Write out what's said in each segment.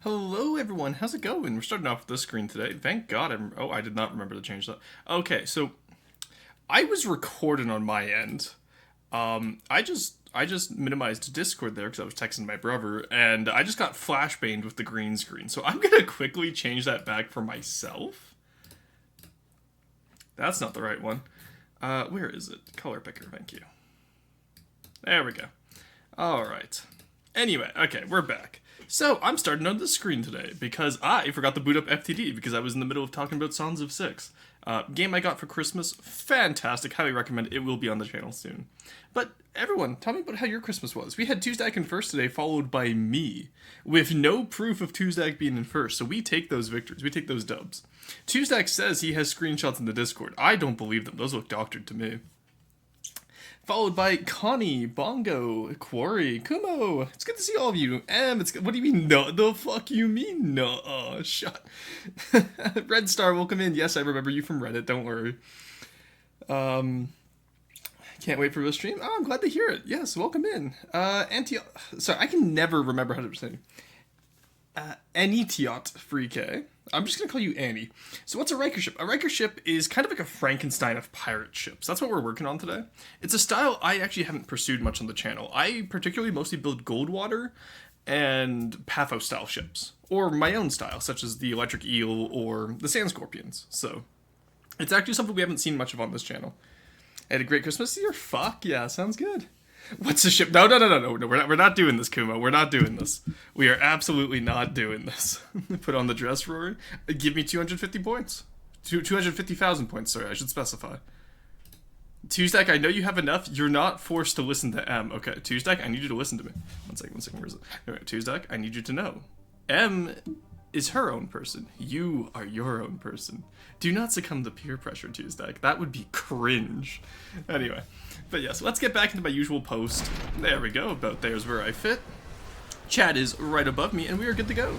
Hello everyone, how's it going? We're starting off with this screen today. Thank God I did not remember to change that. Okay, so I was recording on my end. I just minimized Discord there because I was texting my brother, and I just got flashbanged with the green screen. So I'm gonna quickly change that back for myself. That's not the right one. Where is it? Color picker, thank you. There we go. Alright. Anyway, okay, we're back. So, I'm starting on this screen today because I forgot to boot up FTD because I was in the middle of talking about Sons of Six. Game I got for Christmas, fantastic, highly recommend. It will be on the channel soon. But everyone, tell me about how your Christmas was. We had Tuesday in first today, followed by me, with no proof of Tuesday being in first, so we take those victories, we take those dubs. Tuesday says he has screenshots in the Discord. I don't believe them, those look doctored to me. Followed by Connie, Bongo, Quarry, Kumo. It's good to see all of you. What do you mean, no? The fuck you mean, no? Oh, shut. Red Star, welcome in. Yes, I remember you from Reddit, don't worry. Can't wait for the stream. Oh, I'm glad to hear it. Yes, welcome in. Sorry, I can never remember how to say Anitiot Free K. I'm just going to call you Annie. So what's a Riker Ship? A Riker Ship is kind of like a Frankenstein of pirate ships. That's what we're working on today. It's a style I actually haven't pursued much on the channel. I particularly mostly build Goldwater and Pathos style ships. Or my own style, such as the Electric Eel or the Sand Scorpions. So it's actually something we haven't seen much of on this channel. I had a great Christmas this year? Fuck yeah, sounds good. What's the ship? No, we're not doing this, Kumo. We're not doing this. We are absolutely not doing this. Put on the dress, Rory. Give me 250 points. 250,000 points, sorry, I should specify. Tuesday, I know you have enough. You're not forced to listen to M. Okay, Tuesday, I need you to listen to me. One second, where is it? Okay, Tuesday, I need you to know. M is her own person. You are your own person. Do not succumb to peer pressure, Tuesday. That would be cringe. Anyway. But yes, let's get back into my usual post. There we go, about there's where I fit. Chat is right above me, and we are good to go.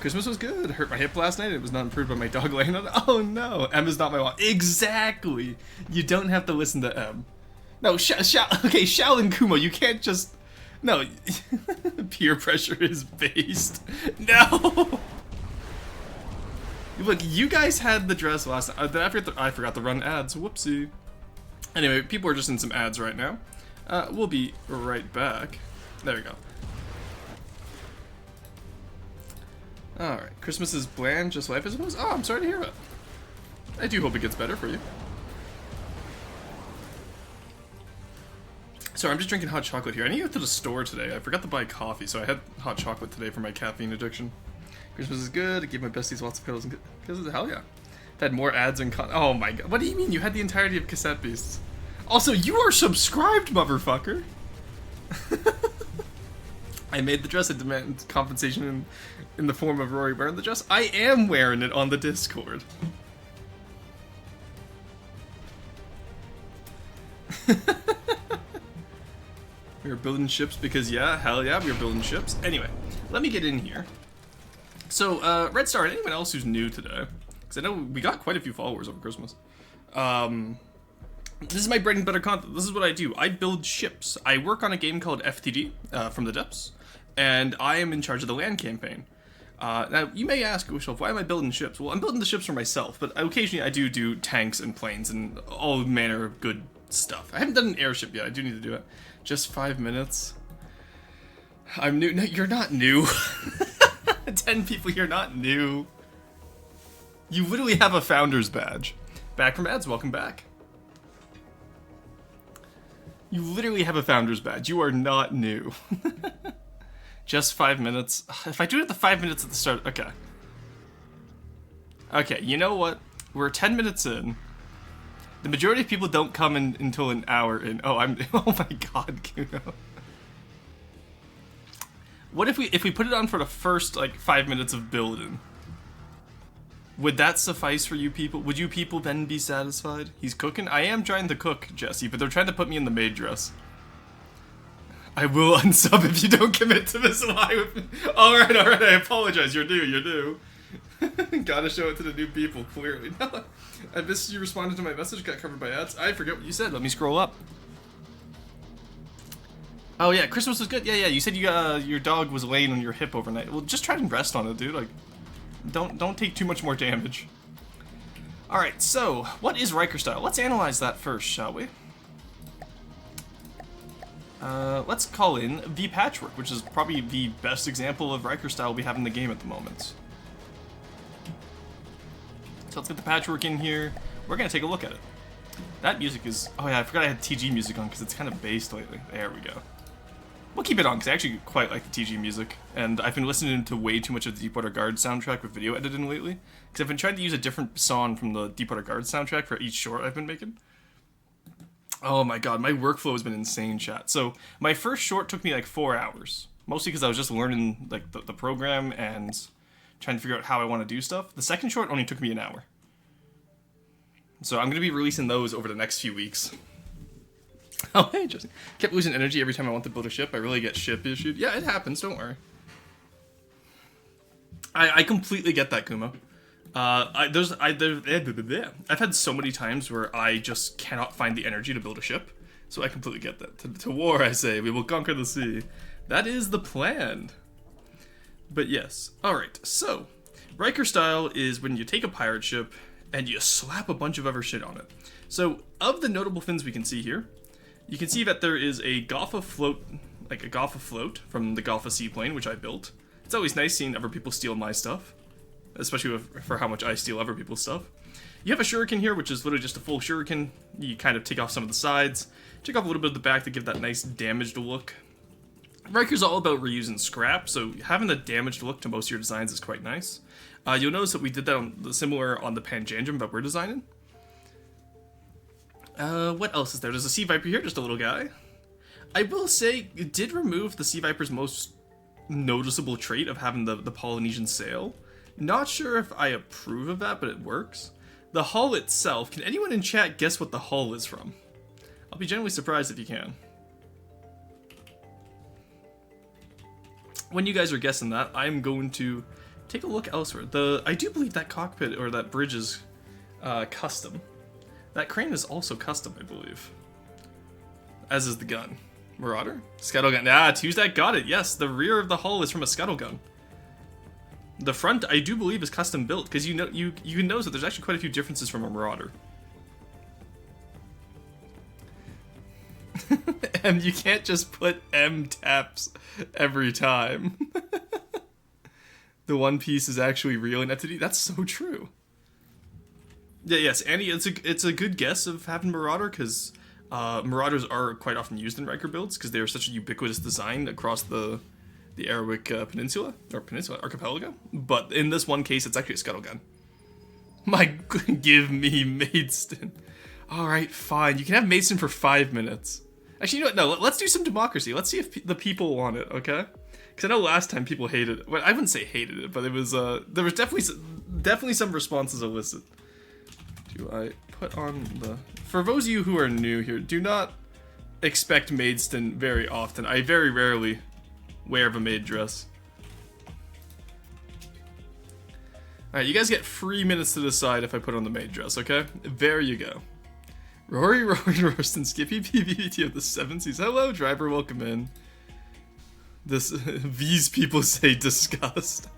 Christmas was good. Hurt my hip last night, it was not improved by my dog laying on it. Oh no, M is not my one. Exactly! You don't have to listen to M. No, okay, Shao and Kumo, you can't just... No, peer pressure is based. No! Look, you guys had the dress last night. I forgot to run ads, whoopsie. Anyway, people are just in some ads right now. We'll be right back. There we go. Alright, Christmas is bland, just life, I suppose? Oh, I'm sorry to hear that. I do hope it gets better for you. Sorry, I'm just drinking hot chocolate here. I need to go to the store today. I forgot to buy coffee, so I had hot chocolate today for my caffeine addiction. Christmas is good. I gave my besties lots of pillows and because hell yeah. I've had more ads and oh my god. What do you mean? You had the entirety of Cassette Beasts. Also, you are subscribed, motherfucker! I made the dress. I demand compensation in the form of Rory wearing the dress. I am wearing it on the Discord. We are building ships because, yeah, hell yeah, we are building ships. Anyway, let me get in here. So, Red Star, and anyone else who's new today, because I know we got quite a few followers over Christmas. This is my bread and butter content. This is what I do. I build ships. I work on a game called FTD, from the depths, and I am in charge of the land campaign. Now, you may ask yourself, why am I building ships? Well, I'm building the ships for myself, but occasionally I do tanks and planes and all manner of good stuff. I haven't done an airship yet. I do need to do it. Just 5 minutes. I'm new. No, you're not new. 10 people, you're not new. You literally have a founder's badge. Back from ads, welcome back. You literally have a founder's badge. You are not new. Just 5 minutes. If I do it at the 5 minutes at the start, okay. Okay, you know what? We're 10 minutes in. The majority of people don't come in until an hour in. Oh, oh my god, Kuno. What if we put it on for the first, like, 5 minutes of building? Would that suffice for you people? Would you people then be satisfied? He's cooking? I am trying to cook, Jesse, but they're trying to put me in the maid dress. I will unsub if you don't commit to this live with me. Alright, I apologize. You're new. Gotta show it to the new people, clearly. No, I missed you responded to my message, got covered by ads. I forget what you said. Let me scroll up. Oh yeah, Christmas was good. Yeah, yeah. You said your dog was laying on your hip overnight. Well, just try and rest on it, dude. Like, don't take too much more damage. All right. So, what is Riker style? Let's analyze that first, shall we? Let's call in the patchwork, which is probably the best example of Riker style we have in the game at the moment. So let's get the patchwork in here. We're gonna take a look at it. That music is... Oh yeah, I forgot I had TG music on because it's kind of based lately. There we go. We'll keep it on because I actually quite like the TG music. And I've been listening to way too much of the Deepwater Guard soundtrack with video editing lately. Because I've been trying to use a different song from the Deepwater Guard soundtrack for each short I've been making. Oh my god, my workflow has been insane, chat. So my first short took me like 4 hours. Mostly because I was just learning like the program and trying to figure out how I want to do stuff. The second short only took me an hour. So I'm going to be releasing those over the next few weeks. Oh, hey, Justin. Kept losing energy every time I want to build a ship. I really get ship issued. Yeah, it happens. Don't worry. I completely get that, Kumo. I've had so many times where I just cannot find the energy to build a ship. So I completely get that. To war, I say. We will conquer the sea. That is the plan. But yes. Alright, so Riker style is when you take a pirate ship and you slap a bunch of other shit on it. So, of the notable things we can see here, you can see that there is a Gotha float, like a Gotha float from the Gotha seaplane, which I built. It's always nice seeing other people steal my stuff, especially for how much I steal other people's stuff. You have a shuriken here, which is literally just a full shuriken. You kind of take off some of the sides, take off a little bit of the back to give that nice damaged look. Riker's all about reusing scrap, so having the damaged look to most of your designs is quite nice. You'll notice that we did that similar on the Panjandrum that we're designing. What else is there? There's a Sea Viper here, just a little guy. I will say, it did remove the Sea Viper's most noticeable trait of having the Polynesian sail. Not sure if I approve of that, but it works. The hull itself, can anyone in chat guess what the hull is from? I'll be genuinely surprised if you can. When you guys are guessing that, I'm going to take a look elsewhere. I do believe that cockpit, or that bridge is custom. That crane is also custom, I believe. As is the gun. Marauder? Scuttle gun. Ah, Tuesday got it. Yes, the rear of the hull is from a scuttle gun. The front, I do believe, is custom built, because you can notice that there's actually quite a few differences from a Marauder. And you can't just put M taps every time. The one piece is actually real entity. That's so true. Yeah, yes, Andy, it's a good guess of having Marauder, because Marauders are quite often used in Riker builds, because they are such a ubiquitous design across the Airwick Peninsula, or Archipelago. But in this one case, it's actually a scuttle gun. Give me Maidstone. Alright, fine. You can have Maidstone for 5 minutes. Actually, you know what? No, let's do some democracy. Let's see if the people want it, okay? Because I know last time people hated it. Well, I wouldn't say hated it, but it was, there was definitely some responses elicit. Do I put on the... For those of you who are new here, do not expect Maidstone very often. I very rarely wear the maid dress. Alright, you guys get 3 minutes to decide if I put on the maid dress, okay? There you go. Rory, Rorston, Skippy, PvT of the 7 Seas. Hello, driver, welcome in. These people say disgust.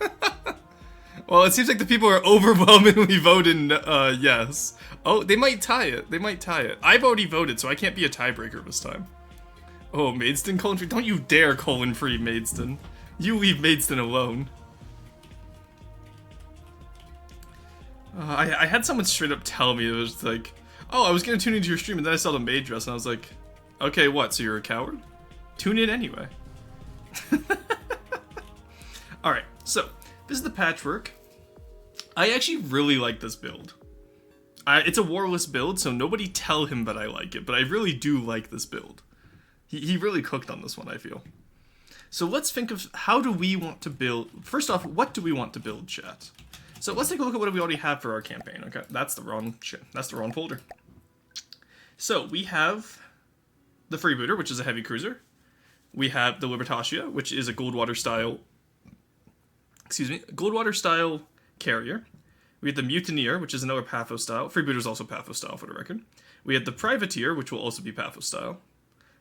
Well, it seems like the people are overwhelmingly voting yes. Oh, they might tie it. They might tie it. I've already voted, so I can't be a tiebreaker this time. Oh, Maidstone colon free. Don't you dare colon free Maidstone. You leave Maidstone alone. I had someone straight up tell me, it was like, oh, I was gonna tune into your stream and then I saw the maid dress and I was like, okay, what, so you're a coward? Tune in anyway. Alright, so, this is the patchwork. I actually really like this build. It's a warless build, so nobody tell him that I like it, but I really do like this build. He really cooked on this one, I feel. So let's think of how do we want to build... First off, what do we want to build, chat? So let's take a look at what we already have for our campaign. Okay, that's the wrong shit. That's the wrong folder. So we have the Freebooter, which is a heavy cruiser. We have the Libertatia, which is a Goldwater style... Excuse me, Goldwater style carrier. We have the Mutineer, which is another Pathos style. Freebooter is also Pathos style, for the record. We have the Privateer, which will also be Pathos style.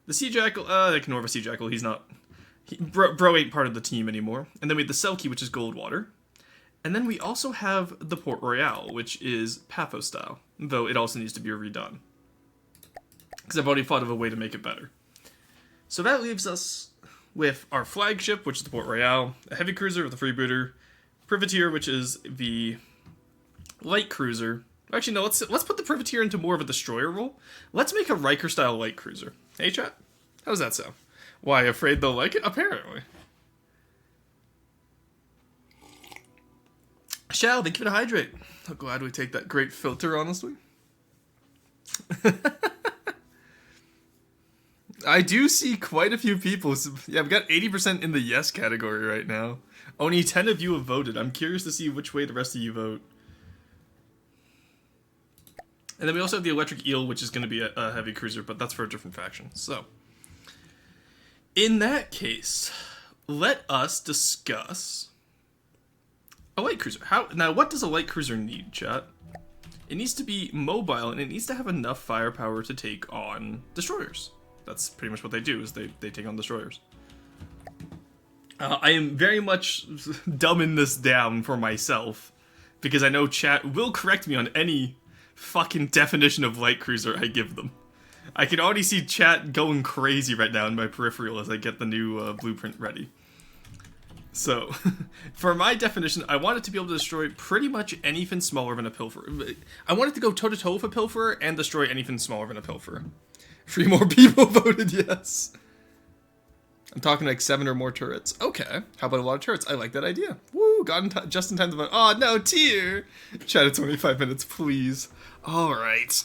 The Sea Jackal, ignore the Sea Jackal, he's not... Bro ain't part of the team anymore. And then we have the Selkie, which is Goldwater. And then we also have the Port Royale, which is Paphos style, though it also needs to be redone. Because I've already thought of a way to make it better. So that leaves us with our flagship, which is the Port Royale, a heavy cruiser with a freebooter, privateer, which is the light cruiser. Actually, no, let's put the privateer into more of a destroyer role. Let's make a Riker-style light cruiser. Hey, chat? How does that sound? Why, afraid they'll like it? Apparently. Shall, thank you for the hydrate. I'm glad we take that great filter, honestly. I do see quite a few people. Yeah, I've got 80% in the yes category right now. Only 10 of you have voted. I'm curious to see which way the rest of you vote. And then we also have the Electric Eel, which is going to be a heavy cruiser, but that's for a different faction. So, in that case, let us discuss a light cruiser. Now, what does a light cruiser need, chat? It needs to be mobile, and it needs to have enough firepower to take on destroyers. That's pretty much what they do, is they take on destroyers. I am very much dumbing this down for myself, because I know chat will correct me on any fucking definition of light cruiser I give them. I can already see chat going crazy right now in my peripheral as I get the new blueprint ready. So, for my definition, I want it to be able to destroy pretty much anything smaller than a pilferer. I want it to go toe-to-toe with a pilferer and destroy anything smaller than a pilferer. 3 more people voted yes. I'm talking like 7 or more turrets. Okay, how about a lot of turrets? I like that idea. Woo, got just in time to vote. Oh, no, tier. Chat at 25 minutes, please. All right.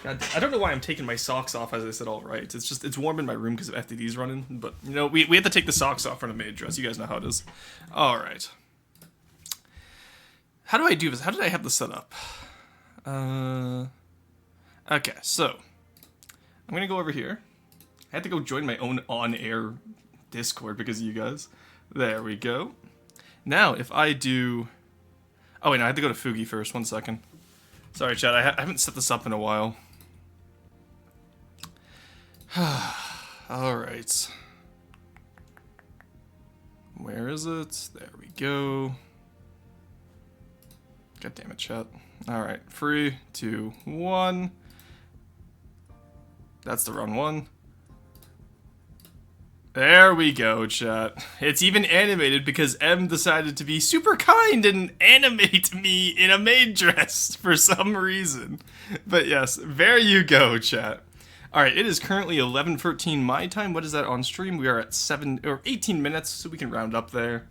God, I don't know why I'm taking my socks off as I said all right. It's just, it's warm in my room because of FTD's running. But, you know, we have to take the socks off for a maid dress. You guys know how it is. All right. How do I do this? How did I have this set up? Okay, so I'm going to go over here. I had to go join my own on-air Discord because of you guys. There we go. Now, if I do... Oh, wait, no, I had to go to Fugi first. 1 second. Sorry, chat. I haven't set this up in a while. Alright. Where is it? There we go. God damn it, chat. Alright. 3, 2, 1. That's the wrong one. There we go, chat. It's even animated because M decided to be super kind and animate me in a maid dress for some reason. But yes, there you go, chat. Alright, it is currently 11:13 my time. What is that on stream? We are at 18 minutes, so we can round up there.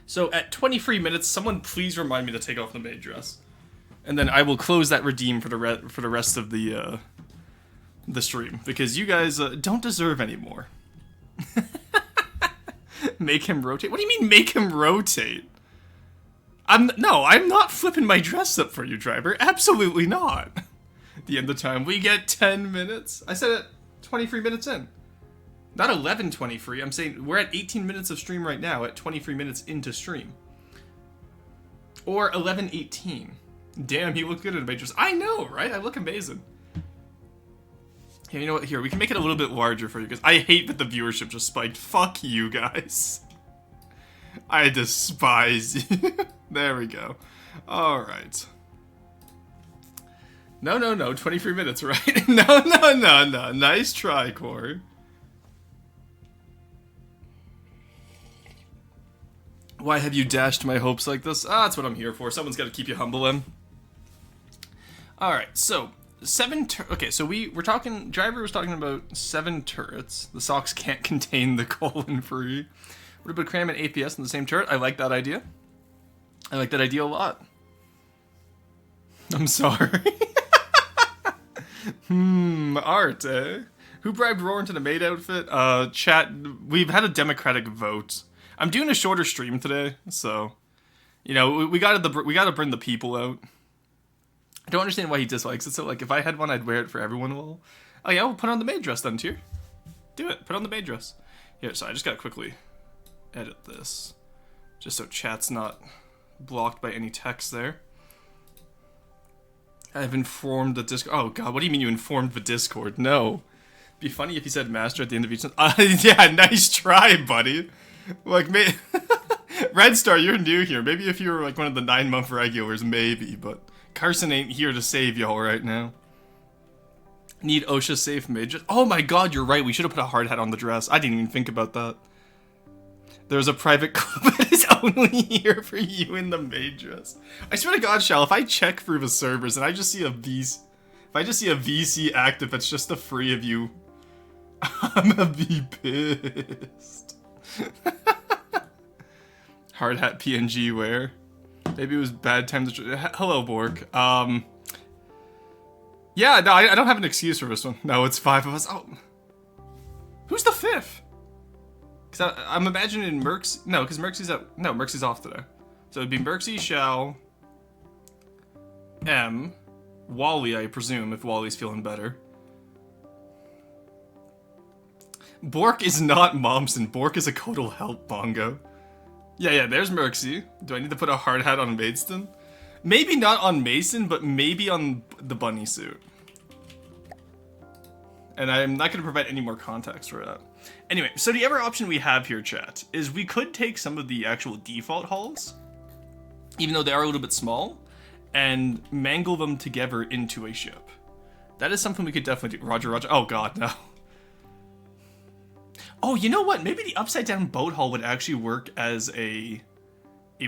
So at 23 minutes, someone please remind me to take off the maid dress. And then I will close that redeem for the rest of the stream. Because you guys don't deserve any more. Make him rotate? What do you mean make him rotate? No, I'm not flipping my dress up for you, driver. Absolutely not. The end of time, we get 10 minutes. I said it 23 minutes in. Not 11:23. I'm saying we're at 18 minutes of stream right now at 23 minutes into stream. Or 11:18. Damn, you look good in a dress. I know, right? I look amazing. Yeah, you know what? Here, we can make it a little bit larger for you, because I hate that the viewership just spiked. Fuck you guys. I despise you. There we go. Alright. No, 23 minutes, right? No. Nice try, Corey. Why have you dashed my hopes like this? Ah, that's what I'm here for. Someone's got to keep you humble, Em. Alright, so... okay, so we're talking... Driver was talking about 7 turrets. The socks can't contain the colon-free. What about cram and APS in the same turret? I like that idea. I like that idea a lot. I'm sorry. Art, eh? Who bribed Roar into the maid outfit? Chat, we've had a democratic vote. I'm doing a shorter stream today, so... You know, we gotta bring the people out. I don't understand why he dislikes it, so, like, if I had one, I'd wear it for everyone. Well, oh yeah, we'll put on the maid dress then, Tier. Do it. Put on the maid dress. Here, so I just gotta quickly edit this. Just so chat's not blocked by any text there. I've informed the Discord. Oh god, what do you mean you informed the Discord? No. Be funny if you said master at the end of each. Yeah, nice try, buddy. Like, Red Star, you're new here. Maybe if you were like one of the 9-month regulars, maybe. But Carson ain't here to save y'all right now. Need OSHA safe mage. Oh my god, you're right. We should have put a hard hat on the dress. I didn't even think about that. There's a private club that is only here for you in the maid dress. I swear to God, Shal, if I check through the servers and I just see a VC, if I just see a VC active that's just the 3 of you, I'm gonna be pissed. Hard hat PNG wear. Maybe it was bad time to. Hello, Bork. Yeah, no, I don't have an excuse for this one. No, it's 5 of us. Oh, who's the 5th? Because I'm imagining Mercs. No, because Mercsy's off today. So it'd be Mercsy, Shao, M, Wally, I presume, if Wally's feeling better. Bork is not Momsen. Bork is a Codal Help Bongo. Yeah, there's Mercsy. Do I need to put a hard hat on Maidstone? Maybe not on Mason, but maybe on the bunny suit. And I'm not going to provide any more context for that. Anyway, so the other option we have here, chat, is we could take some of the actual default hulls, even though they are a little bit small, and mangle them together into a ship. That is something we could definitely do. Roger. Oh god, no. Oh, you know what? Maybe the upside down boat hull would actually work as a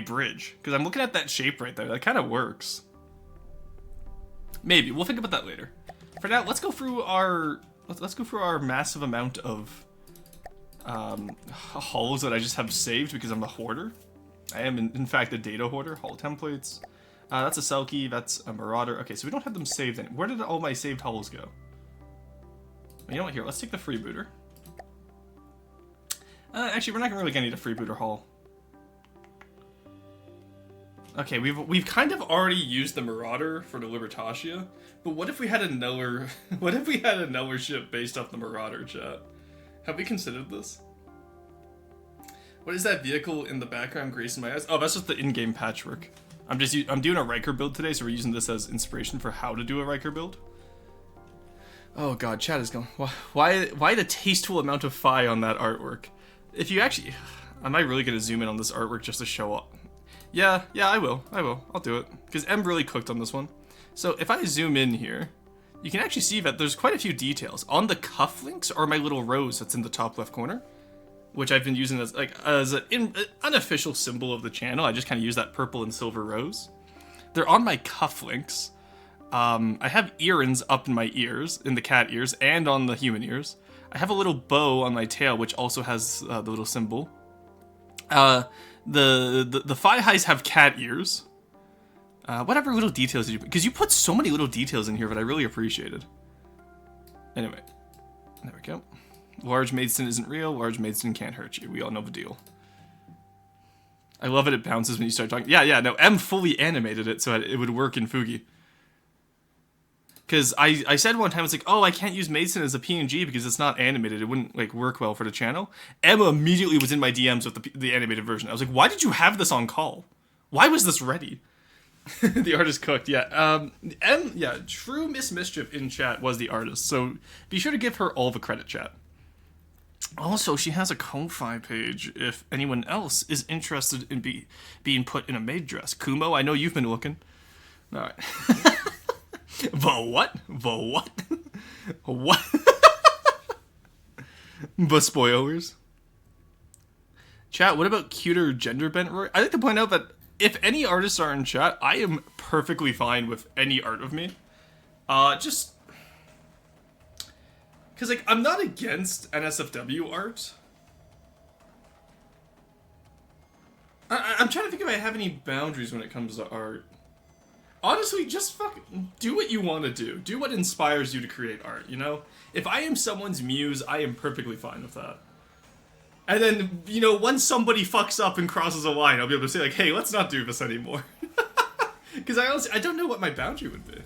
bridge, because I'm looking at that shape right there. That kind of works. Maybe we'll think about that later. For now, let's go through our massive amount of hulls that I just have saved because I'm a hoarder. I am in fact a data hoarder. Hull templates. That's a Selkie. That's a Marauder. Okay, so we don't have them saved. Where did all my saved hulls go? You know what? Here, let's take the freebooter. Actually, we're not really gonna need a freebooter hull. Okay, we've kind of already used the Marauder for the Libertatia, but what if we had another ship based off the Marauder, chat? Have we considered this? What is that vehicle in the background gracing my eyes? Oh, that's just the in-game patchwork. I'm doing a Riker build today, so we're using this as inspiration for how to do a Riker build. Oh god, chat is going. Why the tasteful amount of phi on that artwork? If you actually, am I really gonna zoom in on this artwork just to show up? Yeah, I will. I'll do it. Because M really cooked on this one. So if I zoom in here, you can actually see that there's quite a few details. On the cufflinks are my little rose that's in the top left corner, which I've been using as an unofficial symbol of the channel. I just kind of use that purple and silver rose. They're on my cufflinks. I have earrings up in my ears, in the cat ears, and on the human ears. I have a little bow on my tail, which also has the little symbol. The thigh highs have cat ears. Whatever little details you put, because you put so many little details in here that I really appreciated. Anyway, there we go. Large Maidstone isn't real. Large Maidstone can't hurt you. We all know the deal. I love it bounces when you start talking. Yeah, no, M fully animated it so it would work in Fugi. Because I said one time, it's like, oh, I can't use Mason as a PNG because it's not animated. It wouldn't, like, work well for the channel. Emma immediately was in my DMs with the animated version. I was like, why did you have this on call? Why was this ready? The artist cooked, yeah. True Miss Mischief in chat was the artist, so be sure to give her all the credit, chat. Also, she has a Ko-Fi page if anyone else is interested in being put in a maid dress. Kumo, I know you've been looking. Alright. What? What? The spoilers. Chat, what about cuter gender bent Rory? I'd like to point out that if any artists are in chat, I am perfectly fine with any art of me. Just... because, like, I'm not against NSFW art. I'm trying to think if I have any boundaries when it comes to art. Honestly, just fucking do what you want to do. Do what inspires you to create art, you know? If I am someone's muse, I am perfectly fine with that. And then, you know, once somebody fucks up and crosses a line, I'll be able to say, like, hey, let's not do this anymore. Because I don't know what my boundary would be.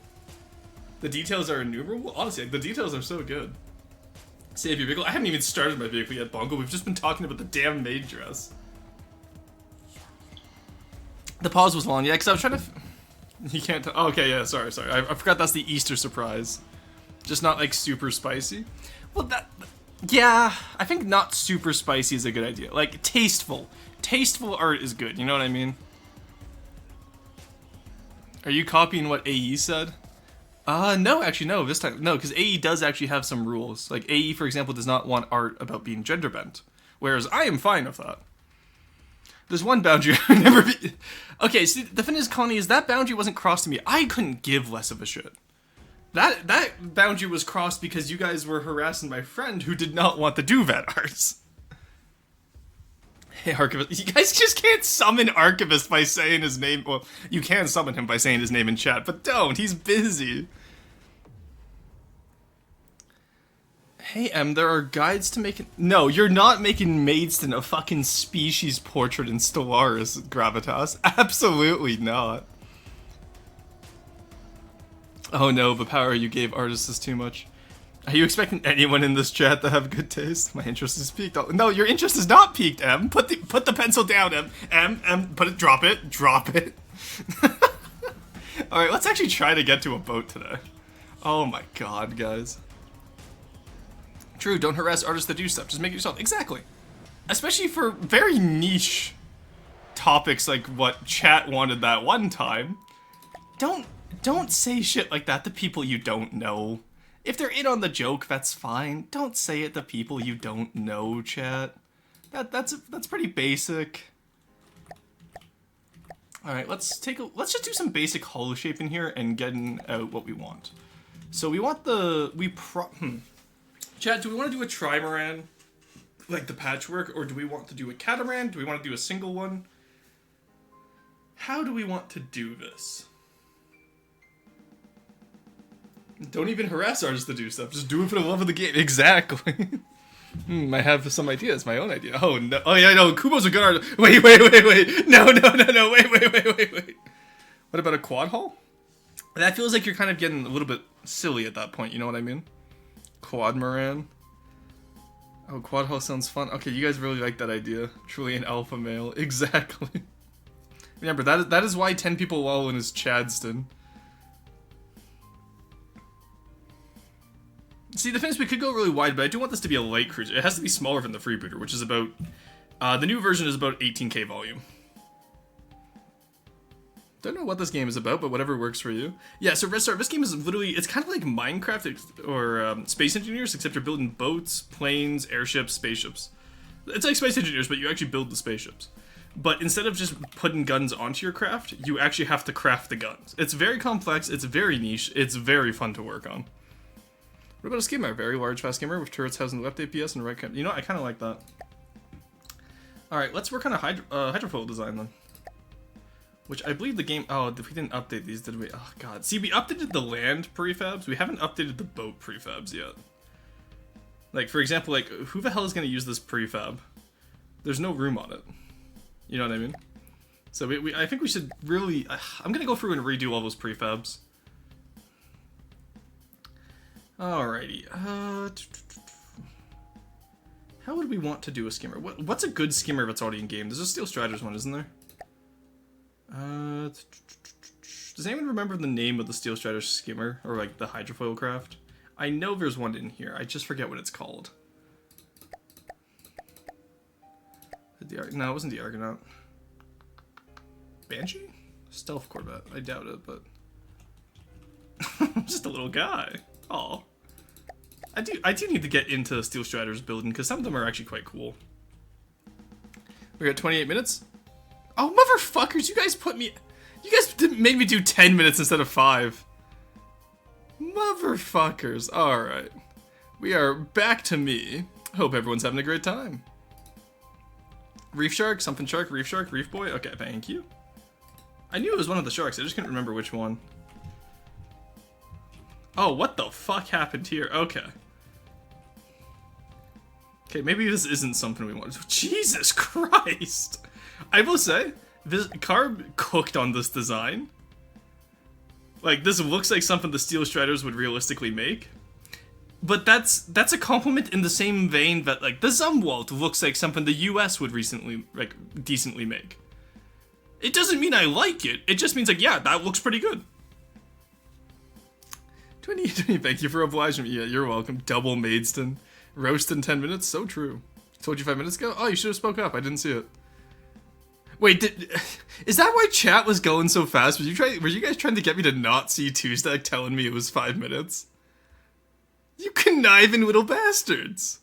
The details are innumerable? Honestly, like, the details are so good. Save your vehicle. I haven't even started my vehicle yet, Bongo. We've just been talking about the damn maid dress. The pause was long, yeah, because I was trying to... You can't... Oh, okay, yeah, sorry. I forgot that's the Easter surprise. Just not like super spicy. Well, yeah, I think not super spicy is a good idea. Like tasteful. Tasteful art is good, you know what I mean? Are you copying what AE said? No, actually, no, this time, no, because AE does actually have some rules. Like, AE, for example, does not want art about being gender bent, whereas I am fine with that. There's one boundary I would never be... Okay, see, the thing is, Connie, is that boundary wasn't crossed to me. I couldn't give less of a shit. That boundary was crossed because you guys were harassing my friend who did not want the Duvet arts. Hey, Archivist. You guys just can't summon Archivist by saying his name. Well, you can summon him by saying his name in chat, but don't. He's busy. Hey, there are guides to making... No, you're not making Maidstone a fucking species portrait in Stellaris, Gravitas. Absolutely not. Oh no, the power you gave artists is too much. Are you expecting anyone in this chat to have good taste? My interest is peaked. Oh, no, your interest is not peaked, M. Put the pencil down, M. M, put it, drop it. Alright, let's actually try to get to a boat today. Oh my god, guys. True, don't harass artists that do stuff. Just make it yourself. Exactly. Especially for very niche topics like what chat wanted that one time. Don't say shit like that to people you don't know. If they're in on the joke, that's fine. Don't say it to people you don't know, chat. That's pretty basic. All right, let's just do some basic hollow shape in here and getting out what we want. So we want Chat, do we want to do a trimaran, like the patchwork, or do we want to do a catamaran? Do we want to do a single one? How do we want to do this? Don't even harass artists to do stuff. Just do it for the love of the game. Exactly. I have some ideas. My own idea. Oh, no. Oh, yeah, no. Kubo's a good artist. Wait. No. Wait. What about a quad hull? That feels like you're kind of getting a little bit silly at that point. You know what I mean? Quadmaran. Oh, quad hull sounds fun. Okay, you guys really like that idea. Truly an alpha male. Exactly. Remember, that is why 10 people wallow in his Chadston. See, the thing is, we could go really wide, but I do want this to be a light cruiser. It has to be smaller than the freebooter, which is about... the new version is about 18k volume. Don't know what this game is about, but whatever works for you. Yeah, so Red Star, this game is literally... It's kind of like Minecraft or Space Engineers, except you're building boats, planes, airships, spaceships. It's like Space Engineers, but you actually build the spaceships. But instead of just putting guns onto your craft, you actually have to craft the guns. It's very complex, it's very niche, it's very fun to work on. What about a skimmer? Very large, fast skimmer with turrets housing left APS and right cam. You know, I kind of like that. Alright, let's work on a hydrofoil design then. Which I believe the game... Oh, we didn't update these, did we? Oh, God. See, we updated the land prefabs. We haven't updated the boat prefabs yet. Like, for example, like, who the hell is going to use this prefab? There's no room on it. You know what I mean? So I think we should really... I'm going to go through and redo all those prefabs. Alrighty. How would we want to do a skimmer? What's a good skimmer that's already in game? There's a Steel Striders one, isn't there? Does anyone remember the name of the Steel Striders skimmer? Or like the hydrofoil craft? I know there's one in here. I just forget what it's called. No, it wasn't the Argonaut. Banshee? Stealth Corvette. I doubt it, but... I'm just a little guy. Oh. I do need to get into Steel Striders building, because some of them are actually quite cool. We got 28 minutes? Oh, motherfuckers, you guys made me do 10 minutes instead of 5. Motherfuckers. Alright. We are back to me. Hope everyone's having a great time. Reef Shark, something Shark, Reef Boy. Okay, thank you. I knew it was one of the sharks, I just couldn't remember which one. Oh, what the fuck happened here? Okay. Okay, maybe this isn't something we want. Jesus Christ! I will say, this Carb cooked on this design. Like, this looks like something the Steel Striders would realistically make. But that's a compliment in the same vein that, like, the Zumwalt looks like something the US would recently, like, decently make. It doesn't mean I like it, it just means, like, yeah, that looks pretty good. 20, thank you for obliging me. Yeah, you're welcome. Double Maidstone. Roast in 10 minutes? So true. Told you 5 minutes ago? Oh, you should have spoke up. I didn't see it. Wait, is that why chat was going so fast? Were you guys trying to get me to not see Two-Stack telling me it was 5 minutes? You conniving little bastards.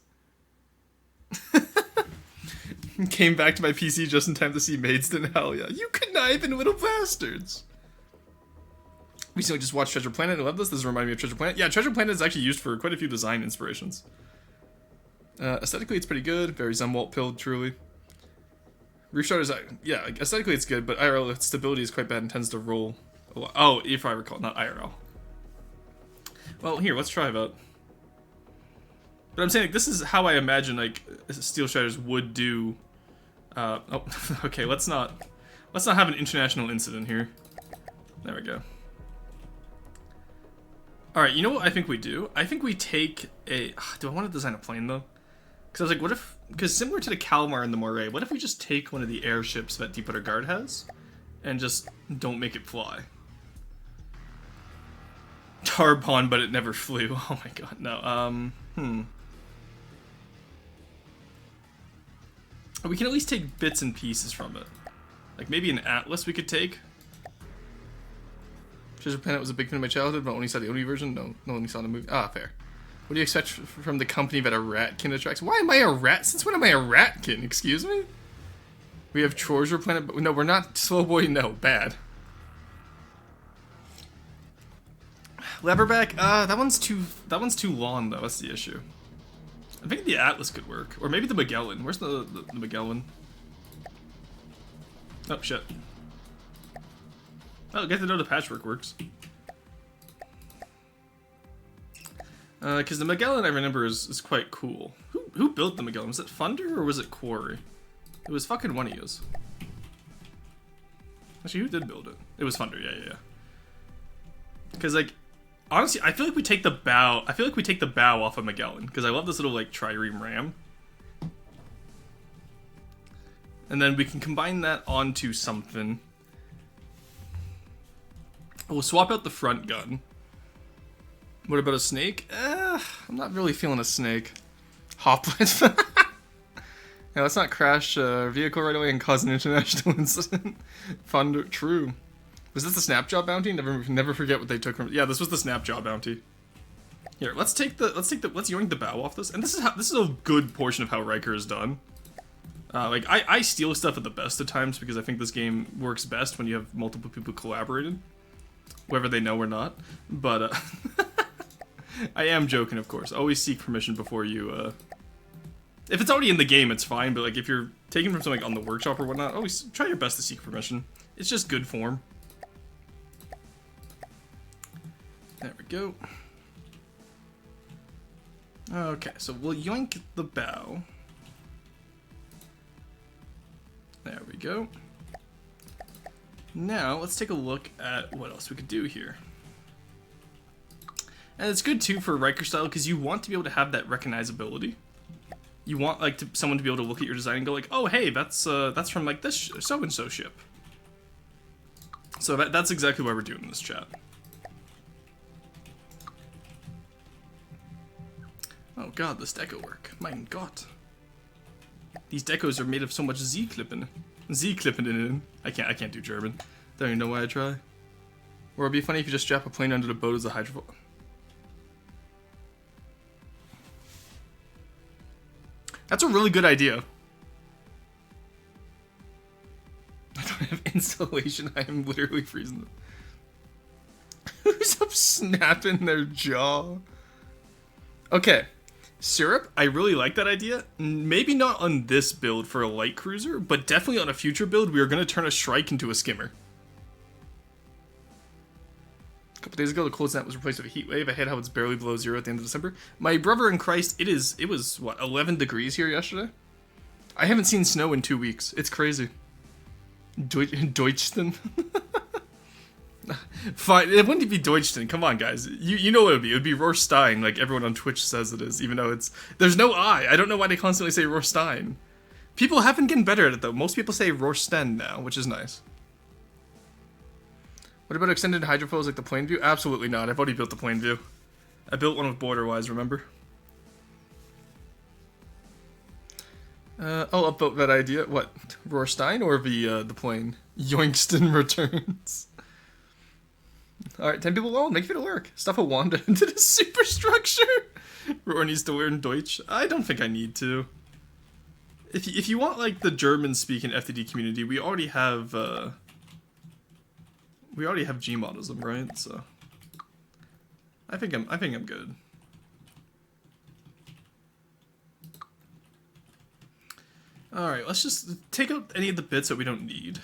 Came back to my PC just in time to see Maidstone. Hell yeah. You conniving little bastards. Recently just watched Treasure Planet. I love this. This reminds me of Treasure Planet. Yeah, Treasure Planet is actually used for quite a few design inspirations. Aesthetically, it's pretty good. Very Zumwalt pilled, truly. Reef Shard is, yeah, aesthetically it's good, but IRL its stability is quite bad and tends to roll a lot. Oh, if I recall, not IRL. Well, here, let's try that. But I'm saying, like, this is how I imagine, like, Steel Shredders would do. Oh, okay, let's not have an international incident here. There we go. Alright, you know what I think we do? I think we take a... Do I want to design a plane, though? Because I was like, what if... Because similar to the Kalmar and the Moray, what if we just take one of the airships that Deepwater Guard has and just don't make it fly? Tarbon, but it never flew. Oh my god, no. We can at least take bits and pieces from it. Like, maybe an Atlas we could take. Treasure Planet was a big fan of my childhood, but only saw the ONI version. No only saw the movie. Ah, fair. What do you expect from the company that a ratkin attracts? Why am I a rat? Since when am I a ratkin? Excuse me? We have Treasure Planet, but no, we're not. Slow boy, no. Bad. Leverback, that one's too long, though. That's the issue. I think the Atlas could work. Or maybe the Magellan. Where's the Magellan? Oh, shit. Oh, get to know the patchwork works. Because the Magellan, I remember, is quite cool. Who built the Magellan? Was it Funder or was it Quarry? It was fucking one of yous. Actually, who did build it? It was Funder, yeah. Because, like, honestly, I feel like we take the bow. I feel like we take the bow off of Magellan because I love this little like trireme ram, and then we can combine that onto something. We'll swap out the front gun. What about a snake? I'm not really feeling a snake. Hoplite. Yeah, let's not crash a vehicle right away and cause an international incident. Thunder. True. Was this the Snapjaw bounty? Never forget what they took from. Yeah, this was the Snapjaw bounty. Here, let's yoink the bow off this. And this is a good portion of how Riker is done. Like I steal stuff at the best of times because I think this game works best when you have multiple people collaborating, whether they know or not. But I am joking, of course. Always seek permission before you. If it's already in the game, it's fine. But like if you're taking from something on the workshop or whatnot, always try your best to seek permission. It's just good form. There we go. Okay, so we'll yoink the bow. There we go. Now, let's take a look at what else we could do here. And it's good, too, for Riker style, because you want to be able to have that recognizability. You want, like, someone to be able to look at your design and go, like, oh, hey, that's from, like, this so-and-so ship. So that's exactly why we're doing this, chat. Oh god, this deco work. My god. These decos are made of so much Z-clipping. Z-clipping in. I can't do German. Don't even know why I try. Or it'd be funny if you just strap a plane under the boat as a hydro. That's a really good idea. I don't have insulation. I am literally freezing. Who's up snapping their jaw? Okay. Syrup, I really like that idea. Maybe not on this build for a light cruiser, but definitely on a future build, we are going to turn a Shrike into a skimmer. A couple days ago, the cold snap was replaced with a heat wave. I hate how it's barely below zero at the end of December. My brother in Christ, it was, what, 11 degrees here yesterday? I haven't seen snow in 2 weeks. It's crazy. Deutschland? Fine, it wouldn't be Deutschland. Come on, guys. You know what it would be. It would be Rohrstein, like everyone on Twitch says it is, even though there's no I. I don't know why they constantly say Rohrstein. People have been getting better at it, though. Most people say Rohrsten now, which is nice. What about extended hydrofoils like the plane view? Absolutely not. I've already built the plane view. I built one with border-wise, remember? About that idea. What? Rohrstein or the plane? Yoingston returns. Alright, 10 people alone. Make it a lurk. Stuff a Wanda into the superstructure. Rohr needs to learn Deutsch. I don't think I need to. If you want like the German-speaking FTD community, we already have Gmodism, right? So I think I'm good. All right, let's just take out any of the bits that we don't need.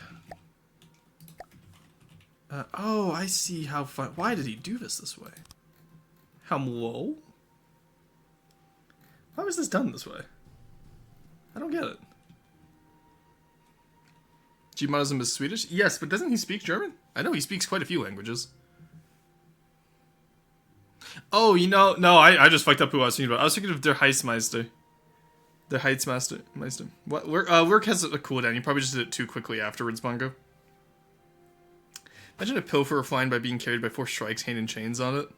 Oh, I see how fun. Why did he do this way? How low? Why was this done this way? I don't get it. Gmodism is Swedish? Yes, but doesn't he speak German? I know he speaks quite a few languages. Oh, you know, no, I just fucked up who I was thinking about. I was thinking of Der Heizmeister. The Heizmeister. What? Lurk has a cooldown. You probably just did it too quickly afterwards, Bongo. Imagine a pilferer flying by being carried by 4 strikes, hand and chains on it.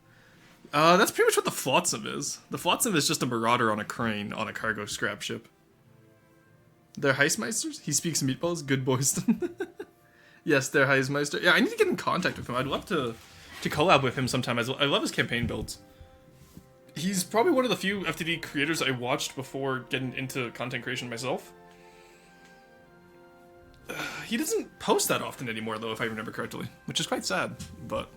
That's pretty much what the Flotsam is. The Flotsam is just a marauder on a crane on a cargo scrap ship. They're Heismeisters? He speaks meatballs? Good boys. Yes, they're Heismeister. Yeah, I need to get in contact with him. I'd love to collab with him sometime. I love his campaign builds. He's probably one of the few FTD creators I watched before getting into content creation myself. He doesn't post that often anymore, though, if I remember correctly, which is quite sad, but...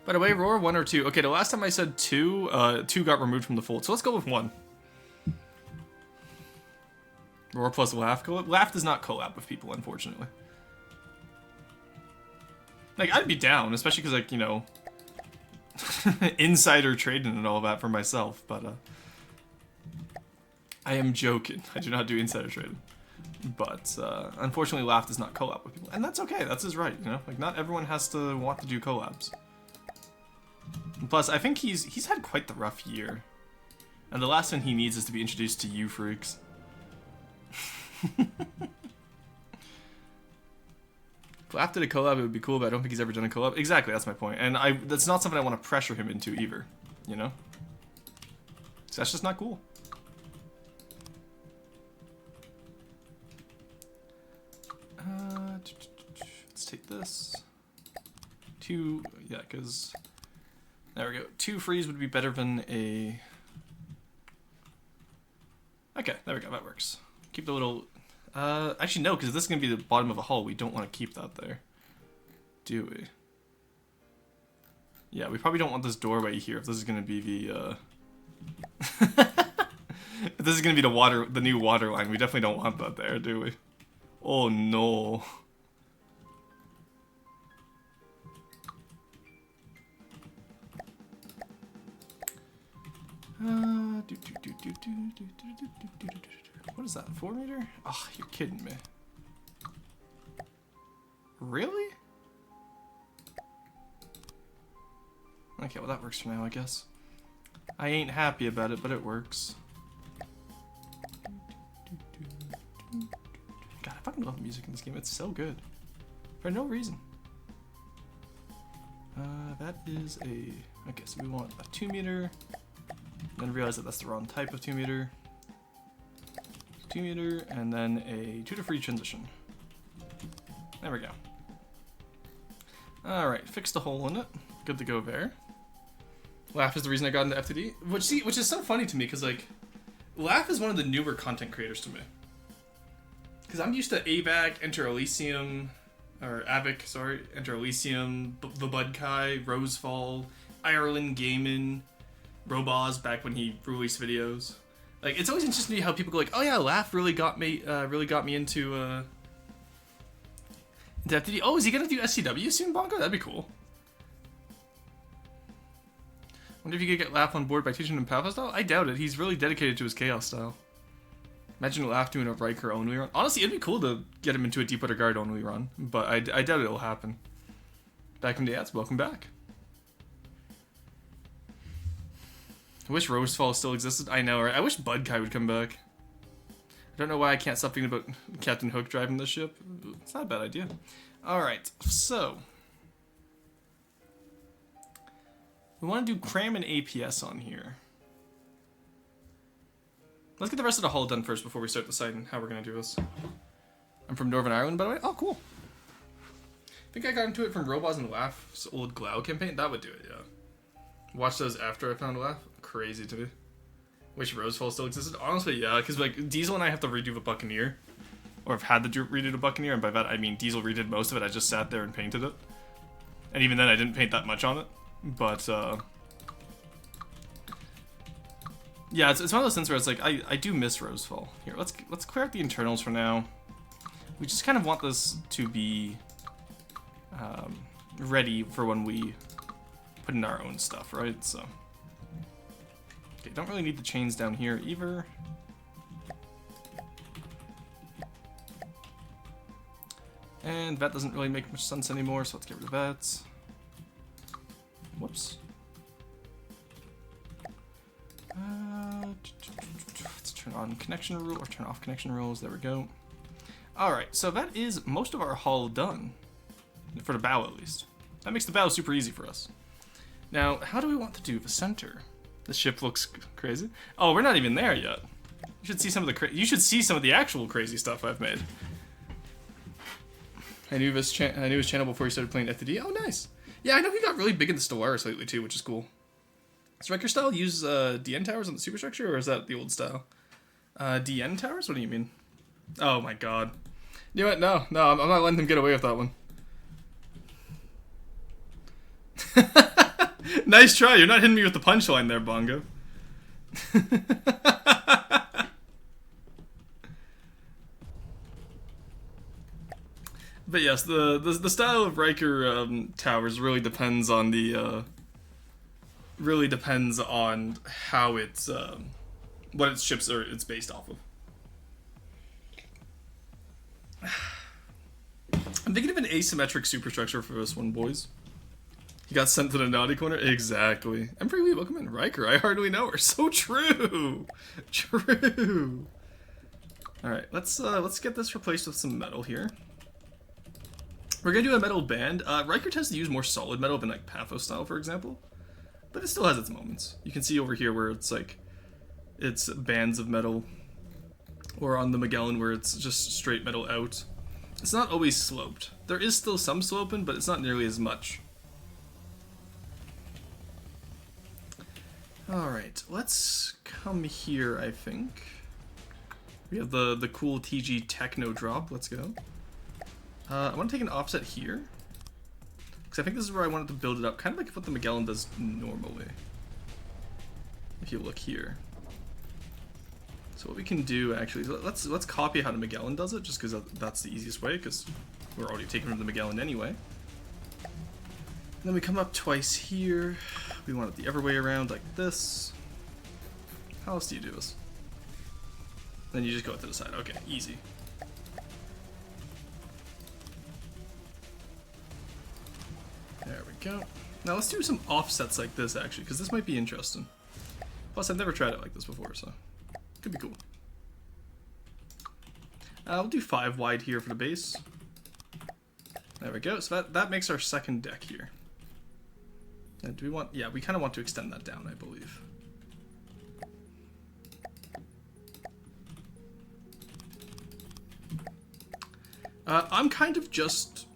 By the way, Roar 1 or 2. Okay, the last time I said 2, 2 got removed from the fold, so let's go with 1. Roar plus Laugh collab? Laugh does not collab with people, unfortunately. Like, I'd be down, especially because, like, you know... insider trading and all that for myself, but, I am joking. I do not do insider trading. But, unfortunately, Laugh does not collab with people. And that's okay, that's his right, you know? Like, not everyone has to want to do collabs. And plus, I think he's had quite the rough year. And the last thing he needs is to be introduced to you freaks. If Laugh did a collab, it would be cool, but I don't think he's ever done a collab. Exactly, that's my point. And that's not something I want to pressure him into either, you know? So that's just not cool. Let's take this. 2, yeah, because... There we go. 2 freeze would be better than a... Okay, there we go, that works. Keep the little... actually no, because this is going to be the bottom of a hull. We don't want to keep that there. Do we? Yeah, we probably don't want this doorway here if this is going to be the, if this is going to be the new water line. We definitely don't want that there, do we? Oh no. What is that, 4 meter? Oh, you're kidding me. Really? Okay, well that works for now, I guess. I ain't happy about it, but it works. God, I fucking love the music in this game. It's so good. For no reason. That is a... Okay, so we want a 2 meter. Then realize that that's the wrong type of 2 meter. 2 meter, and then a 2 to free transition. There we go. Alright, fixed a hole in it. Good to go there. Laugh is the reason I got into FTD. Which is so funny to me, because, like, Laugh is one of the newer content creators to me. Because I'm used to AVAC, Enter Elysium, or Avic, sorry, Enter Elysium, The Budkai, Rosefall, Ireland Gaming, Roboz back when he released videos. Like, it's always interesting to me how people go like, oh yeah, Laugh really got me into FTD. Oh, is he gonna do SCW soon, Bongo? That'd be cool. Wonder if you could get Laugh on board by teaching him Pathos style? I doubt it. He's really dedicated to his Chaos style. Imagine Laugh doing a Riker only run. Honestly, it'd be cool to get him into a Deepwater Guard only run, but I doubt it'll happen. Back in the ads, welcome back. I wish Rosefall still existed. I know, right? I wish Budkai would come back. I don't know why I can't stop thinking about Captain Hook driving this ship. It's not a bad idea. Alright, so we want to do cram and APS on here. Let's get the rest of the hull done first before we start deciding how we're going to do this. I'm from Northern Ireland, by the way. Oh, cool. I think I got into it from Robots and Laugh's old Glau campaign. That would do it, yeah. Watched those after I found Laugh. Crazy to me. Wish Rosefall still existed. Honestly, yeah, because like Diesel and I have to redo the Buccaneer. Or I've had to redo the Buccaneer, and by that I mean Diesel redid most of it. I just sat there and painted it. And even then I didn't paint that much on it. But, yeah, it's one of those things where it's like, I do miss Rosefall. Here, let's clear out the internals for now. We just kind of want this to be ready for when we put in our own stuff, right? So, okay, don't really need the chains down here either. And that doesn't really make much sense anymore, so let's get rid of that. Whoops. Let's turn on connection rule, or turn off connection rules. There we go. Alright, so that is most of our hull done. For the bow, at least. That makes the bow super easy for us. Now, how do we want to do the center? The ship looks crazy. Oh, we're not even there yet. You should see some of the actual crazy stuff I've made. I knew his channel before he started playing FTD. Oh, nice. Yeah, I know he got really big in the Stellaris lately too, which is cool. Does Riker style use DN towers on the superstructure, or is that the old style? DN towers? What do you mean? Oh my god. You know what? No, I'm not letting him get away with that one. Nice try. You're not hitting me with the punchline there, Bongo. But yes, the style of Riker towers really depends on the how it's what its ships are it's based off of. I'm thinking of an asymmetric superstructure for this one, boys. He got sent to the naughty corner. Exactly. Emperor Lee, welcome in. Riker, I hardly know her. So true. True. All right, let's get this replaced with some metal here. We're gonna do a metal band. Riker tends to use more solid metal than like Pathos style, for example, but it still has its moments. You can see over here where it's like it's bands of metal, or on the Magellan where it's just straight metal out. It's not always sloped. There is still some sloping, but it's not nearly as much. Alright, let's come here, I think. We have the cool TG Techno drop. Let's go. I want to take an offset here, because I think this is where I wanted to build it up, kind of like what the Magellan does normally. If you look here. So what we can do, actually, let's copy how the Magellan does it, just because that's the easiest way, because we're already taking from the Magellan anyway. And then we come up twice here. We want it the other way around, like this. How else do you do this? Then you just go to the side. Okay, easy. There we go. Now let's do some offsets like this, actually, because this might be interesting. Plus, I've never tried it like this before, so could be cool. We'll do 5 wide here for the base. There we go. So that makes our second deck here. And do we want? Yeah, we kind of want to extend that down, I believe. I'm kind of just,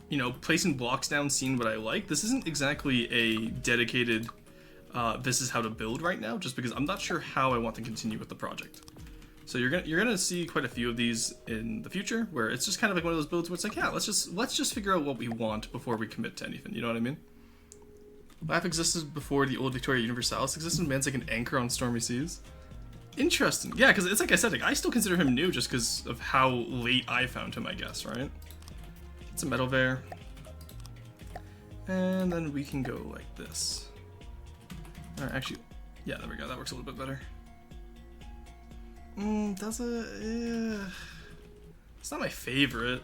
you know, placing blocks down, seeing what I like. This isn't exactly a dedicated, this is how to build right now, just because I'm not sure how I want to continue with the project. So you're gonna see quite a few of these in the future, where it's just kind of like one of those builds where it's like, yeah, let's just figure out what we want before we commit to anything. You know what I mean? Laugh existed before the old Victoria Universalis existed. Man's like an anchor on stormy seas. Interesting. Yeah, because it's like I said, like, I still consider him new just because of how late I found him, I guess, right? It's a metal there. And then we can go like this. Alright, actually, yeah, there we go. That works a little bit better. Does it? It's not my favorite.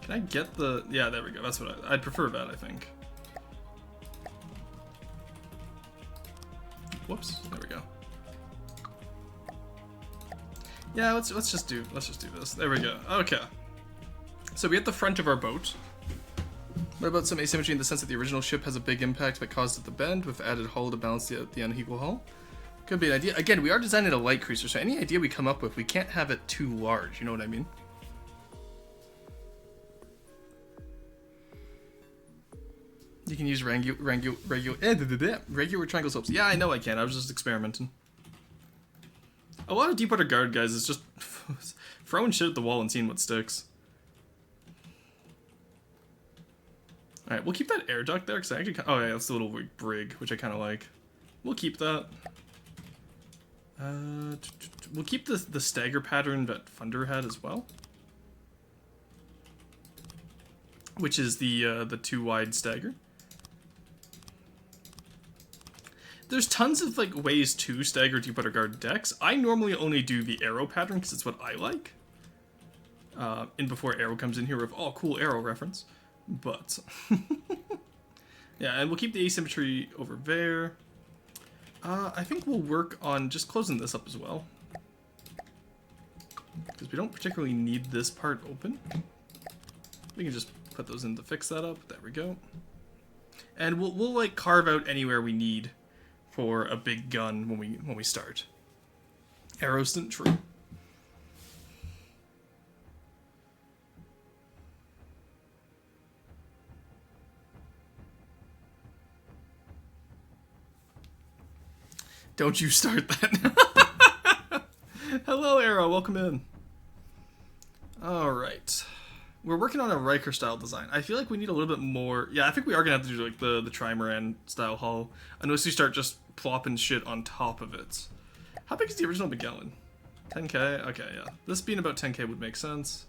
Can I get the... Yeah, there we go. That's what I'd prefer that, I think. Whoops. There we go. Yeah, let's just do this. There we go. Okay. So we at the front of our boat. What about some asymmetry in the sense that the original ship has a big impact that caused it to bend with added hull to balance the unequal hull? Could be an idea. Again, we are designing a light cruiser, so any idea we come up with, we can't have it too large. You know what I mean? You can use regular triangle slopes. Yeah, I know I can. I was just experimenting. A lot of Deepwater Guard guys is just throwing shit at the wall and seeing what sticks. Alright, we'll keep that air duct there, because I actually... Oh yeah, that's the little brig, which I kind of like. We'll keep that. We'll keep the stagger pattern that Thunder had as well. Which is the too wide stagger. There's tons of like ways to stagger Deepwater Guard decks. I normally only do the arrow pattern because it's what I like. And before arrow comes in here with cool arrow reference. But yeah, and we'll keep the asymmetry over there. I think we'll work on just closing this up as well. Because we don't particularly need this part open. We can just put those in to fix that up. There we go. And we'll like carve out anywhere we need for a big gun when we start. Arrows isn't true. Don't you start that. Hello, Arrow. Welcome in. All right. We're working on a Riker style design. I feel like we need a little bit more. Yeah, I think we are gonna have to do like the trimaran style hull, unless we start just plopping shit on top of it. How big is the original Magellan? 10k. Okay, yeah. This being about 10k would make sense.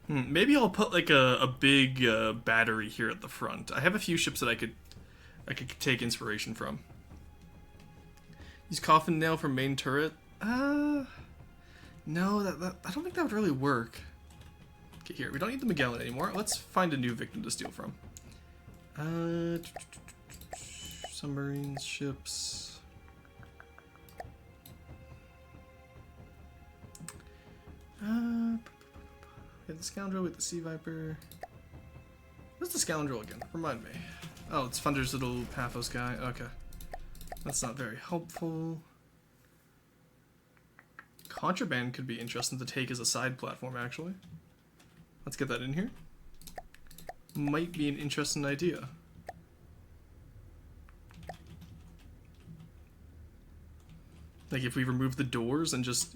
Maybe I'll put like a big battery here at the front. I have a few ships that I could take inspiration from. Use coffin nail for main turret. No, that I don't think that would really work. Okay, here, we don't need the Magellan anymore. Let's find a new victim to steal from. Submarines, ships. We have the Scoundrel with the Sea Viper. What's the Scoundrel again? Remind me. Oh, it's Thunder's little Paphos guy. Okay. That's not very helpful. Contraband could be interesting to take as a side platform, actually. Let's get that in here. Might be an interesting idea. Like if we remove the doors and just...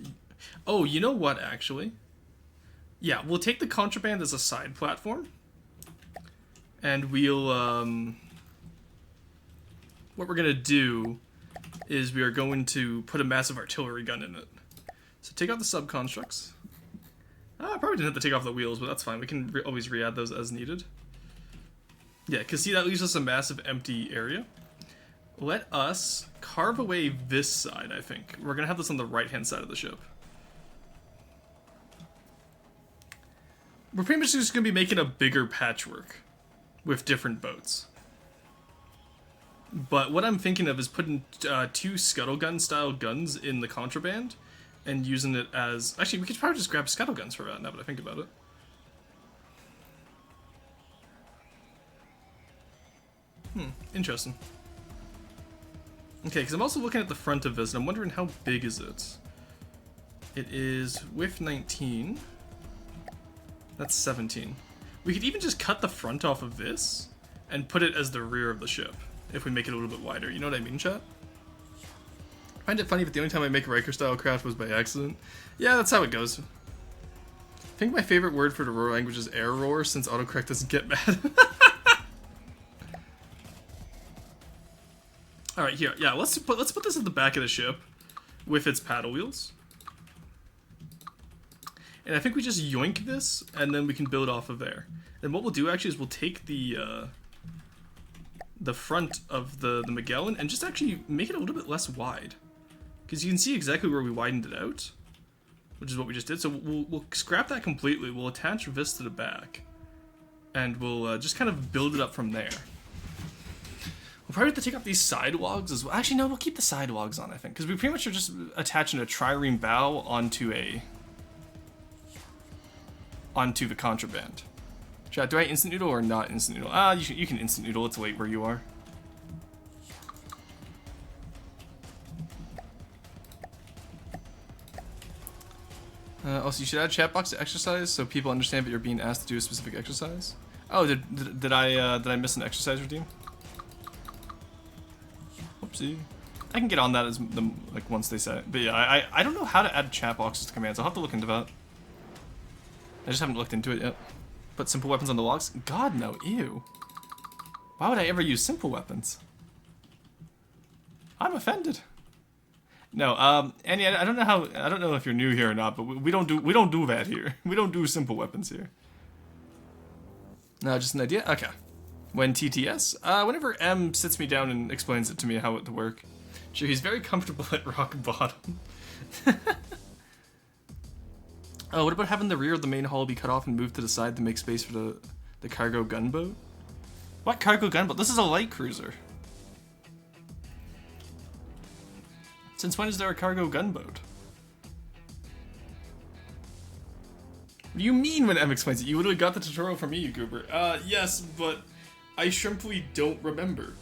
Oh, you know what, actually? Yeah, we'll take the contraband as a side platform. And we'll, what we're gonna do is we are going to put a massive artillery gun in it. So take out the sub-constructs. I probably didn't have to take off the wheels, but that's fine. We can always re-add those as needed. Yeah, because see, that leaves us a massive empty area. Let us carve away this side, I think. We're gonna have this on the right-hand side of the ship. We're pretty much just gonna be making a bigger patchwork with different boats. But what I'm thinking of is putting two scuttle gun style guns in the contraband and using it as... Actually, we could probably just grab scuttle guns for that now that I think about it. Interesting. Okay, because I'm also looking at the front of this and I'm wondering how big is it? It is width 19. That's 17. We could even just cut the front off of this and put it as the rear of the ship if we make it a little bit wider. You know what I mean, chat? I find it funny that the only time I make a Riker style craft was by accident. Yeah, that's how it goes. I think my favorite word for the roar language is air roar, since autocorrect doesn't get mad. All right, here, yeah, let's put this at the back of the ship with its paddle wheels. And I think we just yoink this, and then we can build off of there. And what we'll do actually is we'll take the front of the Magellan and just actually make it a little bit less wide. Because you can see exactly where we widened it out, which is what we just did. So we'll scrap that completely. We'll attach this to the back, and we'll just kind of build it up from there. We'll probably have to take off these sidewalks as well. Actually, no, we'll keep the sidewalks on, I think. Because we pretty much are just attaching a trireme bow onto the contraband. Chat, do I instant noodle or not instant noodle? You can instant noodle. It's late where you are. Also, you should add chat box to exercise so people understand that you're being asked to do a specific exercise. Oh, did I miss an exercise routine? Oopsie. I can get on that as like once they say it. But yeah, I don't know how to add chat boxes to commands. I'll have to look into that. I just haven't looked into it yet. Put simple weapons on the logs? God no, ew. Why would I ever use simple weapons? I'm offended. No, Annie, I don't know if you're new here or not, but we don't do that here. We don't do simple weapons here. No, just an idea? Okay. When TTS? Whenever M sits me down and explains it to me how it to work. Sure, he's very comfortable at rock bottom. Oh, what about having the rear of the main hull be cut off and moved to the side to make space for the cargo gunboat? What cargo gunboat? This is a light cruiser. Since when is there a cargo gunboat? What do you mean when M explains it? You literally got the tutorial from me, you goober. Yes, but I simply don't remember.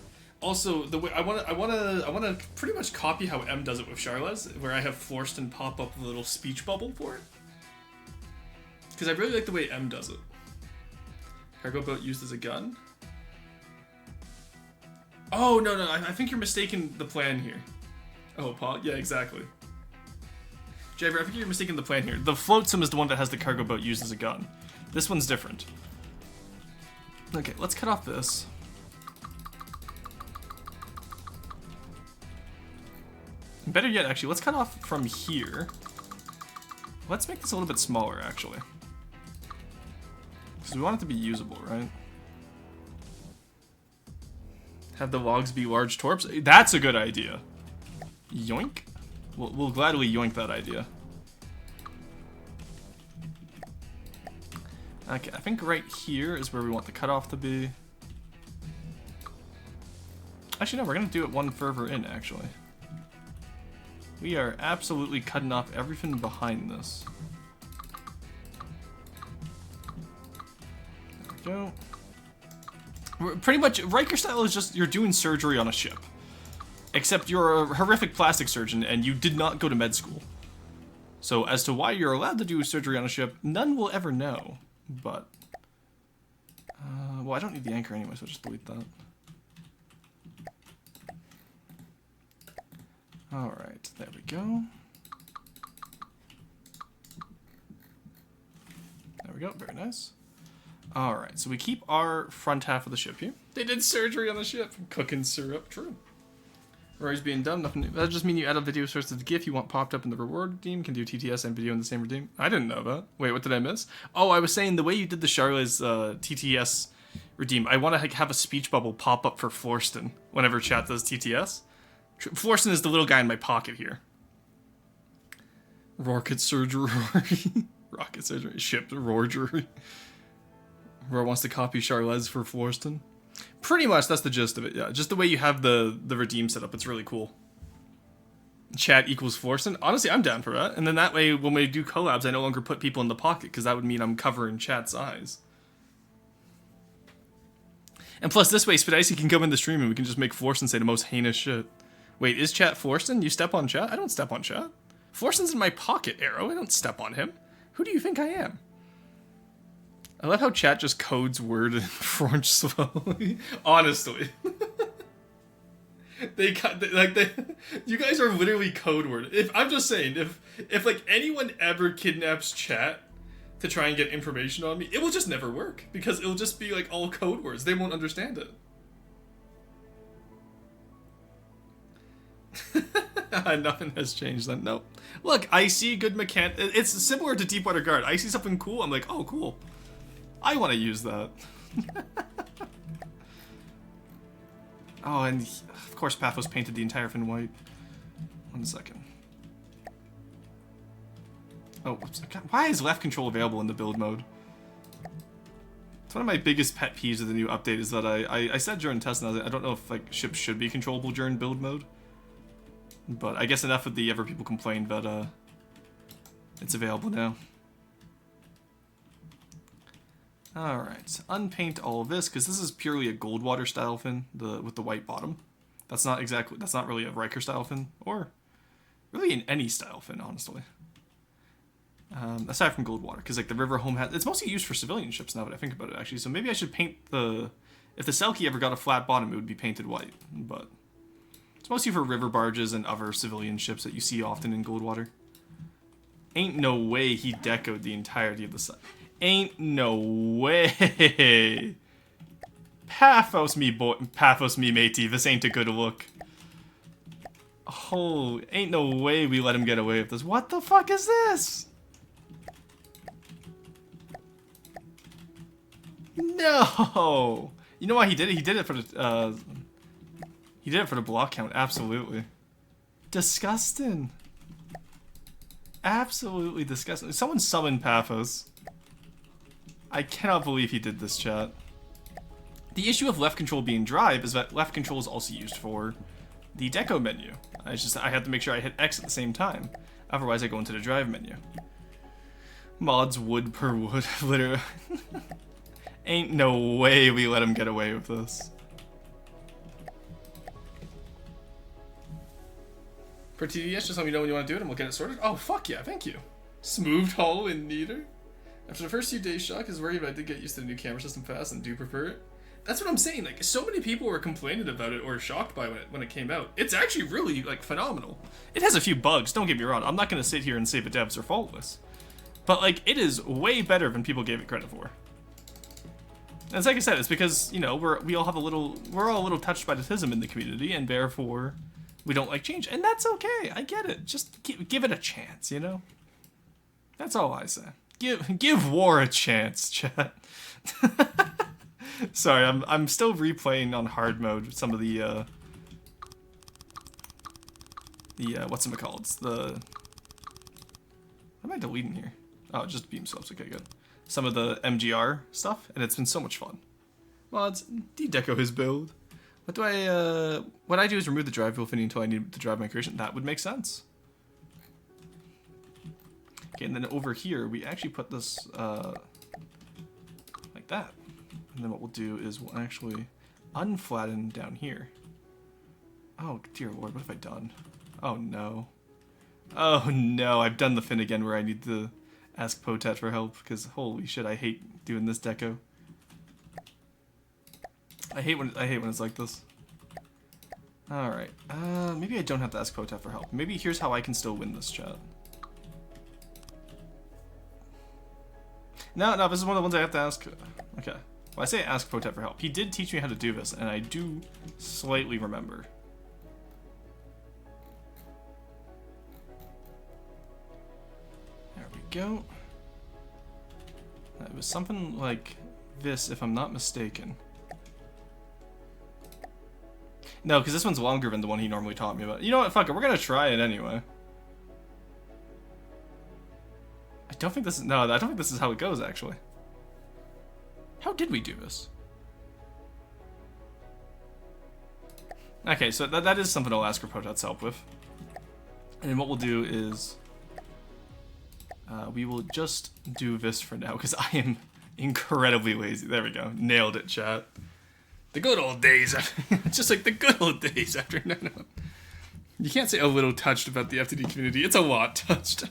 Also, the way I wanna pretty much copy how M does it with Charles, where I have Florston pop up a little speech bubble for it. Because I really like the way M does it. Cargo boat used as a gun. Oh no, I think you're mistaken the plan here. Oh, Paul? Yeah, exactly. Javer, I think you're mistaken the plan here. The float sim is the one that has the cargo boat used as a gun. This one's different. Okay, let's cut off this. Better yet, actually, let's cut off from here. Let's make this a little bit smaller, actually. Because we want it to be usable, right? Have the logs be large torps? That's a good idea. Yoink. We'll gladly yoink that idea. Okay, I think right here is where we want the cutoff to be. Actually, no, we're going to do it one further in, actually. We are absolutely cutting off everything behind this. There we go. Pretty much, Riker style is just you're doing surgery on a ship. Except you're a horrific plastic surgeon and you did not go to med school. So as to why you're allowed to do surgery on a ship, none will ever know. But, well, I don't need the anchor anyway, so I'll just delete that. Alright, there we go. There we go, very nice. Alright, so we keep our front half of the ship here. They did surgery on the ship. Cooking syrup, true. Rory's being dumb, nothing new. That just mean you add a video source to the GIF you want popped up in the reward redeem, can do TTS and video in the same redeem. I didn't know that. Wait, what did I miss? Oh, I was saying the way you did the Charlotte's TTS redeem, I want to have a speech bubble pop up for Florston whenever chat does TTS. Florston is the little guy in my pocket here. Rocket surgery. Rocket surgery. Ship roargery. Roar wants to copy Charlotte's for Florston. Pretty much, that's the gist of it, yeah. Just the way you have the redeem set up, it's really cool. Chat equals Florston. Honestly, I'm down for that. And then that way, when we do collabs, I no longer put people in the pocket, because that would mean I'm covering chat's eyes. And plus, this way, Spidicy can come in the stream and we can just make Florston say the most heinous shit. Wait, is chat Florston? You step on chat? I don't step on chat. Florston's in my pocket, Arrow. I don't step on him. Who do you think I am? I love how chat just codes word in French slowly. Honestly. You guys are literally code word. I'm just saying, if like anyone ever kidnaps chat to try and get information on me, it will just never work. Because it'll just be like all code words. They won't understand it. Nothing has changed then. Nope. Look, I see good mechanic. It's similar to Deepwater Guard. I see something cool, I'm like, oh, cool. I want to use that. Oh, and of course Pathos painted the entire fin white. 1 second. Oh, whoops. God, why is left control available in the build mode? One of my biggest pet peeves of the new update is that I said during testing, I don't know if like ships should be controllable during build mode. But I guess enough of the ever people complained that it's available now. Alright, unpaint all of this, because this is purely a Goldwater style fin, with the white bottom. That's not really a Riker style fin, or really in any style fin, honestly. Aside from Goldwater, because like the River Home it's mostly used for civilian ships now that I think about it, actually. So maybe I should paint if the Selkie ever got a flat bottom, it would be painted white. But it's mostly for river barges and other civilian ships that you see often in Goldwater. Ain't no way he decoed the entirety of the site. Ain't no way. Paphos me matey, this ain't a good look. Oh, ain't no way we let him get away with this. What the fuck is this? No. You know why he did it? He did it for the block count, absolutely. Disgusting. Absolutely disgusting. Someone summoned Paphos. I cannot believe he did this, chat. The issue of left control being drive is that left control is also used for the deco menu. I had to make sure I hit X at the same time. Otherwise, I go into the drive menu. Mods wood per wood, literally. Ain't no way we let him get away with this. For TDS, just let me know when you want to do it and we'll get it sorted. Oh, fuck yeah, thank you. Smoothed hull and neater. After the first few days, shock is worried, but I did get used to the new camera system fast and do prefer it. That's what I'm saying, like, so many people were complaining about it or shocked by when it came out. It's actually really, like, phenomenal. It has a few bugs, don't get me wrong. I'm not going to sit here and say the devs are faultless. But, like, it is way better than people gave it credit for. And it's like I said, it's because, you know, we're all a little touched by autism in the community, and therefore we don't like change. And that's okay, I get it. Just give it a chance, you know? That's all I say. Give war a chance, chat. Sorry, I'm still replaying on hard mode some of the whatchamacallits, what am I deleting here? Oh, just beam subs, okay, good. Some of the MGR stuff, and it's been so much fun. Mods, de-deco his build. What I do is remove the drive wheel fitting until I need to drive my creation. That would make sense. Okay, and then over here, we actually put this, like that. And then what we'll do is we'll actually unflatten down here. Oh, dear lord, what have I done? Oh, no. Oh, no, I've done the fin again where I need to ask Potat for help, because holy shit, I hate doing this deco. I hate when it's like this. Alright, maybe I don't have to ask Potat for help. Maybe here's how I can still win this, chat. No, this is one of the ones I have to ask. Okay. Well, I say ask Potat for help. He did teach me how to do this, and I do slightly remember. There we go. It was something like this, if I'm not mistaken. No, because this one's longer than the one he normally taught me about. You know what? Fuck it. We're going to try it anyway. I don't think this is how it goes, actually. How did we do this? Okay, so that is something I'll ask for Potat's help with. And then what we'll do is we will just do this for now, because I am incredibly lazy. There we go. Nailed it, chat. The good old days. Just like the good old days after. No. You can't say a little touched about the FTD community. It's a lot touched.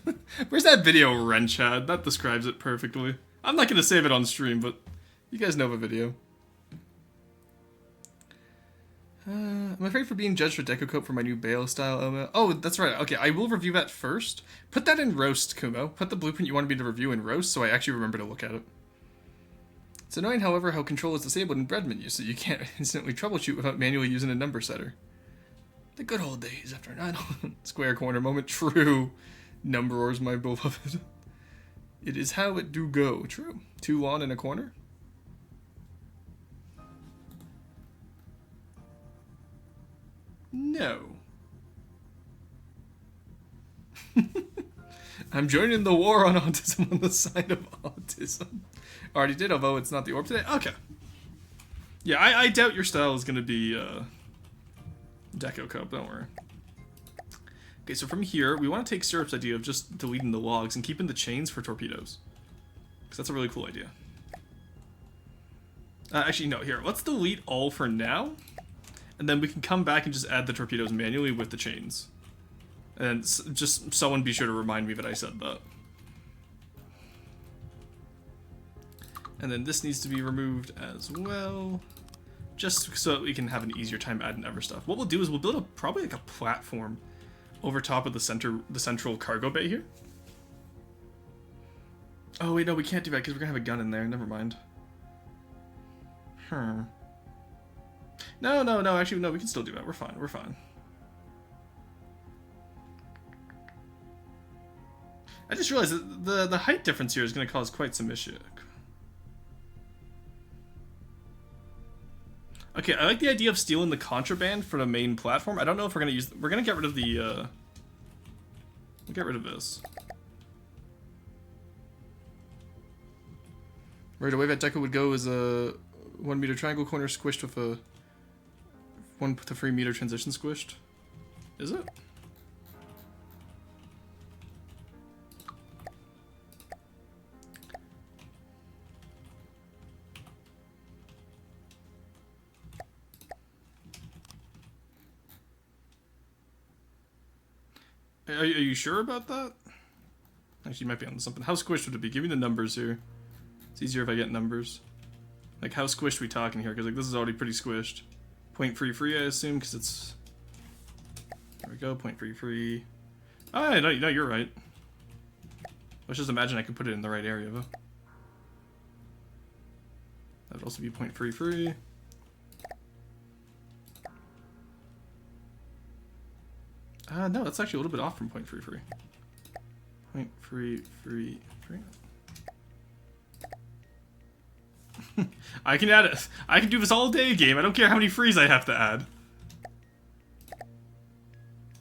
Where's that video, Ren, Chad? That describes it perfectly. I'm not going to save it on stream, but you guys know the video. I'm afraid for being judged for deco coat for my new Bale style element. Oh, that's right. Okay, I will review that first. Put that in roast, Kumo. Put the blueprint you wanted me to review in roast, so I actually remember to look at it. It's annoying, however, how control is disabled in bread menus, so you can't instantly troubleshoot without manually using a number setter. The good old days after 9 square corner moment. True. Numberors, my beloved. It is how it do go. True. 2 lawn in a corner. No. I'm joining the war on autism on the side of autism. Already did, although it's not the orb today. Okay. Yeah, I doubt your style is going to be Deco Cup, don't worry. Okay, so from here, we want to take Syrup's idea of just deleting the logs and keeping the chains for torpedoes. Because that's a really cool idea. Actually, no, here, let's delete all for now. And then we can come back and just add the torpedoes manually with the chains. And just someone be sure to remind me that I said that. And then this needs to be removed as well. Just so we can have an easier time adding ever stuff. What we'll do is we'll build probably like a platform over top of the central cargo bay here. Oh wait, no, we can't do that because we're gonna have a gun in there. Never mind. No, actually, no, we can still do that. We're fine, we're fine. I just realized that the height difference here is going to cause quite some issue. Okay, I like the idea of stealing the contraband for the main platform. I don't know if we're going to use... We're going to get rid of the... We'll get rid of this. Right, the way that deco would go is a 1 meter triangle corner squished with a 1 to 3 meter transition squished. Is it? Are you sure about that? Actually, you might be on something. How squished would it be? Give me the numbers here. It's easier if I get numbers. Like, how squished we talking here? Because, like, this is already pretty squished. 0.33, I assume, because it's... There we go, 0.33. Oh, no, you're right. Let's just imagine I could put it in the right area, though. That would also be 0.33. No, that's actually a little bit off from 0.33. 0.333. I can add it. I can do this all day, game. I don't care how many frees I have to add.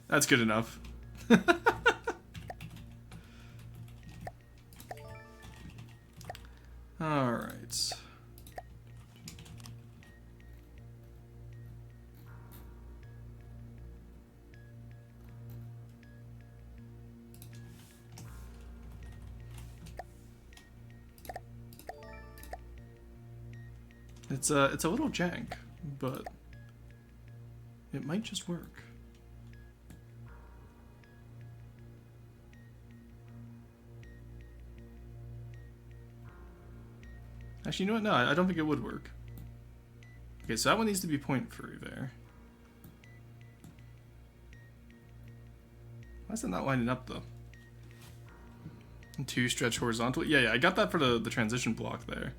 That's good enough. Alright. It's a little jank, but it might just work. Actually, you know what? No, I don't think it would work. Okay, so that one needs to be 0.3 there. Why is it not lining up, though? And 2 stretch horizontally? Yeah, I got that for the transition block there.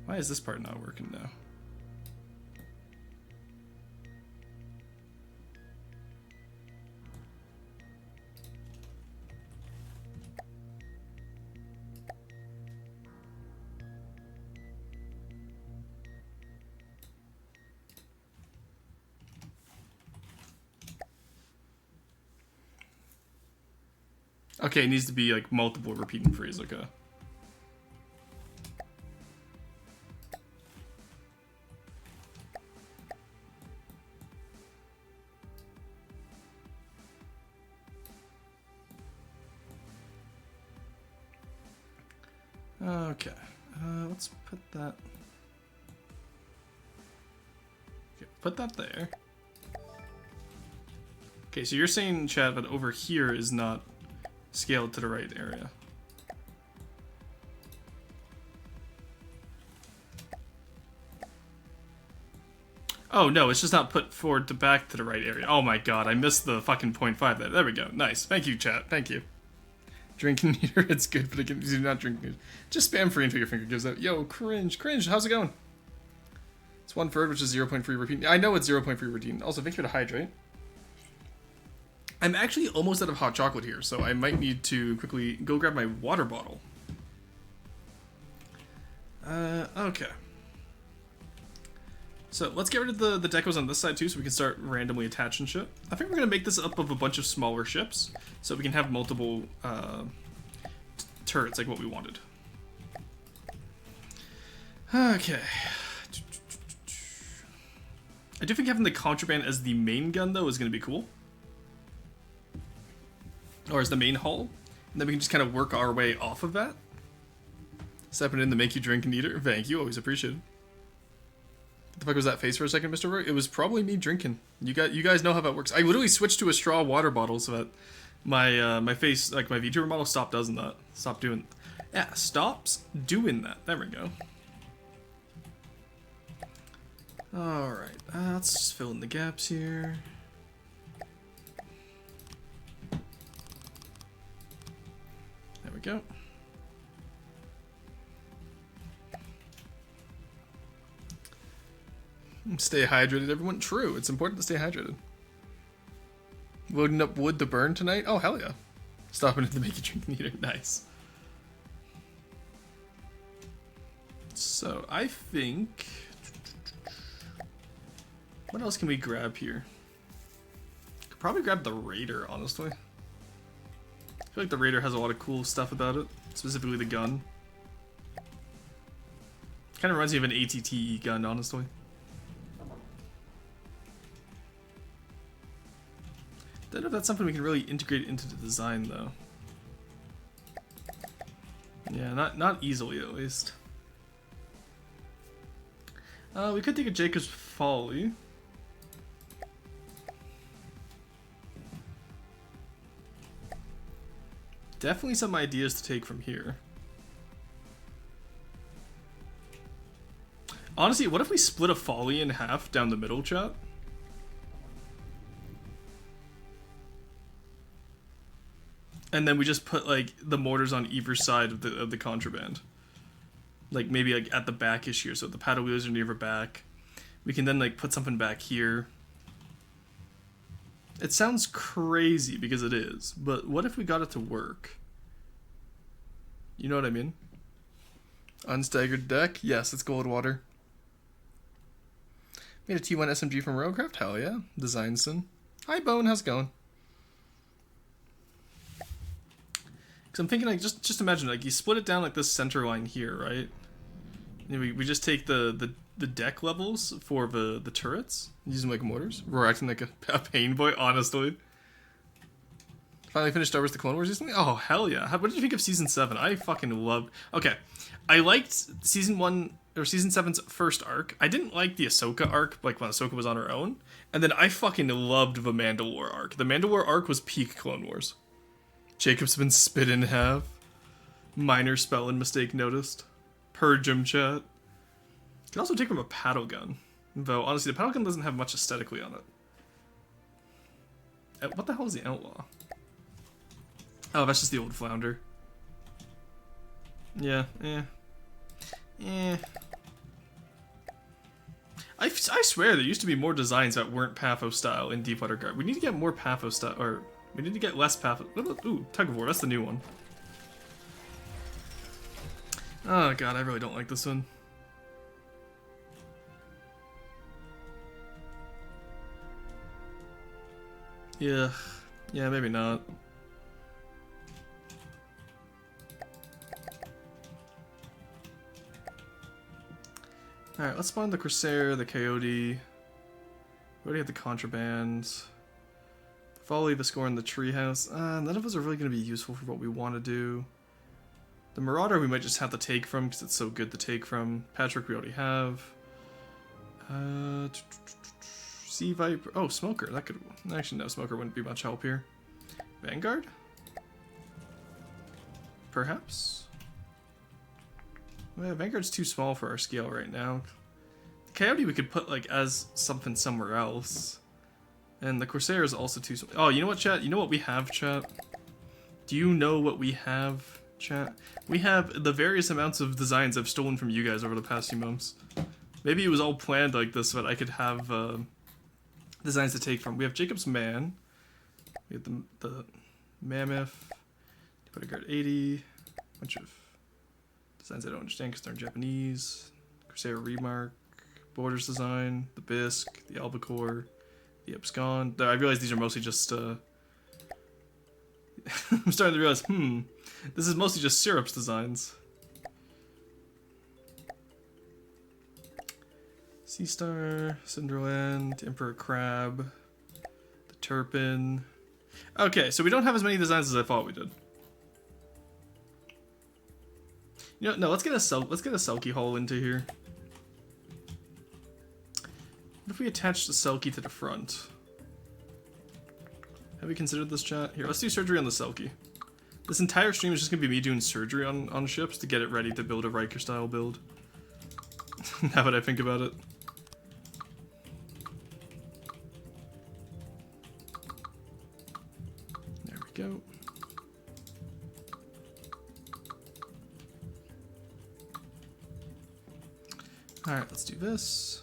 Why is this part not working now? Okay, it needs to be like multiple repeating frees, okay. Okay, let's put that... Okay, put that there. Okay, so you're saying, Chad, that over here is not scaled to the right area. Oh, no, it's just not put forward to back to the right area. Oh my god, I missed the fucking 0.5 there. There we go. Nice. Thank you, chat. Thank you. Drinking meter, it's good, but again, do not drink meter. Just spam free until your finger gives out. Yo, cringe. Cringe, how's it going? It's 1/3, which is 0.3 repeat. I know it's 0.3 routine. Also, thank you to hydrate. I'm actually almost out of hot chocolate here, so I might need to quickly go grab my water bottle. Okay. So let's get rid of the decos on this side too, so we can start randomly attaching shit. I think we're gonna make this up of a bunch of smaller ships, so we can have multiple turrets like what we wanted. Okay. I do think having the contraband as the main gun though is gonna be cool, or as the main hull, and then we can just kind of work our way off of that. Stepping in to make you drink and eater. Thank you, always appreciated. What the fuck was that face for a second, Mr. Roy? It was probably me drinking. You guys know how that works. I literally switched to a straw water bottle so that my face, like my Vtuber model, stopped doing that. Stop doing. Yeah, stops doing that. There we go. All right, let's just fill in the gaps here. There we go. Stay hydrated, everyone. True, it's important to stay hydrated. Loading up wood to burn tonight? Oh, hell yeah. Stopping at the make you drink meter. Nice. So, I think... What else can we grab here? Could probably grab the Raider, honestly. I feel like the Raider has a lot of cool stuff about it. Specifically the gun. Kind of reminds me of an ATTE gun, honestly. Don't know if that's something we can really integrate into the design, though. Yeah, not easily, at least. We could take a Jacob's Folly. Definitely some ideas to take from here. Honestly, what if we split a Folly in half down the middle, chat? And then we just put like the mortars on either side of the contraband. Like maybe like at the back-ish here, so the paddle wheels are near the back. We can then like put something back here. It sounds crazy because it is, but what if we got it to work? You know what I mean? Unstaggered deck? Yes, it's Goldwater. Made a T1 SMG from Railcraft? Hell yeah. Designson. Hi Bone, how's it going? Because I'm thinking, like, just imagine, like, you split it down like this center line here, right? And we just take the deck levels for the turrets, use them like mortars. We're acting like a pain boy, honestly. Finally finished Star Wars: The Clone Wars recently? Oh, hell yeah. What did you think of Season 7? I fucking loved... Okay, I liked Season 1, or Season 7's first arc. I didn't like the Ahsoka arc, like when Ahsoka was on her own. And then I fucking loved the Mandalore arc. The Mandalore arc was peak Clone Wars. Jacob's been spit in half. Minor spelling mistake noticed. Purge him, chat. You can also take from a paddle gun. Though, honestly, the paddle gun doesn't have much aesthetically on it. What the hell is the Outlaw? Oh, that's just the old Flounder. Yeah, I swear there used to be more designs that weren't Pathos style in Deepwater Guard. We need to get more Pathos style, or... We need to get less Pathos. Ooh, Tug of War, that's the new one. Oh god, I really don't like this one. Yeah, maybe not. Alright, let's spawn the Corsair, the Coyote. We already have the Contraband. Folly, the Score, and the Treehouse. None of us are really going to be useful for what we want to do. The Marauder we might just have to take from because it's so good to take from. Patrick we already have. Sea Viper. Oh, Smoker. That could... Actually, no, Smoker wouldn't be much help here. Vanguard? Perhaps? Well, Vanguard's too small for our scale right now. The Coyote we could put like as something somewhere else. And the Corsair is also too small. Oh, you know what, chat? You know what we have, chat? Do you know what we have, chat? We have the various amounts of designs I've stolen from you guys over the past few months. Maybe it was all planned like this so that I could have designs to take from. We have Jacob's Man. We have the Mammoth. Put a guard 80. Bunch of designs I don't understand because they're in Japanese. Corsair Remark. Borders design, the bisque, the albacore, the abscond. I realize these are mostly just, I'm starting to realize, this is mostly just syrups designs. Sea Star, Cinderland, Emperor Crab, the Turpin. Okay, so we don't have as many designs as I thought we did. You know, no, let's get a Selkie hull into here. What if we attach the Selkie to the front? Have we considered this, chat? Here, let's do surgery on the Selkie. This entire stream is just gonna be me doing surgery on ships to get it ready to build a Riker style build. Now that I think about it. There we go. Alright, let's do this.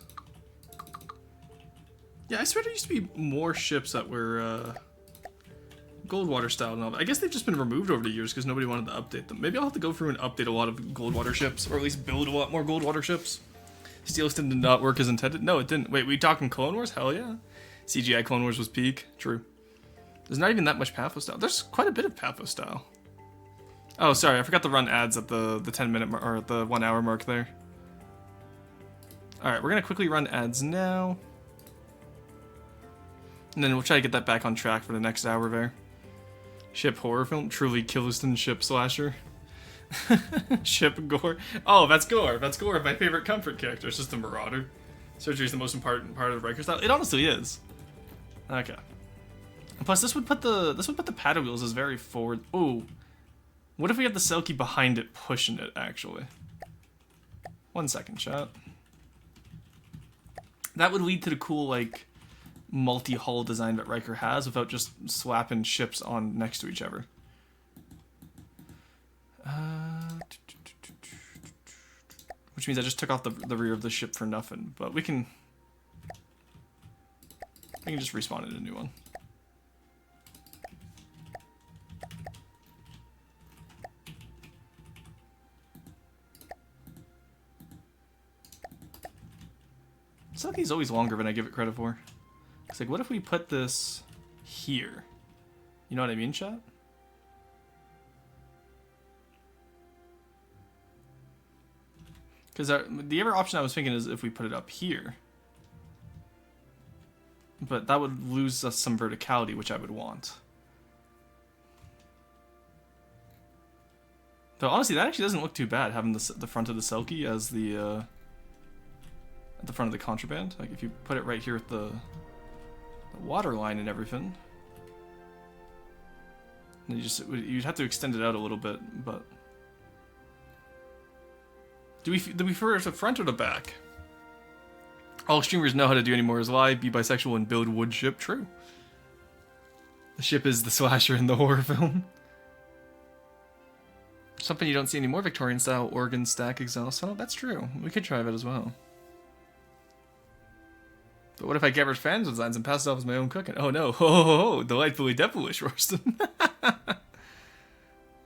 Yeah, I swear there used to be more ships that were Goldwater style and all that. I guess they've just been removed over the years because nobody wanted to update them. Maybe I'll have to go through and update a lot of Goldwater ships, or at least build a lot more Goldwater ships. Steelston did not work as intended. No, it didn't. Wait, we talking Clone Wars? Hell yeah. CGI Clone Wars was peak. True. There's not even that much Pathos style. There's quite a bit of Pathos style. Oh, sorry, I forgot to run ads at the 10-minute or at the 1 hour mark there. Alright, we're gonna quickly run ads now. And then we'll try to get that back on track for the next hour there. Ship horror film? Truly Killiston ship slasher. Ship gore. Oh, that's Gore. That's Gore, my favorite comfort character. It's just a marauder. Surgery is the most important part of Riker style. It honestly is. Okay. Plus, this would put the paddle wheels as very forward. Ooh. What if we have the Selkie behind it pushing it, actually? 1 second, chat. That would lead to the cool, like, multi-hull design that Riker has without just slapping ships on next to each other. Which means I just took off the rear of the ship for nothing, but we can just respawn in a new one. Selkie's always longer than I give it credit for. It's like, what if we put this here? You know what I mean, chat? Because the other option I was thinking is if we put it up here. But that would lose us some verticality, which I would want. Though honestly, that actually doesn't look too bad, having the front of the Selkie as the at the front of the contraband. Like if you put it right here at the water line and everything. And you'd have to extend it out a little bit, but do we prefer it the front or the back? All streamers know how to do anymore is lie, be bisexual, and build wood ship. True. The ship is the slasher in the horror film. Something you don't see anymore, Victorian style organ stack exhaust. Oh, that's true. We could try that as well. But what if I gathered fan designs and passed it off as my own cooking? Oh no, ho, delightfully devilish, Royston.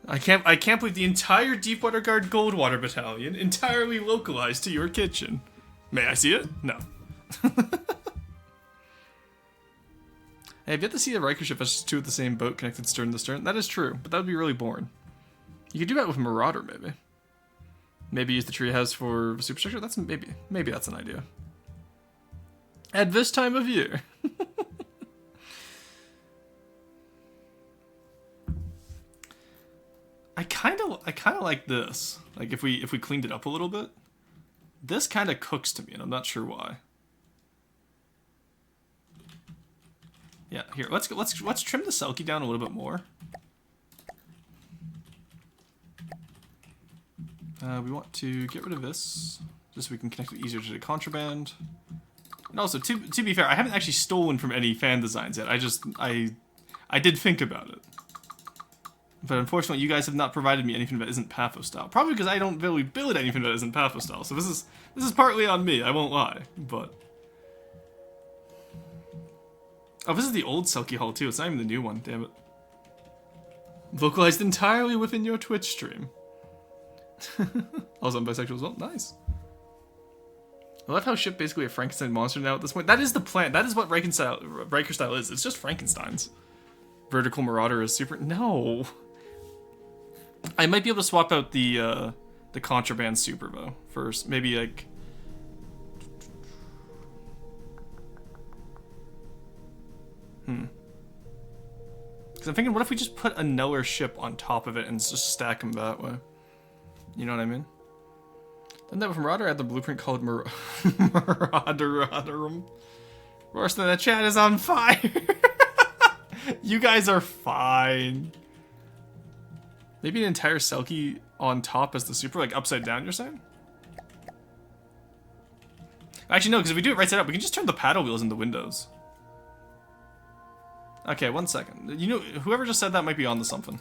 I can't believe the entire Deepwater Guard Goldwater Battalion entirely localized to your kitchen. May I see it? No. Hey, I've yet to see a Riker ship that's just two of the same boat connected stern to stern. That is true, but that would be really boring. You could do that with Marauder, maybe. Maybe use the treehouse for superstructure. That's maybe that's an idea. At this time of year. I kind of like this. Like if we cleaned it up a little bit. This kind of cooks to me, and I'm not sure why. Yeah, here, let's trim the Selkie down a little bit more. We want to get rid of this, just so we can connect it easier to the contraband. And also, to be fair, I haven't actually stolen from any fan designs yet. I did think about it. But unfortunately, you guys have not provided me anything that isn't Pathos style. Probably because I don't really build anything that isn't Pathos style. So this is partly on me, I won't lie. But oh, this is the old Selkie hull too. It's not even the new one, damn it. Localized entirely within your Twitch stream. Also, I'm bisexual as well. Nice. I love how ship basically a Frankenstein monster now at this point. That is the plan. That is what Riker style is. It's just Frankenstein's. Vertical Marauder is super. No. I might be able to swap out the contraband super though first. Maybe like. Because I'm thinking, what if we just put another ship on top of it and just stack them that way? You know what I mean? Then that with Marauder, I had the blueprint called Marauderum. Worse than the chat is on fire. You guys are fine. Maybe an entire Selkie on top as the super, like upside down, you're saying? Actually, no, because if we do it right side up, we can just turn the paddle wheels into windows. Okay, 1 second. You know, whoever just said that might be onto something.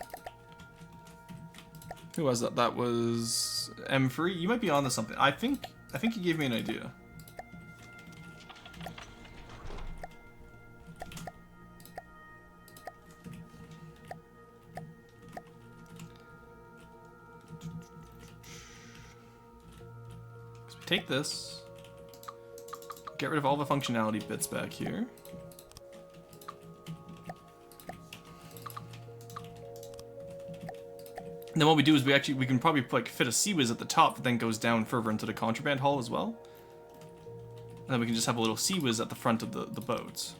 Who was that? That was M3. You might be onto something. I think you gave me an idea. So we take this, get rid of all the functionality bits back here. And then what we do is we can probably like fit a sea-whiz at the top that then goes down further into the contraband hull as well. And then we can just have a little sea-whiz at the front of the boats.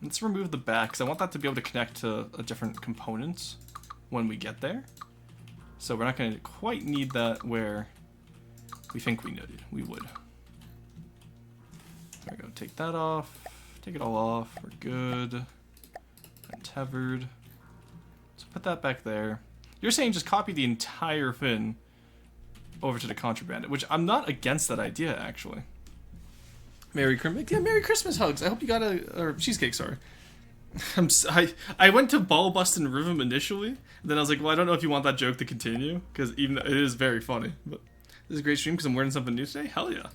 Let's remove the back, because I want that to be able to connect to a different component when we get there. So we're not going to quite need that where we think we would. There we go, take that off, take it all off, we're good. Untethered. So put that back there. You're saying just copy the entire fin over to the contraband, which I'm not against that idea, actually. Merry Christmas. Yeah, Merry Christmas hugs. I hope you got or cheesecake, sorry. I went to ball bustin' rhythm initially, and then I was like, well, I don't know if you want that joke to continue, because even though it is very funny, but this is a great stream because I'm learning something new today. Hell yeah.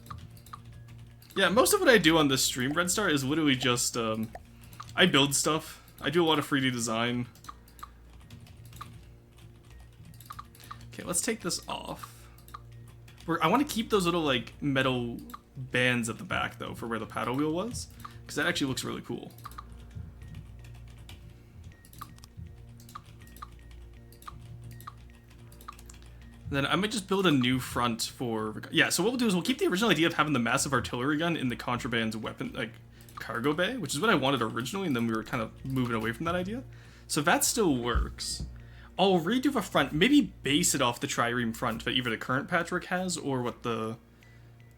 Yeah, most of what I do on this stream, Red Star, is literally just, I build stuff. I do a lot of 3D design. Okay, let's take this off. I want to keep those little, like, metal bands at the back, though, for where the paddle wheel was. Because that actually looks really cool. Then I might just build a new front for... Yeah, so what we'll do is we'll keep the original idea of having the massive artillery gun in the contraband's weapon, like, cargo bay, which is what I wanted originally, and then we were kind of moving away from that idea. So that still works. I'll redo the front, maybe base it off the trireme front that either the current patchwork has or what the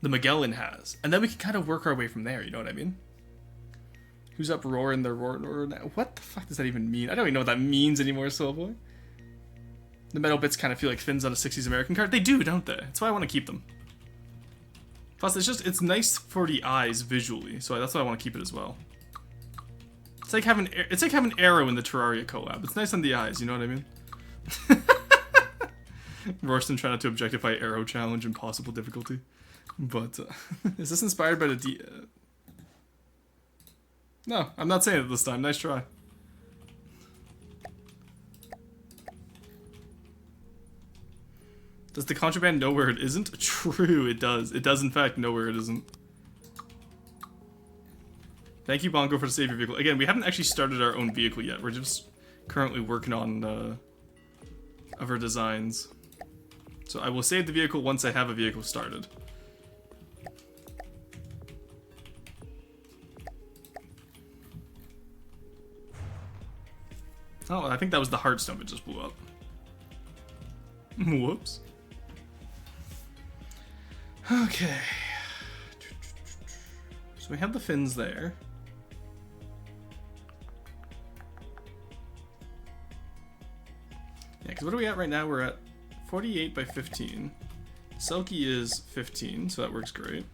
Magellan has. And then we can kind of work our way from there, you know what I mean? Who's up roaring the roar now? What the fuck does that even mean? I don't even know what that means anymore, Soulboy. The metal bits kind of feel like fins on a 60s American card. They do, don't they? That's why I want to keep them. Plus, it's nice for the eyes visually, so that's why I want to keep it as well. It's like having Arrow in the Terraria collab. It's nice on the eyes, you know what I mean? Rorston trying not to objectify Arrow challenge impossible difficulty. But, is this inspired by the No, I'm not saying it this time. Nice try. Does the contraband know where it isn't? True, it does. It does, in fact, know where it isn't. Thank you, Bongo, for the save your vehicle. Again, we haven't actually started our own vehicle yet. We're just currently working on other designs. So I will save the vehicle once I have a vehicle started. Oh, I think that was the Heartstone that just blew up. Whoops. Okay. So we have the fins there. Yeah, because what are we at right now? We're at 48 by 15. Selkie is 15, so that works great.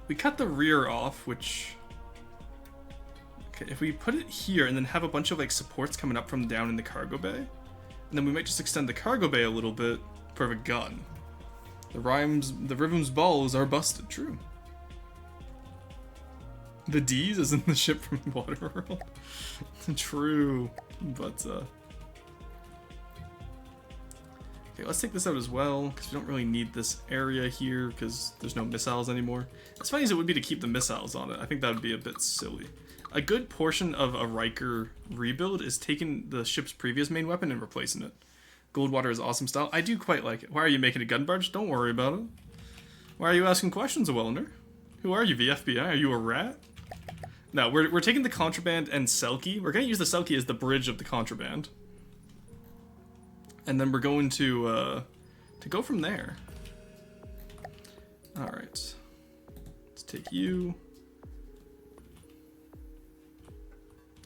We cut the rear off, which... Okay, if we put it here and then have a bunch of like supports coming up from down in the cargo bay, and then we might just extend the cargo bay a little bit for the gun. The rhythm's balls are busted, true. The D's is in the ship from Waterworld. True, but okay, let's take this out as well, because we don't really need this area here, because there's no missiles anymore. As funny as it would be to keep the missiles on it, I think that would be a bit silly. A good portion of a Riker rebuild is taking the ship's previous main weapon and replacing it. Goldwater is awesome style. I do quite like it. Why are you making a gun barge? Don't worry about it. Why are you asking questions, Wellner? Who are you, the FBI? Are you a rat? No, we're taking the contraband and Selkie. We're going to use the Selkie as the bridge of the contraband. And then we're going to go from there. Alright. Let's take you.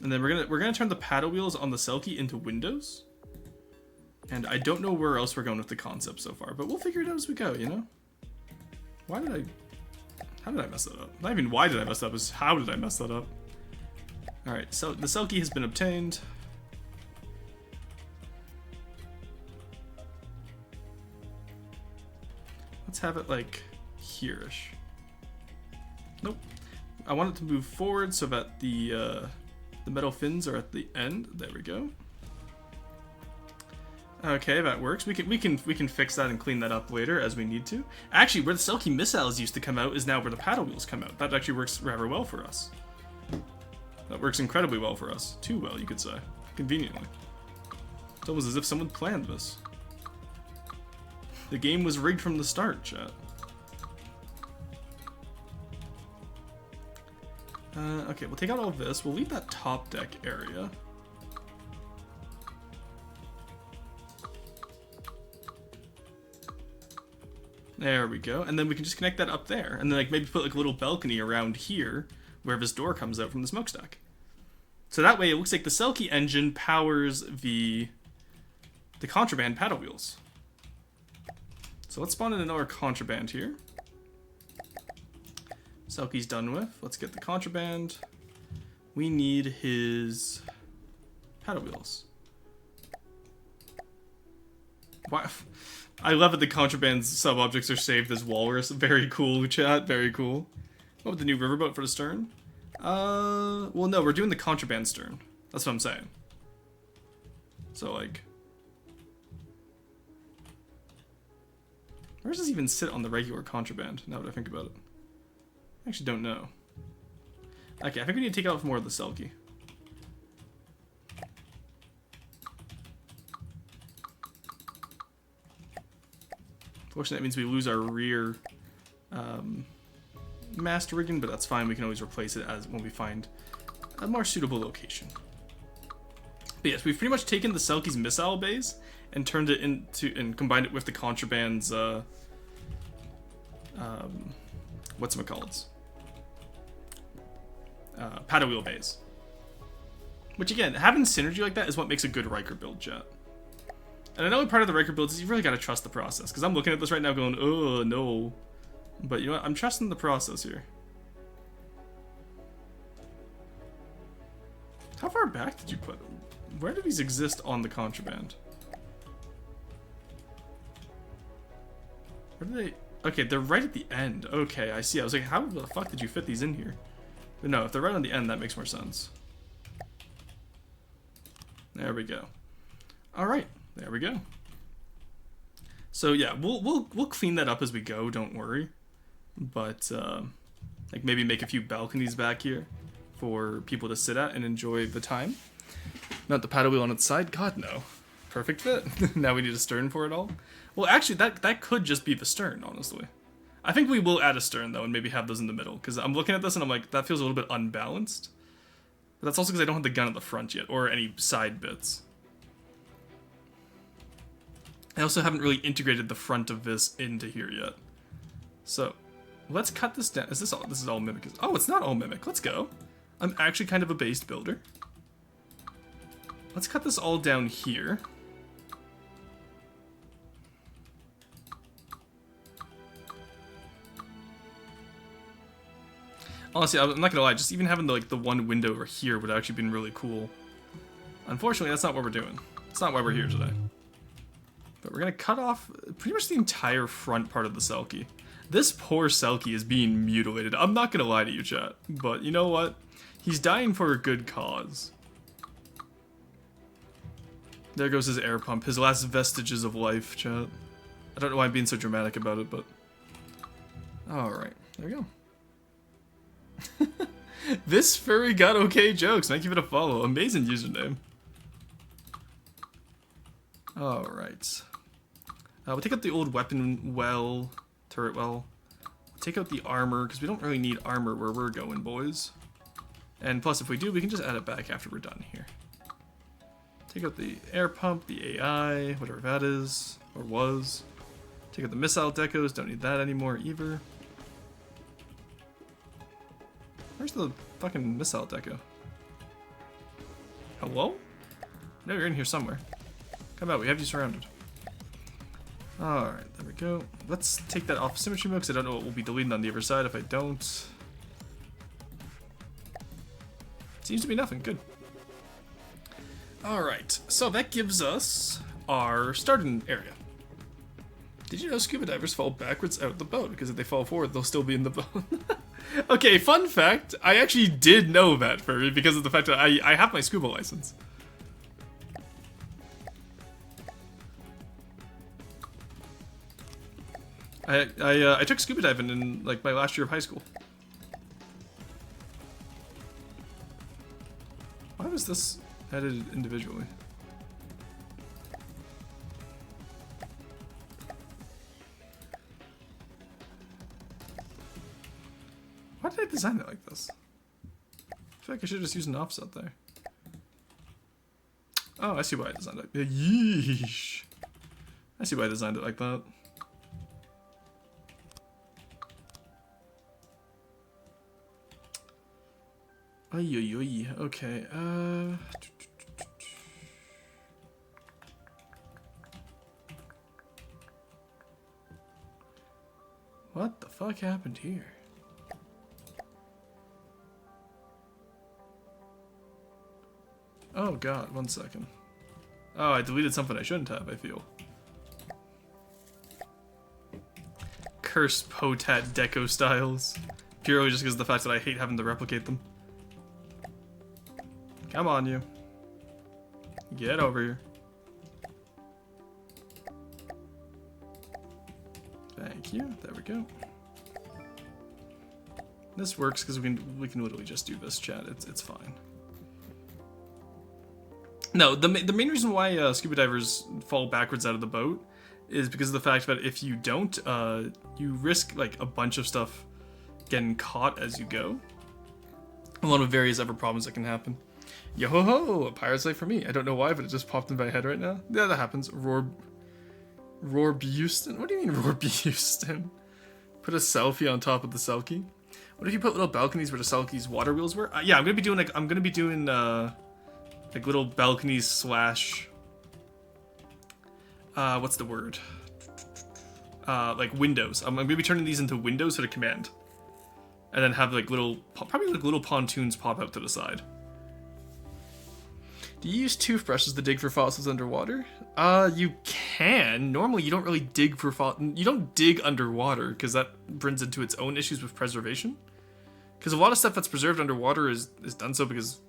And then we're gonna turn the paddle wheels on the Selkie into windows. And I don't know where else we're going with the concept so far, but we'll figure it out as we go, you know? How did I mess that up? Not even why did I mess that up, is how did I mess that up? Alright, so the Selkie has been obtained. Let's have it like here-ish. Nope. I want it to move forward so that the metal fins are at the end. There we go. Okay, that works. We can fix that and clean that up later as we need to. Actually, where the Selkie missiles used to come out is now where the paddle wheels come out. That actually works rather well for us. That works incredibly well for us. Too well, you could say. Conveniently. It's almost as if someone planned this. The game was rigged from the start, chat. Okay, we'll take out all of this. We'll leave that top deck area. There we go. And then we can just connect that up there. And then like maybe put like a little balcony around here where this door comes out from the smokestack. So that way it looks like the Selkie engine powers the contraband paddle wheels. So let's spawn in another contraband here. Selkie's done with. Let's get the contraband. We need his paddle wheels. Why? I love that the contraband's sub-objects are saved as walrus. Very cool, chat. Very cool. What with the new riverboat for the stern? Well, no, we're doing the contraband stern. That's what I'm saying. So, like... where does this even sit on the regular contraband, now that I think about it? I actually don't know. Okay, I think we need to take off more of the Selkie. Fortunately, that means we lose our rear mast rigging, but that's fine. We can always replace it as when we find a more suitable location. But yes, we've pretty much taken the Selkie's missile bays and turned it into and combined it with the contraband's whatchamacallits? Paddle wheel bays. Which again, having synergy like that is what makes a good Riker build, chat. And another part of the Riker build is you really gotta trust the process. Because I'm looking at this right now going, oh no. But you know what, I'm trusting the process here. How far back did you put them? Where do these exist on the contraband? Where do they... okay, they're right at the end. Okay, I see. I was like, how the fuck did you fit these in here? But no, if they're right on the end, that makes more sense. There we go. Alright, there we go. So yeah, we'll clean that up as we go, don't worry. But, like maybe make a few balconies back here for people to sit at and enjoy the time. Not the paddle wheel on its side. God, no. Perfect fit. Now we need a stern for it all. Well, actually, that could just be the stern, honestly. I think we will add a stern, though, and maybe have those in the middle. Because I'm looking at this and I'm like, that feels a little bit unbalanced. But that's also because I don't have the gun at the front yet, or any side bits. I also haven't really integrated the front of this into here yet. So, let's cut this down. Is this all? This is all Mimic. Oh, it's not all Mimic. Let's go. I'm actually kind of a based builder. Let's cut this all down here. Honestly, I'm not gonna lie, just even having the one window over here would have actually been really cool. Unfortunately, that's not what we're doing. It's not why we're here today. But we're gonna cut off pretty much the entire front part of the Selkie. This poor Selkie is being mutilated. I'm not gonna lie to you, chat. But you know what? He's dying for a good cause. There goes his air pump. His last vestiges of life, chat. I don't know why I'm being so dramatic about it, but... Alright, there we go. This furry got okay jokes. Thank you for the follow. Amazing username. Alright. We'll take out the old weapon well, turret well. We'll take out the armor, because we don't really need armor where we're going, boys. And plus, if we do, we can just add it back after we're done here. Take out the air pump, the AI, whatever that is, or was. Take out the missile decos, don't need that anymore either. Where's the fucking missile deco? Hello? No, you're in here somewhere. Come out, we have you surrounded. Alright, there we go. Let's take that off symmetry mode, because I don't know what we'll be deleting on the other side if I don't. Seems to be nothing, good. Alright, so that gives us our starting area. Did you know scuba divers fall backwards out of the boat? Because if they fall forward, they'll still be in the boat. Okay, fun fact, I actually did know that, Furry, because of the fact that I have my scuba license. I took scuba diving in, like, my last year of high school. Why was this edited individually? Why did I design it like this? I feel like I should have just used an offset there. Oh, I see why I designed it. Yeesh. I see why I designed it like that. Ay, okay, what the fuck happened here? Oh god, 1 second. Oh, I deleted something I shouldn't have, I feel. Cursed Potat deco styles. Purely just because of the fact that I hate having to replicate them. Come on, you. Get over here. Thank you. There we go. This works because we can literally just do this, chat. It's fine. No, the main reason why scuba divers fall backwards out of the boat is because of the fact that if you don't, you risk like a bunch of stuff getting caught as you go, along with various other problems that can happen. Yo ho ho, a pirate's life for me. I don't know why, but it just popped in my head right now. Yeah, that happens. Rorbuston? What do you mean Rorbuston? Put a selfie on top of the Selkie. What if you put little balconies where the Selkie's water wheels were? Yeah, I'm gonna be doing like little balconies slash what's the word? Like windows. I'm gonna be turning these into windows to the command, and then have like probably like little pontoons pop out to the side. Do you use toothbrushes to dig for fossils underwater? You can. Normally, you don't really dig for you don't dig underwater, because that brings into its own issues with preservation. Because a lot of stuff that's preserved underwater is done so because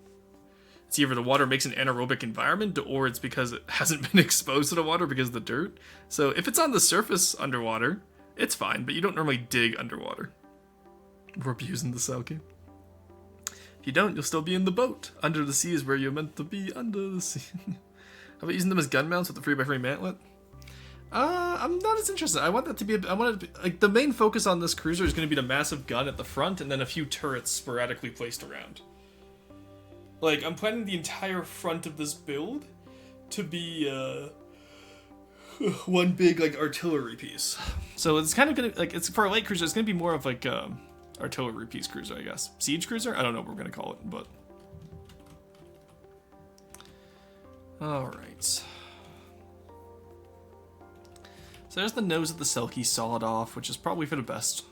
it's either the water makes an anaerobic environment, or it's because it hasn't been exposed to the water because of the dirt. So if it's on the surface underwater, it's fine, but you don't normally dig underwater. We're abusing the Selkie. If you don't, you'll still be in the boat. Under the sea is where you're meant to be, under the sea. How about using them as gun mounts with the 3x3 mantlet? I'm not as interested. I want that to be, like, the main focus on this cruiser is going to be the massive gun at the front and then a few turrets sporadically placed around. Like, I'm planning the entire front of this build to be, one big, like, artillery piece. So it's kind of gonna, like, it's for a light cruiser, it's gonna be more of, like, artillery piece cruiser, I guess. Siege cruiser? I don't know what we're gonna call it, but... Alright. So there's the nose of the Selkie sawed off, which is probably for the best.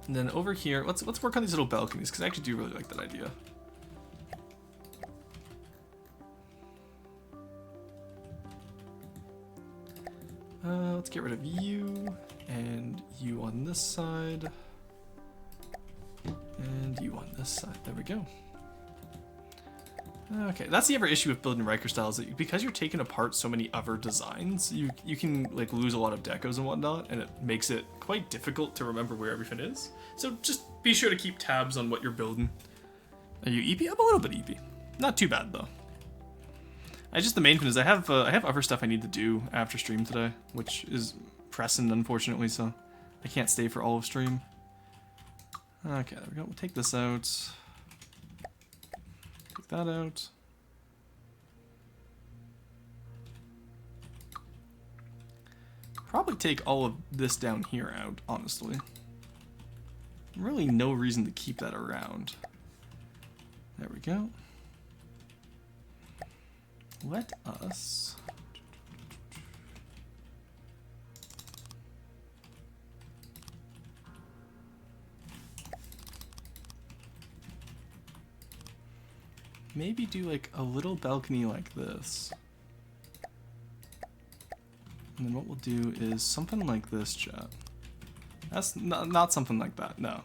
And then over here, let's work on these little balconies, because I actually do really like that idea. Let's get rid of you, and you on this side, and you on this side. There we go. Okay, that's the other issue with building Riker style, is that because you're taking apart so many other designs, you can like lose a lot of decos and whatnot, and it makes it quite difficult to remember where everything is. So just be sure to keep tabs on what you're building. Are you EP? I'm a little bit EP. Not too bad though. The main thing is I have other stuff I need to do after stream today, which is pressing unfortunately, so I can't stay for all of stream. Okay, there we go. We'll take this out. Take that out. Probably take all of this down here out, honestly. Really no reason to keep that around. There we go. Let us... maybe do like a little balcony like this. And then what we'll do is something like this, chat. That's not something like that, no.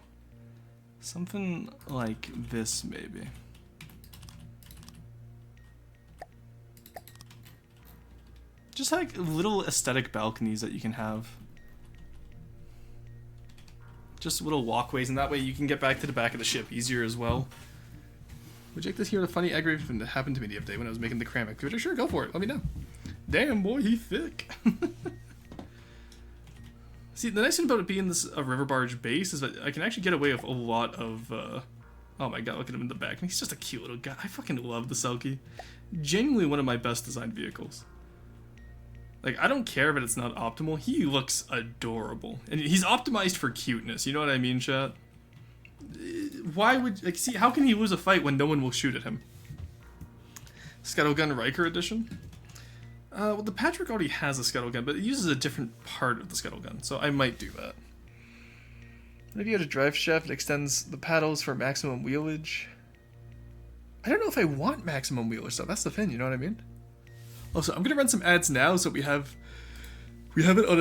Something like this, maybe. Just like little aesthetic balconies that you can have. Just little walkways, and that way you can get back to the back of the ship easier as well. Would you like to hear the funny aggravation that happened to me the other day when I was making the cram activity? Sure, go for it. Let me know. Damn, boy, he thick. See, the nice thing about it being this a river barge base is that I can actually get away with a lot of... oh my god, look at him in the back. He's just a cute little guy. I fucking love the Selkie. Genuinely one of my best designed vehicles. Like, I don't care that it's not optimal. He looks adorable. And he's optimized for cuteness. You know what I mean, chat? Why would... like, see, how can he lose a fight when no one will shoot at him? Scuttle Riker edition? Well, the Patrick already has a scuttle gun, but it uses a different part of the scuttle gun, so I might do that. Maybe you have a drive shaft that extends the paddles for maximum wheelage. I don't know if I want maximum wheelage, though. That's the thing, you know what I mean? Also, I'm gonna run some ads now, so we have it on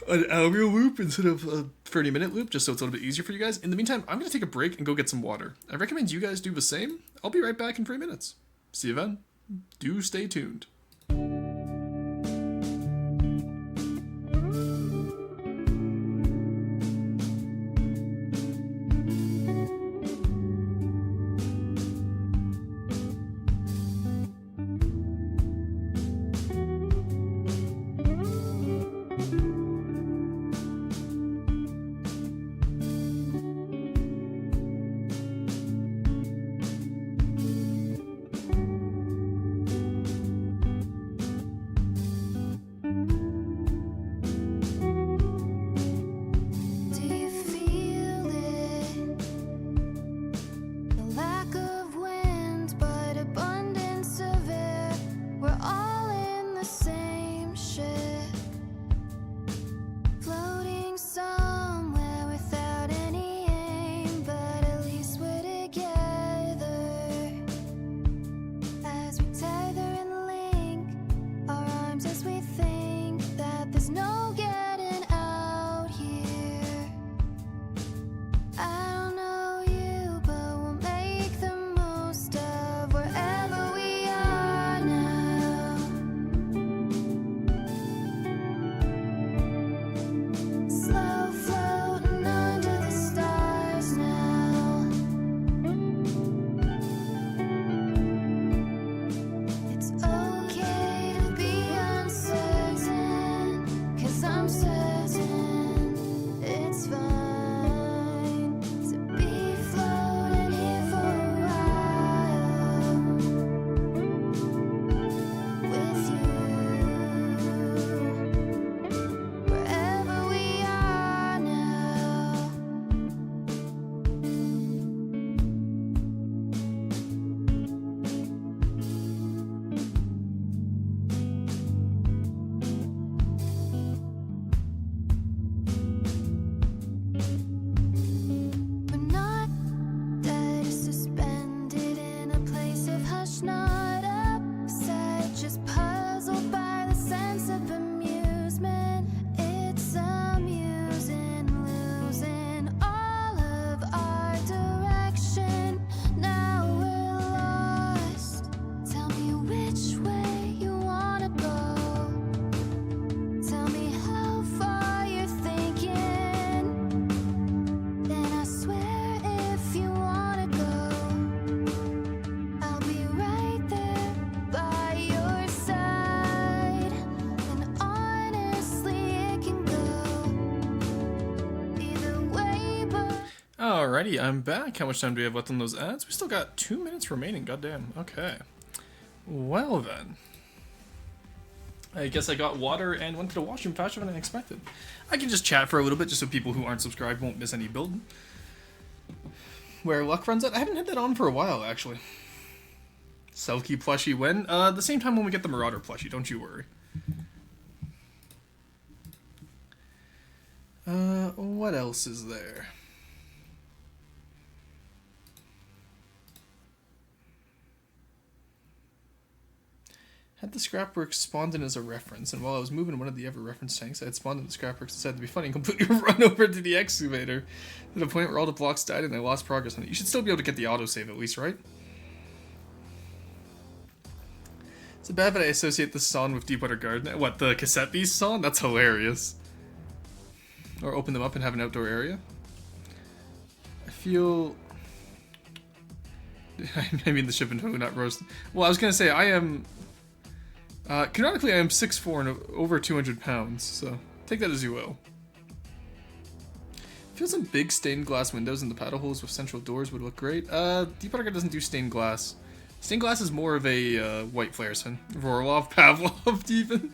an hour loop instead of a 30-minute loop, just so it's a little bit easier for you guys. In the meantime, I'm gonna take a break and go get some water. I recommend you guys do the same. I'll be right back in 3 minutes. See you then. Do stay tuned. Alrighty, I'm back. How much time do we have left on those ads? We still got 2 minutes remaining, goddamn. Okay. Well then. I guess I got water and went to the washroom faster than I expected. I can just chat for a little bit just so people who aren't subscribed won't miss any building. Where luck runs out? I haven't had that on for a while, actually. Selkie plushie when? The same time when we get the Marauder plushie, don't you worry. What else is there? Had the Scrapworks spawned in as a reference, and while I was moving one of the ever reference tanks, I had spawned in the Scrapworks and decided to be funny and completely run over to the excavator to the point where all the blocks died and I lost progress on it. You should still be able to get the autosave at least, right? Is it bad that I associate this song with Deepwater Garden? What, the Cassette Beast song? That's hilarious. Or open them up and have an outdoor area? I feel... I mean the ship and tofu, not roast. Well, I was gonna say, I am... canonically, I am 6'4" and over 200 pounds, so take that as you will. I feel some big stained glass windows in the paddle holes with central doors would look great. Deepwater Garden doesn't do stained glass. Stained glass is more of a white flare sin. Rorlov, Pavlov, even.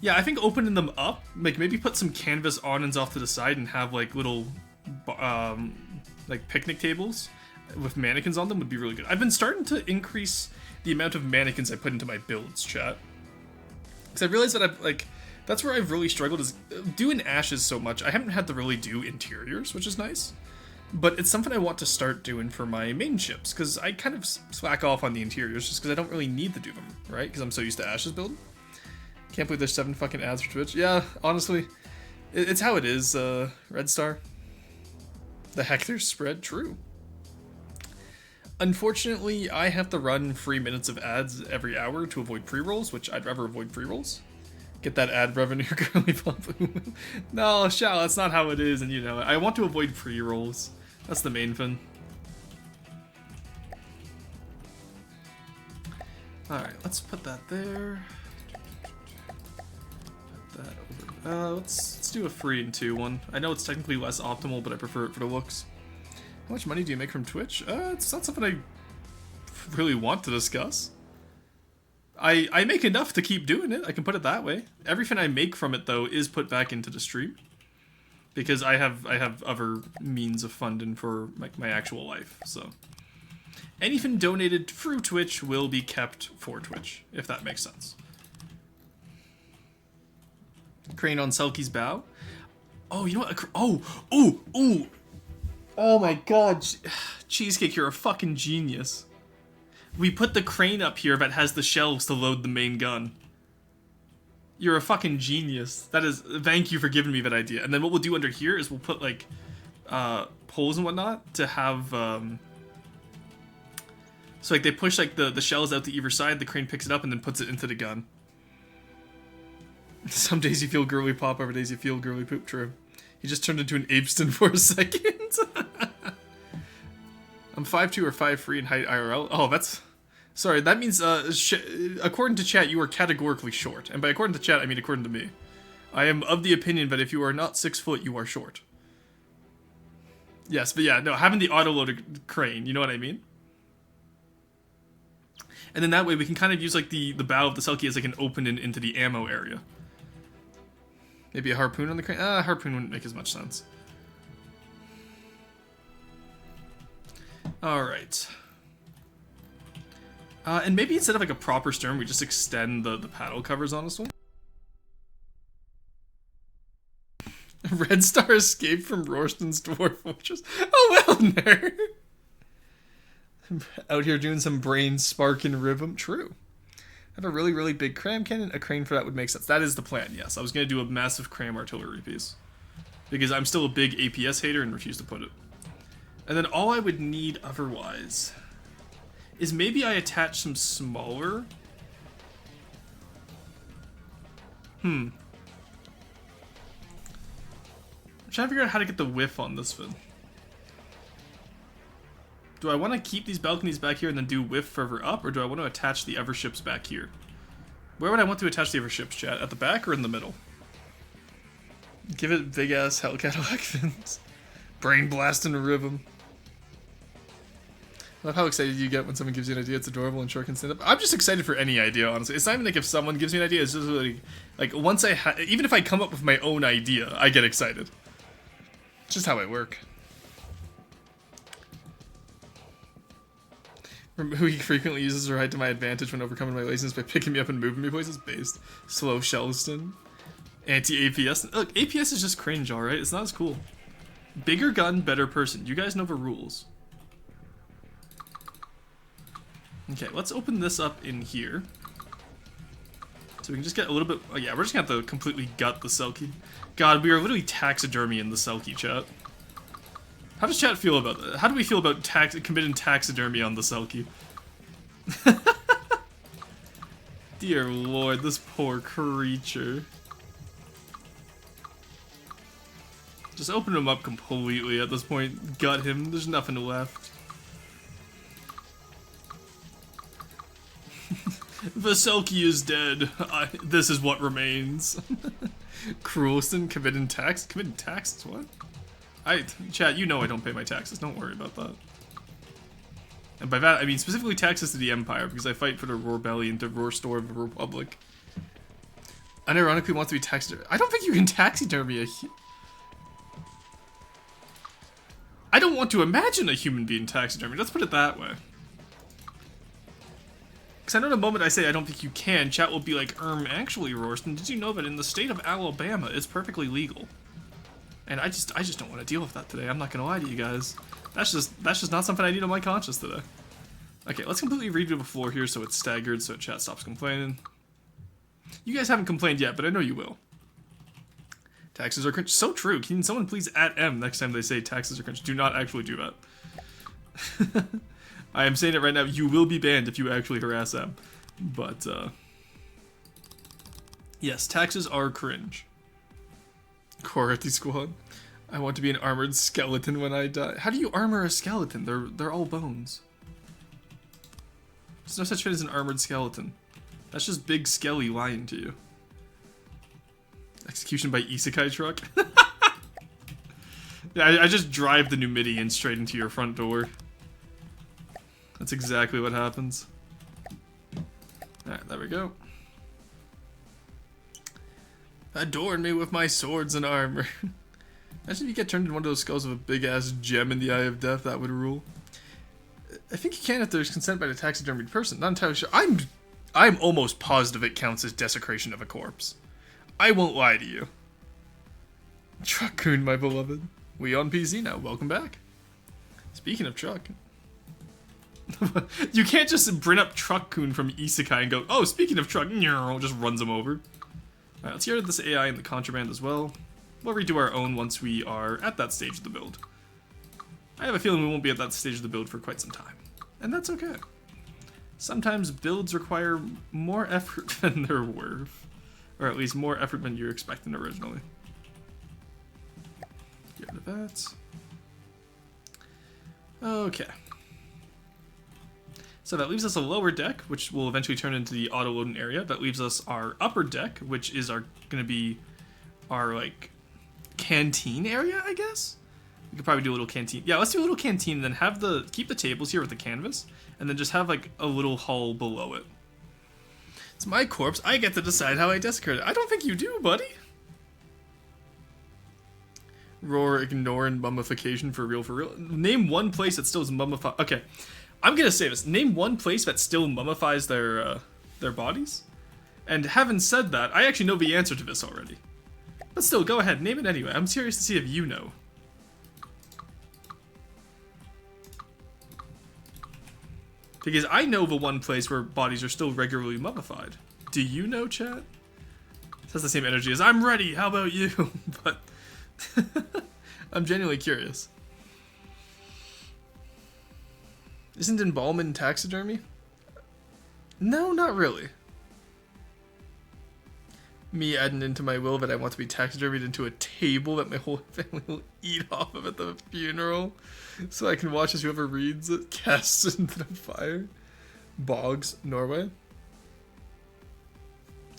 Yeah, I think opening them up, like maybe put some canvas awnings off to the side and have like little, like picnic tables with mannequins on them would be really good. I've been starting to increase the amount of mannequins I put into my builds, chat. Because I realized that that's where I've really struggled is doing ashes so much. I haven't had to really do interiors, which is nice. But it's something I want to start doing for my main ships, because I kind of slack off on the interiors just because I don't really need to do them, right? Because I'm so used to ashes building. Can't believe there's 7 fucking ads for Twitch. Yeah, honestly, it's how it is, Red Star. The Hector spread, true. Unfortunately, I have to run 3 minutes of ads every hour to avoid pre-rolls, which I'd rather avoid pre-rolls. Get that ad revenue currently pump. No, Shao, that's not how it is, and you know it. I want to avoid pre-rolls. That's the main thing. Alright, let's put that there. Put that over. Let's do a 3 and 2 one. I know it's technically less optimal, but I prefer it for the looks. How much money do you make from Twitch? It's not something I really want to discuss. I make enough to keep doing it, I can put it that way. Everything I make from it, though, is put back into the stream. Because I have other means of funding for my actual life, so. Anything donated through Twitch will be kept for Twitch, if that makes sense. Crane on Selkie's bow. Oh, you know what? Oh my god. Cheesecake, you're a fucking genius. We put the crane up here that has the shelves to load the main gun. You're a fucking genius. That is, thank you for giving me that idea. And then what we'll do under here is we'll put like, poles and whatnot to have, so like they push like the shells out to either side, the crane picks it up and then puts it into the gun. Some days you feel girly pop, other days you feel girly poop, true. He just turned into an Apeston for a second. I'm 5'2" or 5'3" in height IRL. Oh, that's... Sorry, that means, according to chat, you are categorically short. And by according to chat, I mean according to me. I am of the opinion that if you are not 6 foot, you are short. Yes, but yeah, no, having the auto-loaded crane, you know what I mean? And then that way we can kind of use, like, the bow of the Selkie as, like, an opening into the ammo area. Maybe a harpoon on the crane? Harpoon wouldn't make as much sense. Alright. And maybe instead of like a proper stern, we just extend the paddle covers on this one. Red Star escaped from Rorston's Dwarf Fortress. Oh well, nerd! Out here doing some brain sparking rhythm. True. I have a really, really big cram cannon. A crane for that would make sense. That is the plan, yes. I was going to do a massive cram artillery piece. Because I'm still a big APS hater and refuse to put it. And then all I would need otherwise is maybe I attach some smaller. I'm trying to figure out how to get the whiff on this one. Do I want to keep these balconies back here and then do whiff further up, or do I want to attach the Everships back here? Where would I want to attach the Everships, chat? At the back or in the middle? Give it big ass Hell Cadillac fins. Brain blast and rhythm. I love how excited you get when someone gives you an idea. It's adorable and short can stand up. I'm just excited for any idea, honestly. It's not even like if someone gives me an idea. It's just like once even if I come up with my own idea, I get excited. It's just how I work. Remember who he frequently uses to ride to my advantage when overcoming my laziness by picking me up and moving me places? Based. Slow Shellston. Anti-APS. Look, APS is just cringe, alright? It's not as cool. Bigger gun, better person. You guys know the rules. Okay, let's open this up in here. So we can just get a little bit... Oh yeah, we're just gonna have to completely gut the Selkie. God, we are literally taxidermy in the Selkie, chat. How does chat feel about that? How do we feel about committing taxidermy on the Selkie? Dear lord, this poor creature. Just open him up completely at this point. Gut him. There's nothing left. The Selkie is dead. This is what remains. Cruelston committing tax. Committing taxes? What? Chat, you know I don't pay my taxes. Don't worry about that. And by that, I mean specifically taxes to the Empire, because I fight for the rebellion to restore the Republic. Unironically wants to be taxidermy. I don't think you can taxidermy a... I don't want to imagine a human being taxidermy. Let's put it that way. Because I know the moment I say I don't think you can, chat will be like, actually, Rorston, did you know that in the state of Alabama, it's perfectly legal? And I just don't want to deal with that today. I'm not gonna lie to you guys. That's just not something I need on my conscience today. Okay, let's completely redo the floor here so it's staggered, so chat stops complaining. You guys haven't complained yet, but I know you will. Taxes are cringe. So true. Can someone please at M next time they say taxes are cringe? Do not actually do that. I am saying it right now. You will be banned if you actually harass M. But, yes, taxes are cringe. Korati Squad. I want to be an armored skeleton when I die. How do you armor a skeleton? They're all bones. There's no such thing as an armored skeleton. That's just Big Skelly lying to you. Execution by Isekai truck. Yeah, I just drive the Numidian straight into your front door. That's exactly what happens. Alright, there we go. Adorn me with my swords and armor. Imagine if you get turned into one of those skulls with a big ass gem in the eye of death. That would rule. I think you can if there's consent by the taxidermied person. Not entirely sure. I'm almost positive it counts as desecration of a corpse. I won't lie to you. Truck-kun, my beloved. We on PC now. Welcome back. Speaking of truck. You can't just bring up Truck-kun from Isekai and go, oh, speaking of truck, just runs him over. Alright, let's hear this AI in the contraband as well. We'll redo our own once we are at that stage of the build. I have a feeling we won't be at that stage of the build for quite some time. And that's okay. Sometimes builds require more effort than they're worth. Or at least more effort than you're expecting originally. Get rid of that. Okay. So that leaves us a lower deck, which will eventually turn into the auto-loading area. That leaves us our upper deck, which is going to be our, like, canteen area, I guess? We could probably do a little canteen. Yeah, let's do a little canteen, and then have keep the tables here with the canvas, and then just have, like, a little hull below it. It's my corpse. I get to decide how I desecrate it. I don't think you do, buddy. Roar, ignoring mummification for real, for real. Name one place that still is mummified. Okay, I'm gonna say this. Name one place that still mummifies their bodies. And having said that, I actually know the answer to this already. But still, go ahead, name it anyway. I'm curious to see if you know. Because I know the one place where bodies are still regularly mummified. Do you know, chat? It has the same energy as, I'm ready, how about you? But I'm genuinely curious. Isn't embalming taxidermy? No, not really. Me adding into my will that I want to be taxidermied into a table that my whole family will eat off of at the funeral, so I can watch as whoever reads it casts into the fire. Boggs, Norway.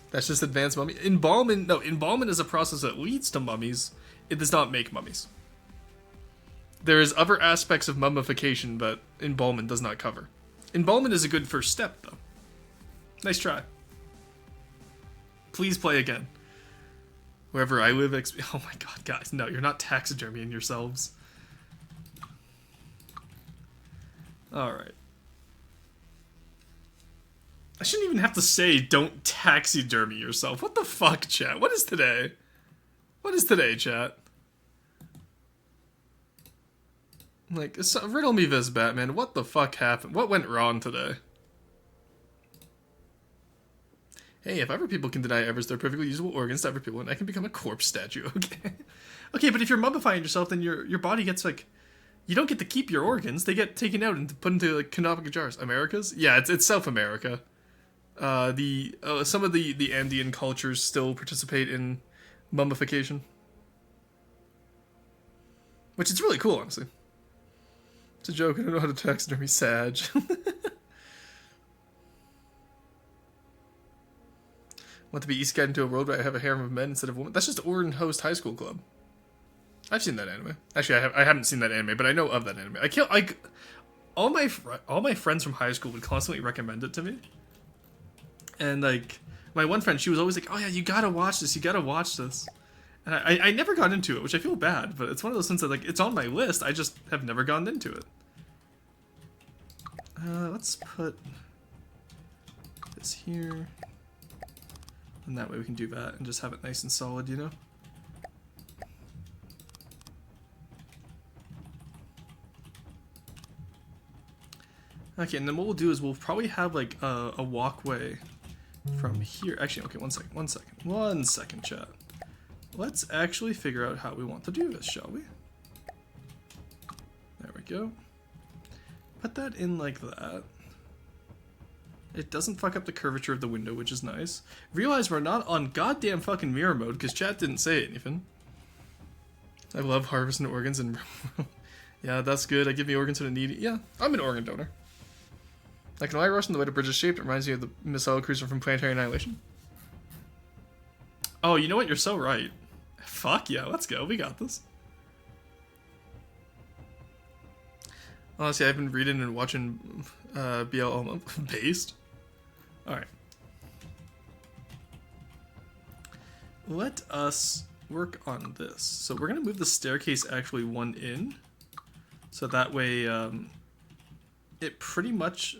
That's just advanced mummy. Embalming is a process that leads to mummies. It does not make mummies. There is other aspects of mummification, but embalmment does not cover. Embalmment is a good first step, though. Nice try. Please play again. Wherever I live, oh my god, guys, no, you're not taxidermying yourselves. Alright. I shouldn't even have to say, don't taxidermy yourself. What the fuck, chat? What is today? What is today, chat? Like, riddle me this, Batman. What the fuck happened? What went wrong today? Hey, if other people can deny Evers their perfectly usable organs to other people, and I can become a corpse statue, okay? Okay, but if you're mummifying yourself, then your body gets, like... You don't get to keep your organs. They get taken out and put into, like, canonical jars. Americas? Yeah, it's South America. Some of the Andean cultures still participate in mummification. Which is really cool, honestly. It's a joke. I don't know how to taxidermy Sag. Want to be East Guide into a world where I have a harem of men instead of women? That's just Orin Host High School Club. I've seen that anime. Actually, I haven't seen that anime, but I know of that anime. All my friends from high school would constantly recommend it to me. And like my one friend, she was always like, "Oh yeah, you gotta watch this. You gotta watch this." And I never got into it, which I feel bad, but it's one of those things that like it's on my list. I just have never gone into it. Let's put this here. And that way we can do that and just have it nice and solid, you know? Okay, and then what we'll do is we'll probably have like a walkway from here. Actually, okay, one second, chat. Let's actually figure out how we want to do this, shall we? There we go. Put that in like that. It doesn't fuck up the curvature of the window, which is nice. Realize we're not on goddamn fucking mirror mode, because chat didn't say anything. I love harvesting organs and... Yeah, that's good. I give me organs when I need it. Yeah, I'm an organ donor. Like an eye rush in the way the bridge is shaped, it reminds me of the missile cruiser from Planetary Annihilation. Oh, you know what? You're so right. Fuck yeah, let's go. We got this. Honestly, I've been reading and watching BL all month. Based. Alright. Let us work on this. So we're going to move the staircase actually one in. So that way it pretty much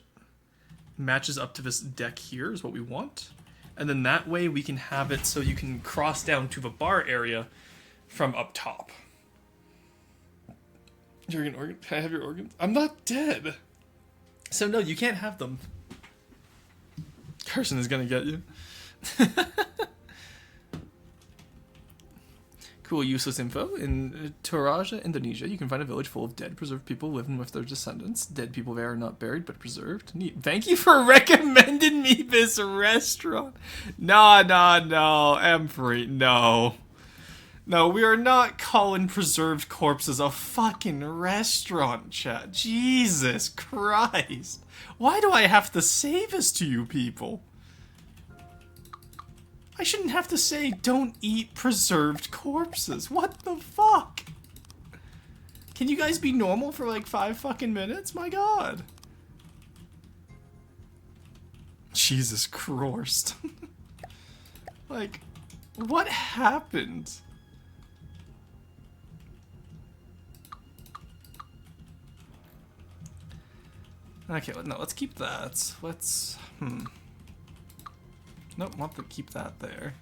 matches up to this deck here is what we want. And then that way we can have it so you can cross down to the bar area from up top. You're an organ? Can I have your organs? I'm not dead. So no, you can't have them. Carson is gonna get you. Cool, useless info. In Toraja, Indonesia, you can find a village full of dead, preserved people living with their descendants. Dead people there are not buried, but preserved. Neat. Thank you for recommending me this restaurant. No, Emfrey, no. No, we are not calling preserved corpses a fucking restaurant, chat. Jesus Christ. Why do I have to say this to you people? I shouldn't have to say, don't eat preserved corpses. What the fuck? Can you guys be normal for like 5 fucking minutes? My god. Jesus Christ. Like, what happened? Okay, no, let's keep that. Let's, Nope, want to keep that there.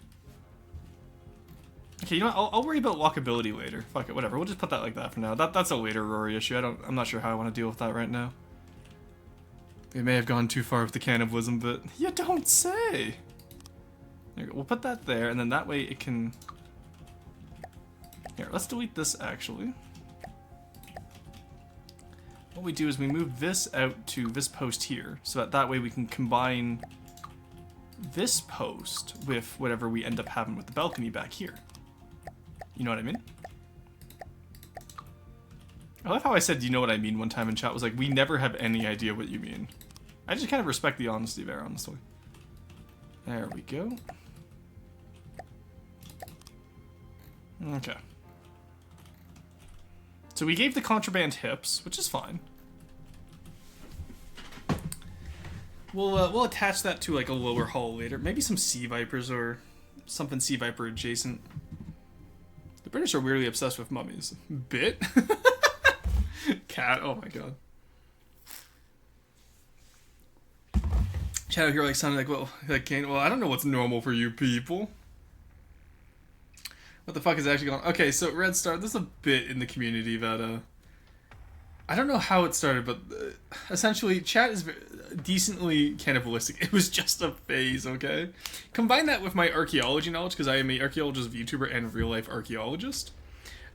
Okay, you know what? I'll worry about walkability later. Fuck it, whatever. We'll just put that like that for now. That's a later Rory issue. I'm not sure how I want to deal with that right now. It may have gone too far with the cannibalism, but you don't say. There we go. We'll put that there, and then that way it can. Here, let's delete this actually. What we do is we move this out to this post here, so that way we can combine this post with whatever we end up having with the balcony back here. You know what I mean? I love how I said, you know what I mean, one time in chat. Was like, we never have any idea what you mean. I just kind of respect the honesty there, honestly. There we go. Okay. So we gave the contraband hips, which is fine. We'll attach that to like a lower hull later. Maybe some sea vipers or something sea viper adjacent. The British are weirdly obsessed with mummies. Bit? Cat, oh my god. Chat out here like sounding like, well, I don't know what's normal for you people. What the fuck is actually going on? Okay, so Red Star, there's a bit in the community that, I don't know how it started, but essentially, chat is decently cannibalistic. It was just a phase, okay? Combine that with my archaeology knowledge, because I am a Archaeologist Vtuber and real-life archaeologist.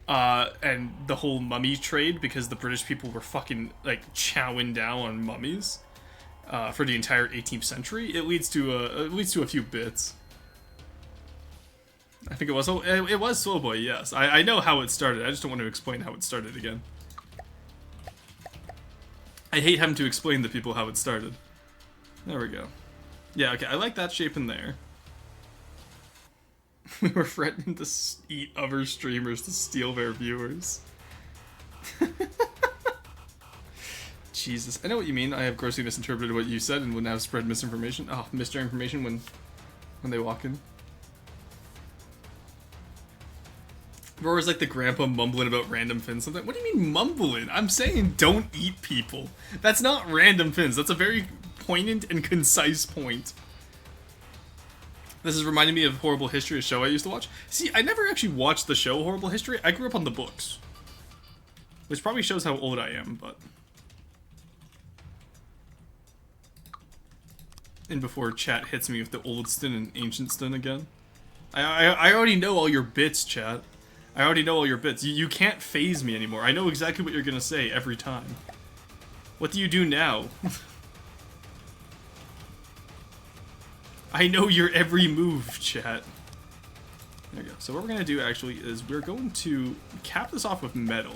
And the whole mummy trade, because the British people were fucking, like, chowing down on mummies for the entire 18th century. It leads to a few bits. I think it was Slowboy, yes. I know how it started, I just don't want to explain how it started again. I hate having to explain to people how it started. There we go. Yeah, okay, I like that shape in there. We were threatening to eat other streamers to steal their viewers. Jesus, I know what you mean. I have grossly misinterpreted what you said and would have spread misinformation. Oh, misinformation when they walk in. Or was like the grandpa mumbling about random fins something. What do you mean mumbling? I'm saying don't eat people. That's not random fins. That's a very poignant and concise point. This is reminding me of Horrible History, a show I used to watch. See, I never actually watched the show Horrible History. I grew up on the books. Which probably shows how old I am, but... And before chat hits me with the oldston and ancientston again. I already know all your bits, chat. I already know all your bits. You can't phase me anymore. I know exactly what you're gonna say every time. What do you do now? I know your every move, chat. There we go. So what we're gonna do actually is we're going to cap this off with metal.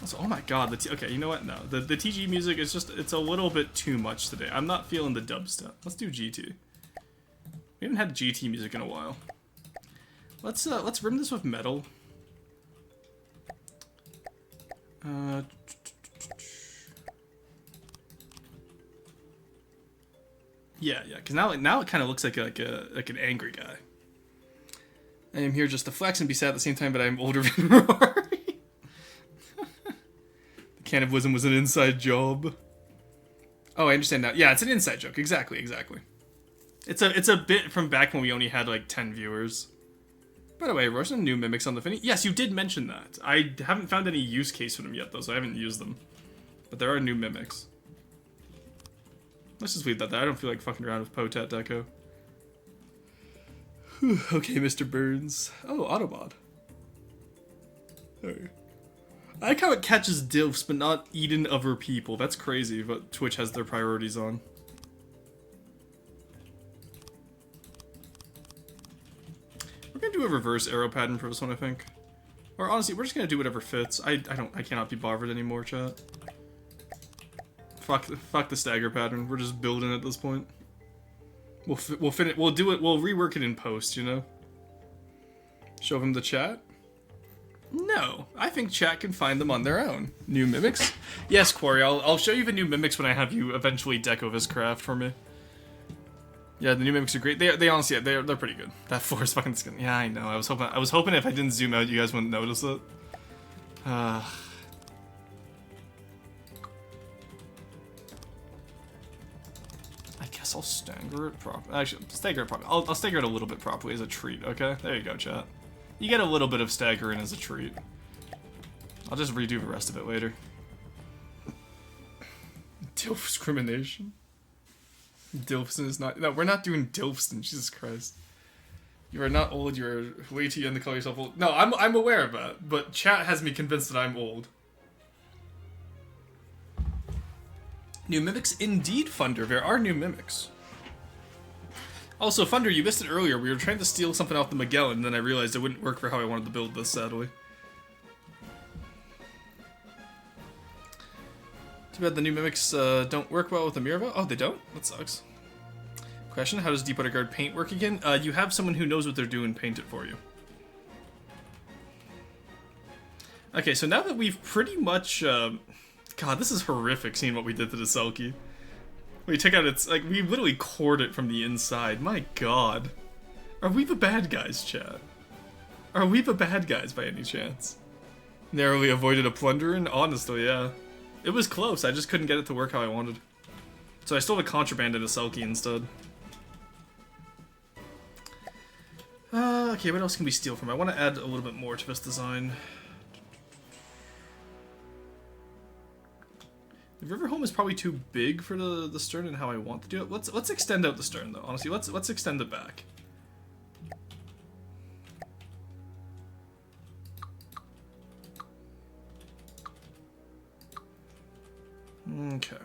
Also, oh my god, okay, you know what? No, the TG music is just, it's a little bit too much today. I'm not feeling the dubstep. Let's do GT. We haven't had GT music in a while. Let's rim this with metal. Yeah, because now it kind of looks like an angry guy. I am here just to flex and be sad at the same time, but I'm older than Rory. The cannibalism was an inside job. Oh, I understand now. Yeah, it's an inside joke. Exactly. It's a bit from back when we only had like 10 viewers. By the way, are some new mimics on the Finny? Yes, you did mention that. I haven't found any use case for them yet, though, so I haven't used them. But there are new mimics. Let's just leave that there. I don't feel like fucking around with Potat Deco. Okay, Mr. Burns. Oh, Autobot. Sorry. I like how it catches dilfs, but not eating other people. That's crazy, but Twitch has their priorities on. We're gonna do a reverse arrow pattern for this one, I think. Or honestly, we're just gonna do whatever fits. I cannot be bothered anymore, chat. Fuck the stagger pattern. We're just building at this point. We'll do it. We'll rework it in post, you know. Show them the chat. No, I think chat can find them on their own. New mimics. Yes, Quarry. I'll show you the new mimics when I have you eventually deco this craft for me. Yeah, the new mimics are great. They honestly, yeah, they're pretty good. That floor is fucking skin. Yeah, I know. I was hoping if I didn't zoom out, you guys wouldn't notice it. I guess I'll stagger it properly. Actually, stagger it properly. I'll stagger it a little bit properly as a treat. Okay, there you go, chat. You get a little bit of stagger in as a treat. I'll just redo the rest of it later. Dilf discrimination. Dilfston is not. No, we're not doing Dilfston. Jesus Christ. You are not old. You are way too young to call yourself old. No, I'm aware of that, but chat has me convinced that I'm old. New mimics, indeed, Thunder. There are new mimics. Also, Thunder, you missed it earlier. We were trying to steal something off the Magellan, and then I realized it wouldn't work for how I wanted to build this, sadly. Too bad the new mimics don't work well with the Mirva. Oh, they don't? That sucks. Question, how does Deepwater Guard paint work again? You have someone who knows what they're doing paint it for you. Okay, so now that we've pretty much, God, this is horrific seeing what we did to the Selkie. We took out its, like, we literally cored it from the inside. My God. Are we the bad guys, chat? Are we the bad guys by any chance? Narrowly avoided a plundering? Honestly, yeah. It was close, I just couldn't get it to work how I wanted. So I stole the contraband in a Selkie instead. Okay, what else can we steal from? I want to add a little bit more to this design. The river home is probably too big for the stern and how I want to do it. Let's extend out the stern though. Honestly, let's extend it back. Okay.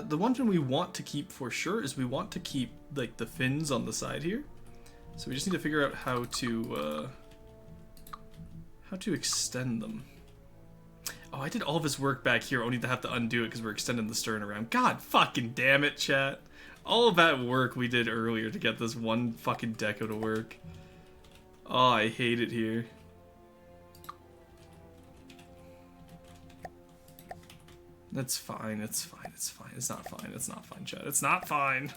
The one thing we want to keep for sure is we want to keep like the fins on the side here. So we just need to figure out how to extend them. Oh, I did all this work back here only to have to undo it because we're extending the stern around. God fucking damn it, chat. All of that work we did earlier to get this one fucking deco to work. Oh, I hate it here. That's fine, it's fine, it's fine. It's not fine, it's not fine, chat. It's not fine.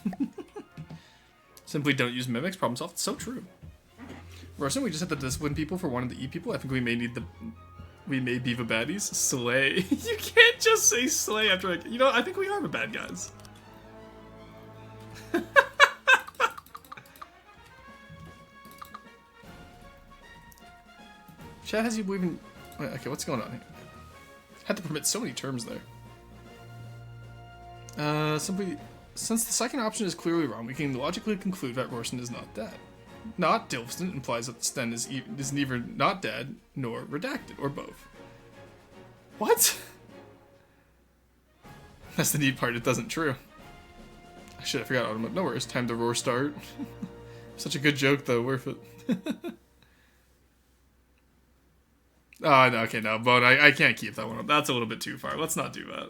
Simply don't use mimics, problem solved. It's so true. Rosen, we just have to discipline people for wanting to eat people. I think we may need the... We may be the baddies. Slay. You can't just say slay after like... You know, I think we are the bad guys. Chat has you believing... Wait, okay, what's going on here? Had to permit so many terms there. Simply... Since the second option is clearly wrong, we can logically conclude that Rorson is not dead. Not Dilfston implies that Sten is neither not dead nor redacted, or both. What? That's the neat part, it doesn't true. Shit, I forgot automatic. No worries, time to roar start. Such a good joke though, worth it. Oh, no, okay, no, Bone, I can't keep that one up. That's a little bit too far. Let's not do that.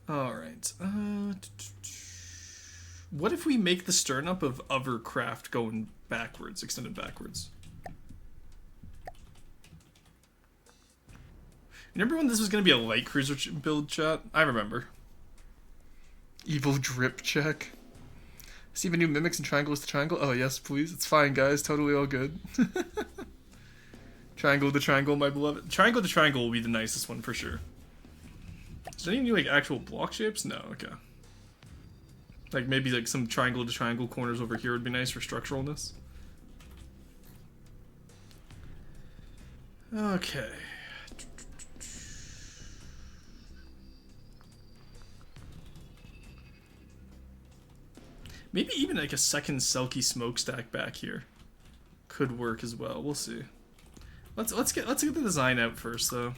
Alright. What if we make the stern up of other craft going backwards, extended backwards? Remember when this was going to be a light cruiser build, chat? I remember. Evil drip check. See the new mimics and triangle is the triangle? Oh, yes, please. It's fine, guys. Totally all good. Triangle to triangle, my beloved. Triangle to triangle will be the nicest one for sure. Is there any new, like, actual block shapes? No, okay. Like, maybe, like, some triangle to triangle corners over here would be nice for structuralness. Okay. Maybe even like a second Selkie smokestack back here could work as well. We'll see. Let's get the design out first though.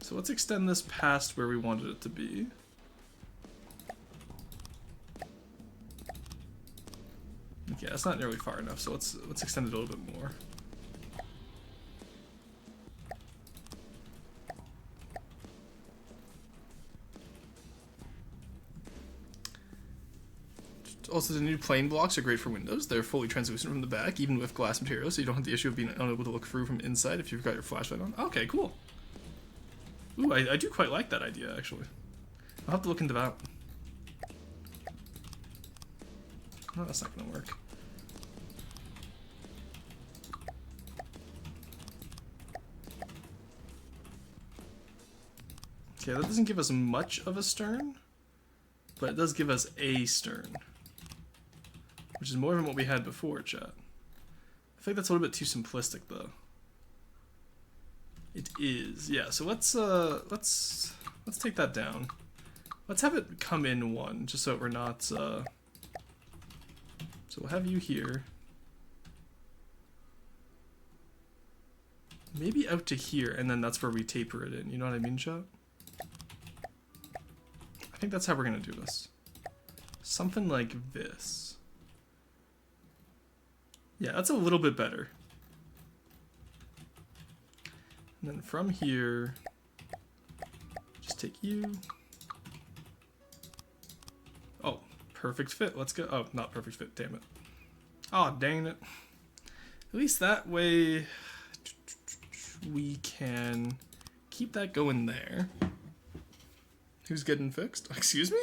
So let's extend this past where we wanted it to be. Okay, that's not nearly far enough, so let's extend it a little bit more. Also, the new plane blocks are great for windows. They're fully translucent from the back, even with glass material, so you don't have the issue of being unable to look through from inside if you've got your flashlight on. Okay, cool. Ooh, I do quite like that idea, actually. I'll have to look into that. No, that's not gonna work. Okay, that doesn't give us much of a stern, but it does give us a stern. Which is more than what we had before, chat. I think that's a little bit too simplistic, though. It is, yeah. So let's take that down. Let's have it come in one, just so we're not. So we'll have you here. Maybe out to here, and then that's where we taper it in. You know what I mean, chat? I think that's how we're gonna do this. Something like this. Yeah, that's a little bit better. And then from here, Just take you. Oh, perfect fit. Let's go. Oh, not perfect fit. Damn it. Oh, dang it. At least that way we can keep that going there. Who's getting fixed? Excuse me?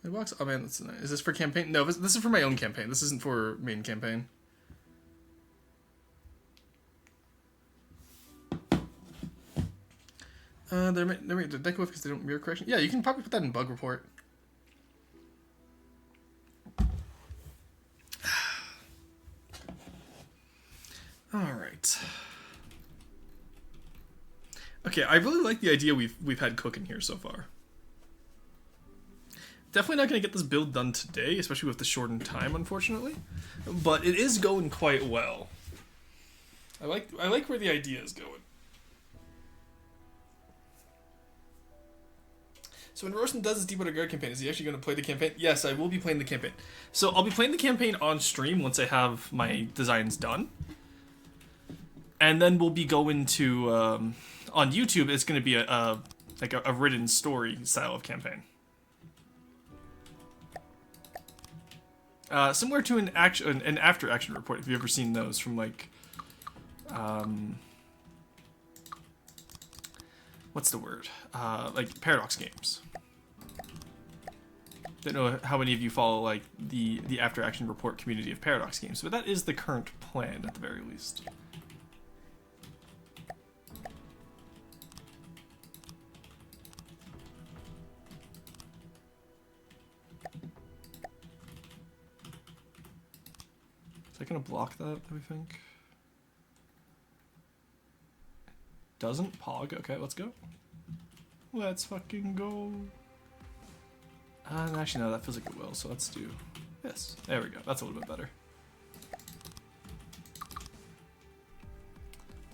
My box. Oh man, that's nice. Is this for campaign? No, this is for my own campaign. This isn't for main campaign. They're deck with because they don't mirror correction. Yeah, you can probably put that in bug report. All right. Okay, I really like the idea we've had cooking here so far. Definitely not going to get this build done today, especially with the shortened time, unfortunately. But it is going quite well. I like where the idea is going. So when Royston does his Deepwater Guard campaign, is he actually going to play the campaign? Yes, I will be playing the campaign. So I'll be playing the campaign on stream once I have my designs done. And then we'll be going to, on YouTube, it's going to be a written story style of campaign. Similar to an after action report, if you've ever seen those from like, what's the word? Like Paradox games. Don't know how many of you follow like the after action report community of Paradox games, but that is the current plan at the very least. Is that gonna block that, do we think? Doesn't? Pog. Okay, let's go. Let's fucking go. Actually, no, that feels like it will, so let's do this. There we go. That's a little bit better.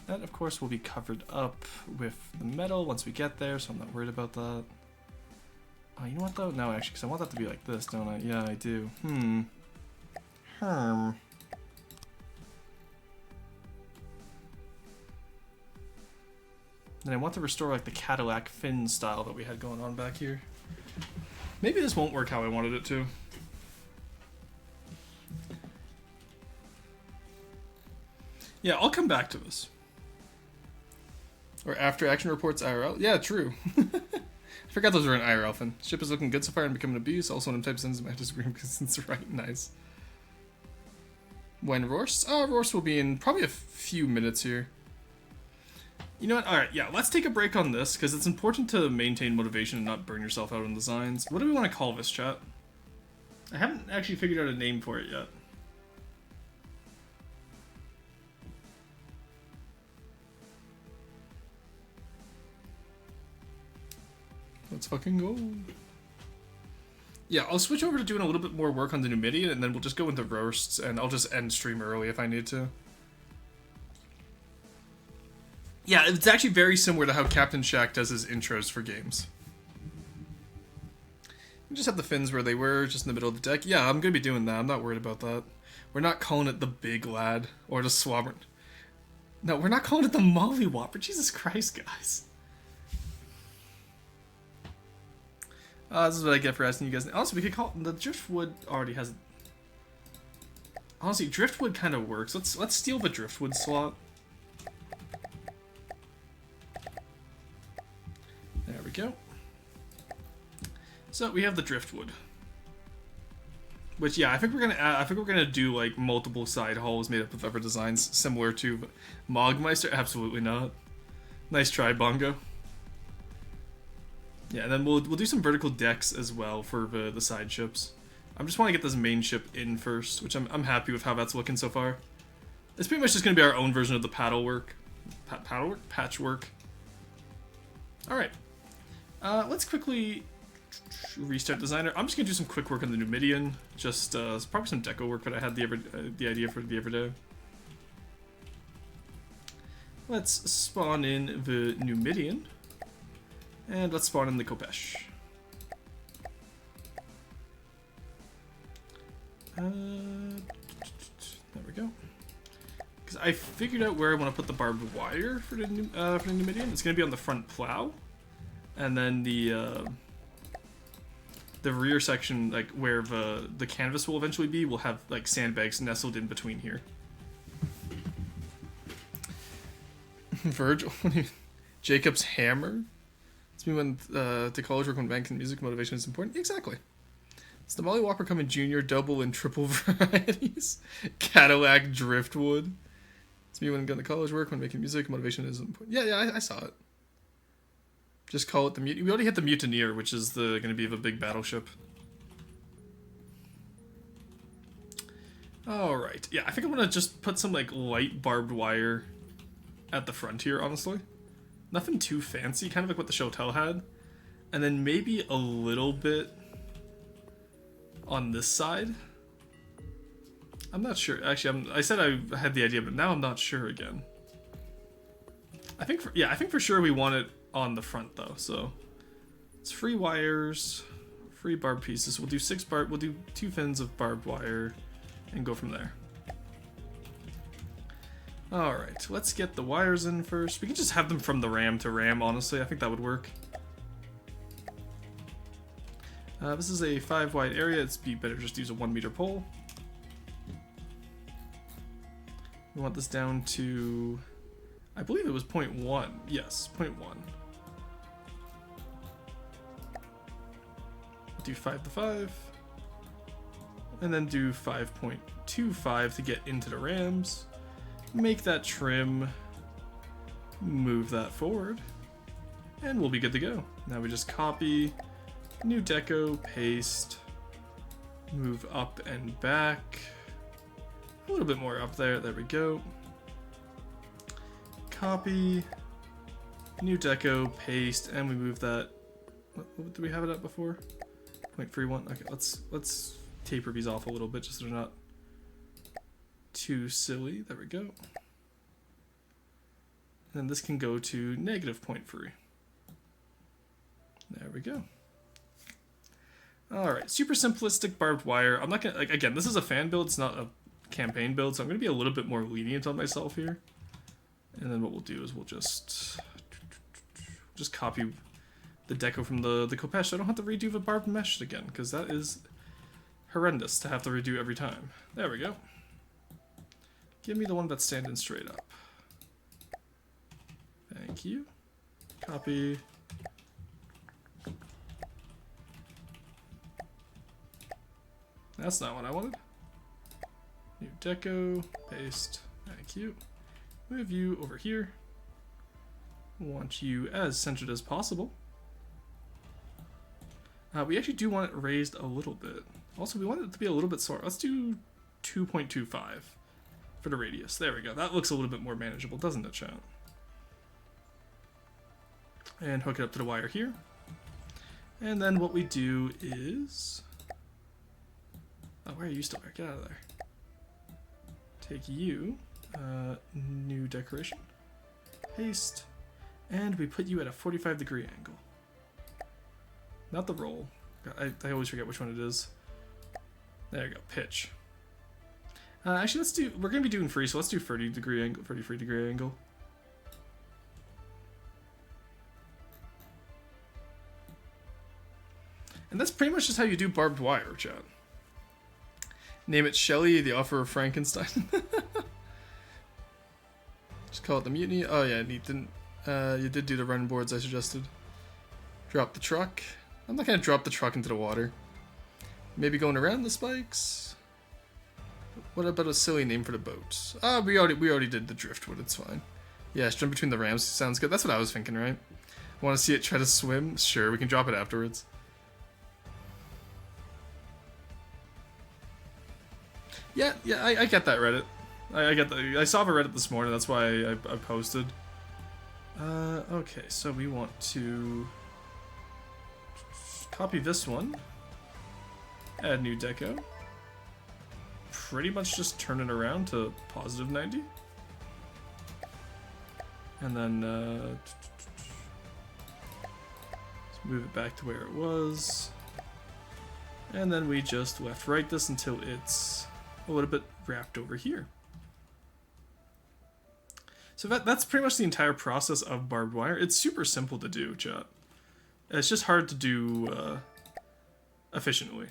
That, of course, will be covered up with the metal once we get there, so I'm not worried about that. Oh, you know what, though? No, actually, because I want that to be like this, don't I? Yeah, I do. And I want to restore like the Cadillac fin style that we had going on back here. Maybe this won't work how I wanted it to. Yeah, I'll come back to this. Or after action reports IRL. Yeah, true. I forgot those were an IRL fin. Ship is looking good so far and becoming abused. Also, when type sends matches green because it's right. Nice. When Rourst? Rourst will be in probably a few minutes here. You know what? Alright, yeah, let's take a break on this, because it's important to maintain motivation and not burn yourself out on designs. What do we want to call this, chat? I haven't actually figured out a name for it yet. Let's fucking go. Yeah, I'll switch over to doing a little bit more work on the Numidian, and then we'll just go into roasts, and I'll just end stream early if I need to. Yeah, it's actually very similar to how Captain Shack does his intros for games. We just have the fins where they were, just in the middle of the deck. Yeah, I'm going to be doing that. I'm not worried about that. We're not calling it the Big Lad or the Swabber. No, we're not calling it the Molly Whopper. Jesus Christ, guys. This is what I get for asking you guys. Also, we could call the Driftwood already has. Honestly, Driftwood kind of works. Let's steal the Driftwood slot. There we go. So we have the Driftwood, which yeah, I think we're gonna do like multiple side hulls made up of other designs similar to Mogmeister. Absolutely not. Nice try, Bongo. Yeah, and then we'll do some vertical decks as well for the side ships. I just want to get this main ship in first, which I'm happy with how that's looking so far. It's pretty much just gonna be our own version of the patchwork. All right. Let's quickly restart designer. I'm just gonna do some quick work on the Numidian. Just probably some deco work that I had the idea for the other day. Let's spawn in the Numidian, and let's spawn in the Kopesh. There we go. Because I figured out where I want to put the barbed wire for the Numidian. It's gonna be on the front plow. And then the rear section, like where the canvas will eventually be, will have like sandbags nestled in between here. Virgil, Jacob's hammer. It's me when to college work when bank and music motivation is important. Exactly. It's the Molly Walker come in junior, double, and triple varieties. Cadillac driftwood. It's me when going to college work when making music motivation is important. Yeah, I saw it. Just call it the mutiny. We already hit the mutineer, which is going to be of a big battleship. All right. Yeah, I think I'm gonna just put some like light barbed wire at the front here. Honestly, nothing too fancy. Kind of like what the Chotel had, and then maybe a little bit on this side. I'm not sure. Actually, I said I had the idea, but now I'm not sure again. I think for sure we want it on the front though. So it's free wires, free barbed pieces. We'll do we'll do 2 fins of barbed wire, and go from there. All right, let's get the wires in first. We can just have them from the ram to ram. Honestly, I think that would work. This is a 5 wide area. It's better just use a 1 meter pole. We want this down to, I believe it was 0.1. Yes, 0.1. Do 5 to 5. And then do 5.25 to get into the rams. Make that trim. Move that forward. And we'll be good to go. Now we just copy, new deco, paste, move up and back. A little bit more up there. There we go. Copy, new deco, paste, and we move that. What did we have it at before? 0.31. Okay, let's taper these off a little bit just so they're not too silly. There we go. And then this can go to -0.3. There we go. All right, super simplistic barbed wire. I'm not gonna, like, again, this is a fan build, it's not a campaign build, so I'm gonna be a little bit more lenient on myself here. And then what we'll do is we'll just copy the deco from the Kopesh, so I don't have to redo the barbed mesh again, because that is horrendous to have to redo every time. There we go. Give me the one that's standing straight up. Thank you. Copy. That's not what I wanted. New deco, paste. Thank you. Move you over here. Want you as centered as possible. We actually do want it raised a little bit. Also, we want it to be a little bit short. Let's do 2.25 for the radius. There we go. That looks a little bit more manageable, doesn't it, chat? And hook it up to the wire here. And then what we do is... Oh, where are you still? Get out of there. Take you. New decoration. Paste. And we put you at a 45-degree angle. Not the roll. I always forget which one it is. There you go. Pitch. Actually, let's do... We're going to be doing free, so let's do 30-degree angle. 33-degree angle. And that's pretty much just how you do barbed wire, chat. Name it Shelly, the Offer of Frankenstein. Just call it the Mutiny. Oh yeah, you didn't. You did do the run boards I suggested. Drop the truck. I'm not gonna drop the truck into the water. Maybe going around the spikes. What about a silly name for the boat? Ah, we already did the driftwood. It's fine. Yeah, jump between the rams sounds good. That's what I was thinking, right? Want to see it try to swim? Sure, we can drop it afterwards. Yeah, I get that, Reddit. I get that. I saw the Reddit this morning, that's why I posted. Okay, so we want to copy this one. Add new deco. Pretty much just turn it around to positive 90. And then let's move it back to where it was. And then we just left-right this until it's a little bit wrapped over here. So that's pretty much the entire process of barbed wire. It's super simple to do, chat. It's just hard to do efficiently.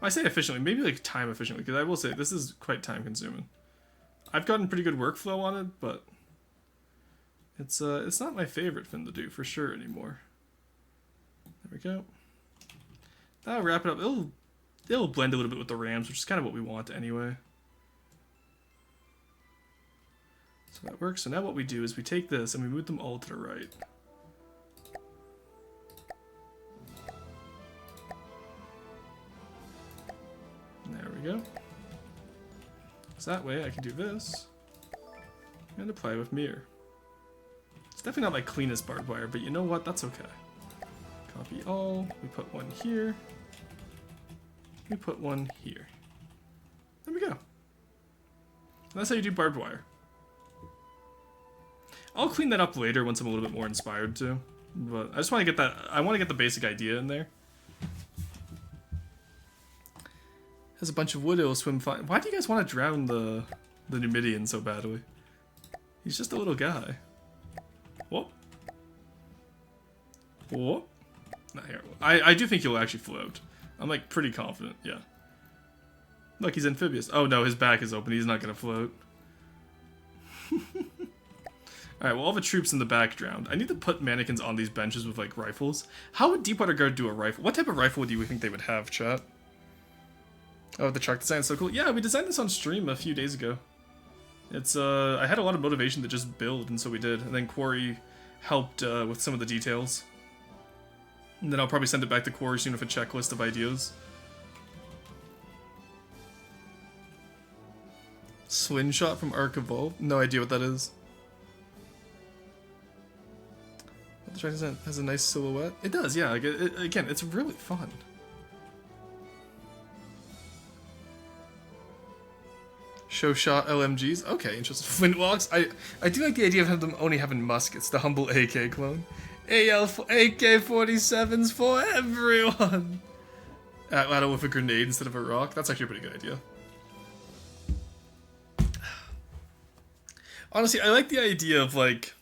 I say efficiently, maybe like time efficiently, because I will say this is quite time consuming. I've gotten pretty good workflow on it, but it's not my favorite thing to do for sure anymore. There we go. That'll wrap it up. It'll blend a little bit with the rams, which is kind of what we want anyway. So that works. So now what we do is we take this and we move them all to the right. There we go. So that way I can do this and apply with mirror. It's definitely not my cleanest barbed wire, but you know what? That's okay. Copy all. We put one here. We put one here. There we go. And that's how you do barbed wire. I'll clean that up later once I'm a little bit more inspired to. But I just want to get that. I want to get the basic idea in there. Has a bunch of wood, it'll swim fine. Why do you guys want to drown the Numidian so badly? He's just a little guy. Whoop. Whoop. Not here. I do think he'll actually float. I'm like pretty confident, yeah. Look, he's amphibious. Oh no, his back is open. He's not gonna float. Alright, well all the troops in the back drowned. I need to put mannequins on these benches with like rifles. How would Deepwater Guard do a rifle? What type of rifle do you think they would have, chat? Oh, the truck design is so cool. Yeah, we designed this on stream a few days ago. It's, I had a lot of motivation to just build, and so we did. And then Quarry helped with some of the details. And then I'll probably send it back to Quarry soon with a checklist of ideas. Slingshot from Ark Evolved? No idea what that is. The truck design has a nice silhouette. It does, yeah. Like, again, it's really fun. Show shot LMGs. Okay, interesting. Flintlocks. I do like the idea of them only having muskets. The humble AK clone. AK-47s for everyone. Atlatl with a grenade instead of a rock. That's actually a pretty good idea. Honestly, I like the idea of like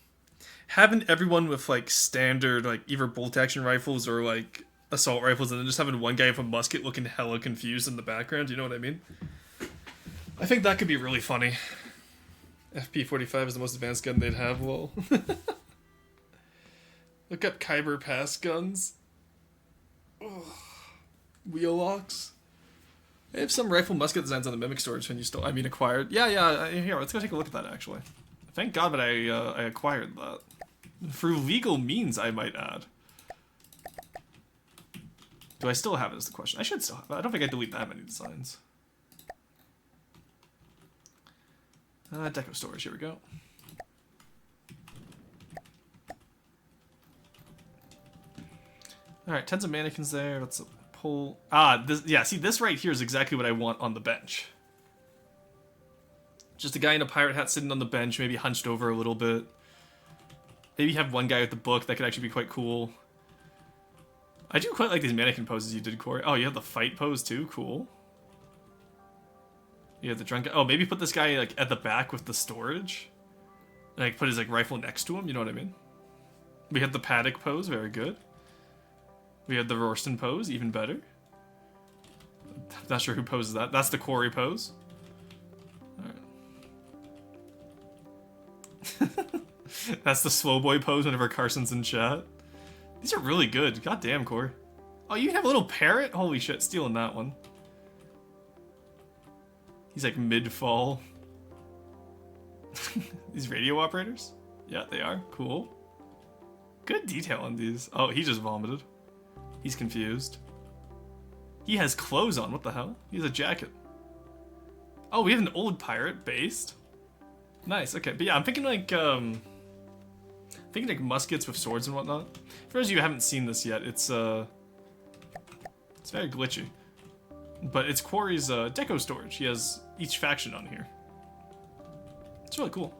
having everyone with like standard like either bolt action rifles or like assault rifles, and then just having one guy with a musket looking hella confused in the background. You know what I mean? I think that could be really funny. FP-45 is the most advanced gun they'd have, lol. Look up Khyber Pass guns. Ugh. Wheel locks. I have some rifle musket designs on the Mimic storage when you still, acquired. Yeah, here, let's go take a look at that, actually. Thank God that I acquired that. Through legal means, I might add. Do I still have it is the question. I should still have it. I don't think I delete that many designs. Deco storage, here we go. Alright, tons of mannequins there. Let's pull... see, this right here is exactly what I want on the bench. Just a guy in a pirate hat sitting on the bench, maybe hunched over a little bit. Maybe have one guy with the book, that could actually be quite cool. I do quite like these mannequin poses you did, Corey. Oh, you have the fight pose too? Cool. You have the drunk guy. Oh, maybe put this guy like at the back with the storage. And like put his like rifle next to him, you know what I mean? We had the paddock pose, very good. We had the Rorston pose, even better. Not sure who poses that. That's the Quarry pose. Alright. That's the slow boy pose whenever Carson's in chat. These are really good. God damn, Corey. Oh, you have a little parrot? Holy shit, stealing that one. He's like mid-fall. These radio operators? Yeah, they are. Cool. Good detail on these. Oh, he just vomited. He's confused. He has clothes on. What the hell? He has a jacket. Oh, we have an old pirate based. Nice. Okay, but yeah, I'm thinking like muskets with swords and whatnot. For those of you who haven't seen this yet, it's very glitchy. But it's Quarry's deco storage. He has each faction on here. It's really cool.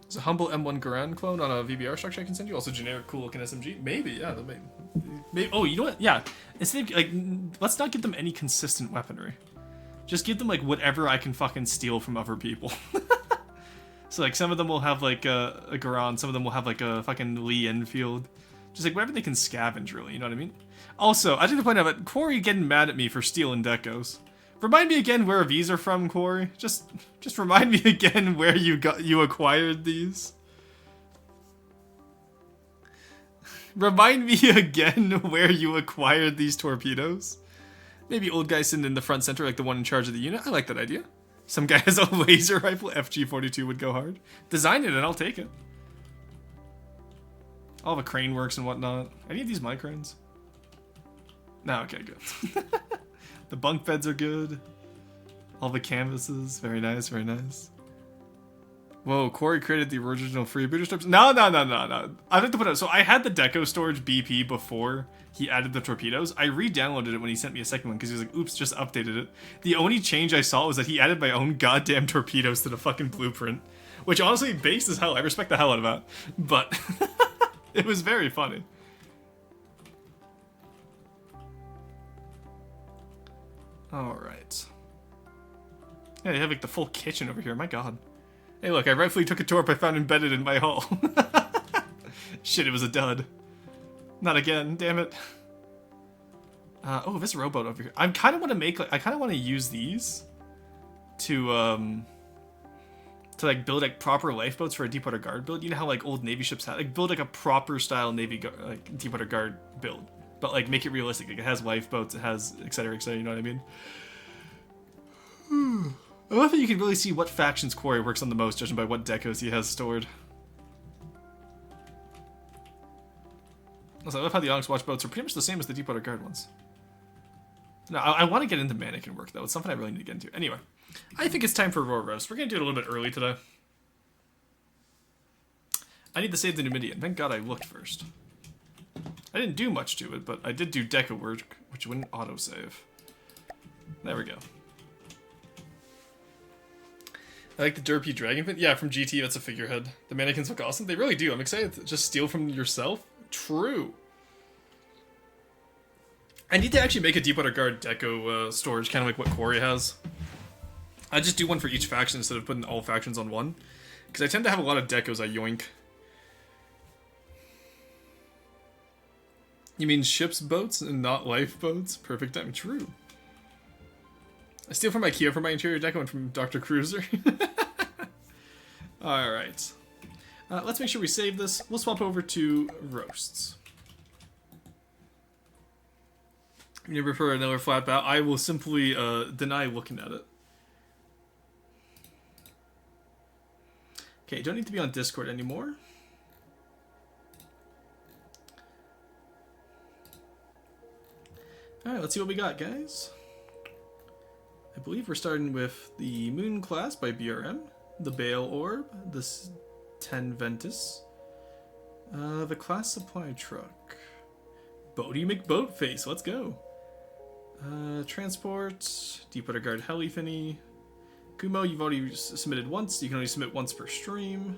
There's a humble M1 Garand clone on a VBR structure I can send you. Also generic cool looking SMG. Maybe, yeah. Maybe. Oh, you know what? Yeah. Instead of, like, let's not give them any consistent weaponry. Just give them like whatever I can fucking steal from other people. So like some of them will have like a Garan, some of them will have like a fucking Lee Enfield. Just like whatever they can scavenge, really, you know what I mean? Also, I did point out that Quarry getting mad at me for stealing decos. Remind me again where these are from, Quarry. Just remind me again where you acquired these. Remind me again where you acquired these torpedoes. Maybe old guy sitting in the front center, like the one in charge of the unit. I like that idea. Some guy has a laser rifle. FG-42 would go hard. Design it and I'll take it. All the crane works and whatnot. Any of these my cranes? No, okay, good. The bunk beds are good. All the canvases, very nice, very nice. Whoa, Corey created the original freebooter strips. No. I have to put out. So I had the deco storage BP before he added the torpedoes. I re-downloaded it when he sent me a second one because he was like, oops, just updated it. The only change I saw was that he added my own goddamn torpedoes to the fucking blueprint. Which honestly, based as hell. I respect the hell out of that. But it was very funny. Alright. Yeah, they have like the full kitchen over here. My god. Hey look, I rightfully took a torp I found embedded in my hull. Shit, it was a dud. Not again, damn it. Oh, this rowboat over here. I kind of want to make, like, I kind of want to use these to like build like proper lifeboats for a Deepwater Guard build. You know how like old Navy ships have, like build like a proper style like Deepwater Guard build, but like make it realistic. Like it has lifeboats, it has etc. You know what I mean? I love that you can really see what faction's Quarry works on the most, judging by what decos he has stored. Also, I love how the Onyx Watch boats are pretty much the same as the Deepwater Guard ones. No, I want to get into mannequin work, though. It's something I really need to get into. Anyway, I think it's time for Raw Roast. We're going to do it a little bit early today. I need to save the Numidian. Thank God I looked first. I didn't do much to it, but I did do deco work, which wouldn't autosave. There we go. I like the derpy dragon fin. Yeah, from GT, that's a figurehead. The mannequins look awesome. They really do. I'm excited to just steal from yourself. True. I need to actually make a Deepwater Guard deco storage, kind of like what Quarry has. I just do one for each faction instead of putting all factions on one. Because I tend to have a lot of decos I yoink. You mean ships boats and not lifeboats? Perfect time. True. I steal from IKEA for my interior deco and from Dr. Cruiser. Alright. Let's make sure we save this. We'll swap over to roasts. If you prefer another flat bow, I will simply deny looking at it. Okay, don't need to be on Discord anymore. Alright, let's see what we got, guys. I believe we're starting with the Moon class by BRM, the Bale Orb, the 10 Ventus, the class supply truck, Bodie McBoatface, let's go. Transport, Deepwater Guard Helifinny, Kumo, you've already submitted once, you can only submit once per stream.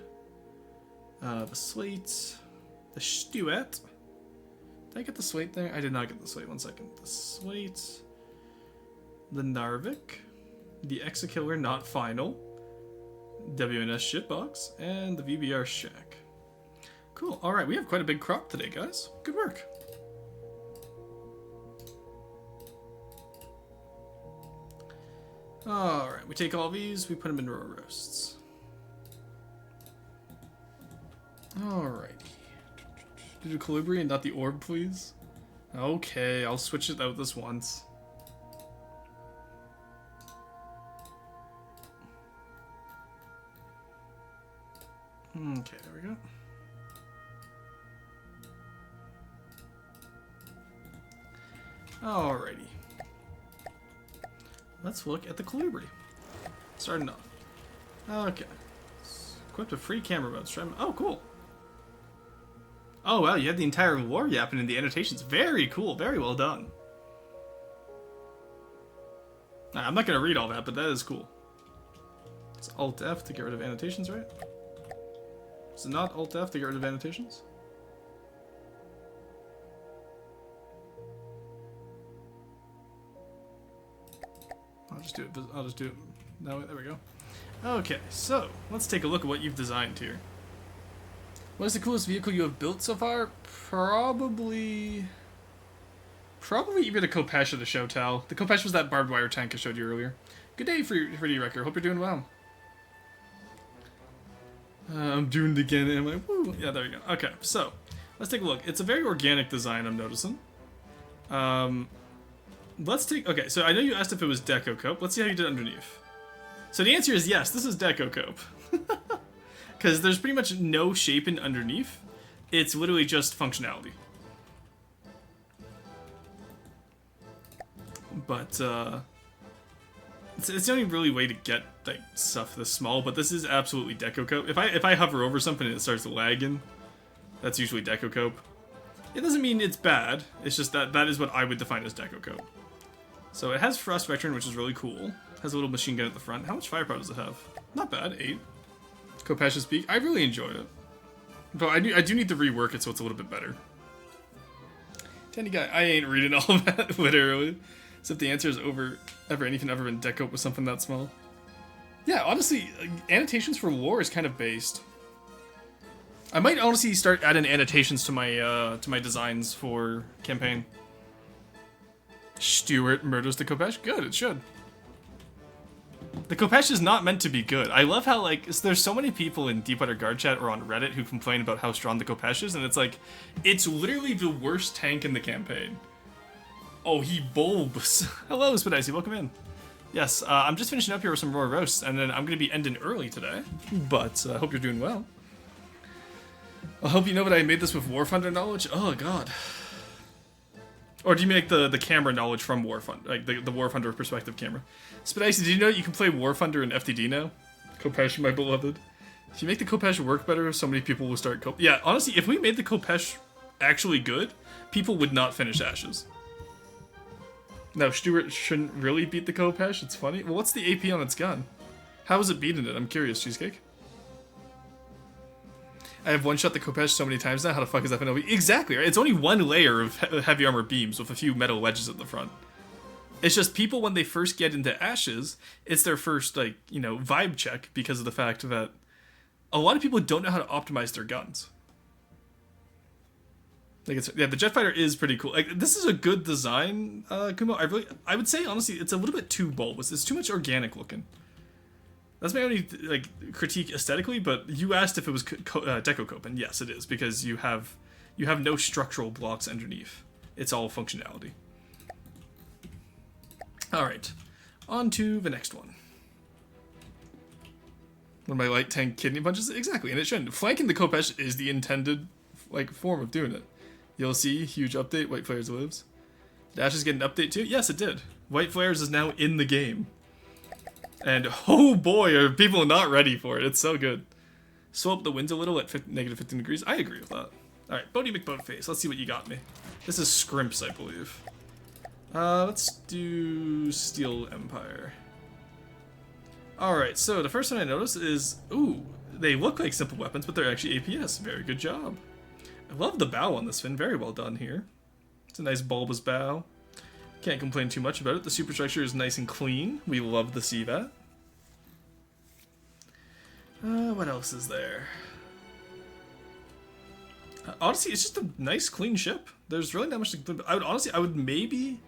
The Slate, the Stuart. Did I get the Slate there? I did not get the Slate, 1 second. The Slate, the Narvik, the Exakiller Not Final, WNS Shitbox, and the VBR Shack. Cool, alright, we have quite a big crop today, guys. Good work. Alright, we take all these, we put them in raw roasts. Alrighty. Did you Colibri and not the orb, please? Okay, I'll switch it out this once. Okay, there we go. Alrighty. Let's look at the Colibri. Starting off. Okay. Equipped with free camera modes. Oh, cool. Oh, wow, you have the entire lore yapping in the annotations. Very cool. Very well done. I'm not going to read all that, but that is cool. It's Alt-F to get rid of annotations, right? Is it not Alt-F to get rid of annotations? I'll just do it. I'll just do it. No, there we go. Okay, so let's take a look at what you've designed here. What is the coolest vehicle you have built so far? Probably either the Kopesh or the Shotel. The Kopesh was that barbed wire tank I showed you earlier. Good day for you, Riker. Hope you're doing well. I'm doing it again, and I'm like, woo. Yeah, there you go. Okay, so let's take a look. It's a very organic design, I'm noticing. Okay, so I know you asked if it was Deco Cope. Let's see how you did underneath. So the answer is yes, this is Deco Cope. Because there's pretty much no shape in underneath. It's literally just functionality. But, it's the only really way to get like stuff this small, but this is absolutely Deco Cope. If I hover over something and it starts lagging, that's usually Deco Cope. It doesn't mean it's bad, it's just that is what I would define as Deco Cope. So it has Frost Veteran, which is really cool. Has a little machine gun at the front. How much firepower does it have? Not bad, 8. Kopesh's Peak, I really enjoy it. But I do need to rework it so it's a little bit better. Danny guy, I ain't reading all of that, literally. So if the answer is anything ever been Deco with something that small. Yeah, honestly, annotations for lore is kind of based. I might honestly start adding annotations to my designs for campaign. Stuart murders the Kopesh? Good, it should. The Kopesh is not meant to be good. I love how, like, there's so many people in Deepwater Guard chat or on Reddit who complain about how strong the Kopesh is, and it's like, it's literally the worst tank in the campaign. Oh, he bulbs. Hello, Spadicy, welcome in. Yes, I'm just finishing up here with some raw roasts, and then I'm going to be ending early today, but I hope you're doing well. I hope you know that I made this with War Thunder knowledge. Oh, God. Or do you make the camera knowledge from War Thunder, like the War Thunder perspective camera? Spadicy, did you know you can play War Thunder in FTD now? Kopesh, my beloved. If you make the Kopesh work better, so many people will start Yeah, honestly, if we made the Kopesh actually good, people would not finish Ashes. No, Stuart shouldn't really beat the Kopesh, it's funny. Well, what's the AP on its gun? How is it beating it? I'm curious, Cheesecake. I have one-shot the Kopesh so many times now, how the fuck is that FNLV? Exactly, right? It's only one layer of heavy armor beams with a few metal wedges at the front. It's just people, when they first get into Ashes, it's their first, like, you know, vibe check because of the fact that a lot of people don't know how to optimize their guns. Like, yeah, the jet fighter is pretty cool. Like, this is a good design, Kumo. I would say, honestly, it's a little bit too bulbous. It's too much organic looking. That's my only, like, critique aesthetically, but you asked if it was Deco Cope, and yes, it is, because you have no structural blocks underneath. It's all functionality. Alright, on to the next one. One of my light tank kidney punches? Exactly, and it shouldn't. Flanking the Kopesh is the intended, like, form of doing it. You'll see, huge update, White Flares lives. Did Ashes get an update too? Yes, it did. White Flares is now in the game. And oh boy, are people not ready for it. It's so good. Slow up the winds a little at negative 15 degrees. I agree with that. Alright, Bodie McBoatface. Let's see what you got me. This is Scrimps, I believe. Let's do Steel Empire. Alright, so the first one I noticed is, ooh, they look like simple weapons, but they're actually APS. Very good job. I love the bow on this fin. Very well done here. It's a nice bulbous bow. Can't complain too much about it. The superstructure is nice and clean. We love to see that. What else is there? Honestly, it's just a nice, clean ship. There's really not much to... I would maybe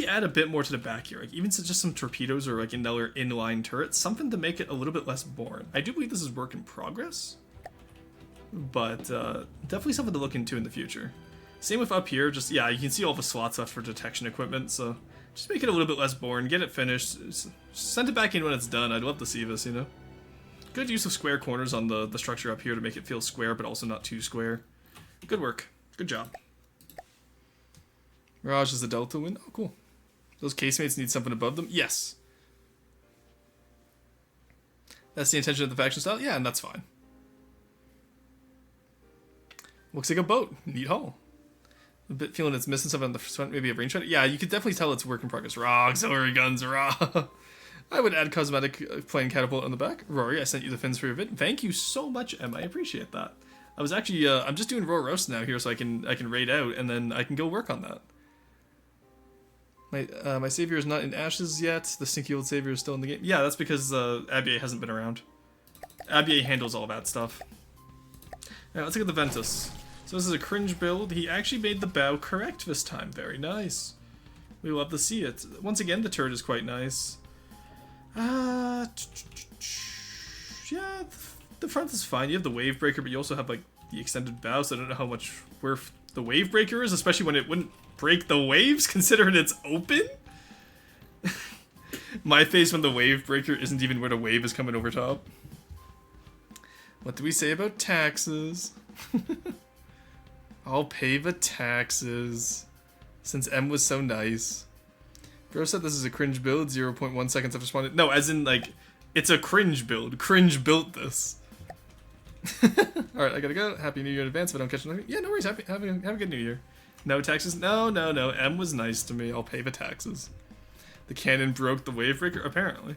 add a bit more to the back here. Like, even just some torpedoes or like another inline turret. Something to make it a little bit less boring. I do believe this is work in progress. But definitely something to look into in the future. Same with up here, just, yeah, you can see all the slots left for detection equipment, so just make it a little bit less boring, get it finished, send it back in when it's done. I'd love to see this, you know? Good use of square corners on the structure up here to make it feel square, but also not too square. Good work. Good job. Mirage is the Delta win. Oh, cool. Those casemates need something above them? Yes. That's the intention of the faction style? Yeah, and that's fine. Looks like a boat. Neat haul. A bit feeling it's missing something on the front, maybe a range shot. Yeah, you could definitely tell it's work in progress. Raw, auxiliary guns, raw. I would add cosmetic plane catapult on the back. Rory, I sent you the fins for your vid. Thank you so much, Emma. I appreciate that. I was actually, I'm just doing raw roast now here so I can raid out and then I can go work on that. My savior is not in ashes yet. The stinky old savior is still in the game. Yeah, that's because Abier hasn't been around. Abier handles all that stuff. Now let's look at the Ventus. So this is a cringe build. He actually made the bow correct this time. Very nice. We love to see it. Once again, the turret is quite nice. Yeah, the front is fine. You have the wave breaker, but you also have like the extended bow, so I don't know how much worth the wave breaker is, especially when it wouldn't break the waves, considering it's open. My face when the wave breaker isn't even where the wave is coming over top. What do we say about taxes? I'll pay the taxes. Since M was so nice. Bro said this is a cringe build, 0.1 seconds after spawning. No, as in, like, it's a cringe build. Cringe built this. Alright, I gotta go. Happy New Year in advance if I don't catch nothing. Yeah, no worries. Have a good New Year. No taxes? No. M was nice to me. I'll pay the taxes. The cannon broke the wave breaker, apparently.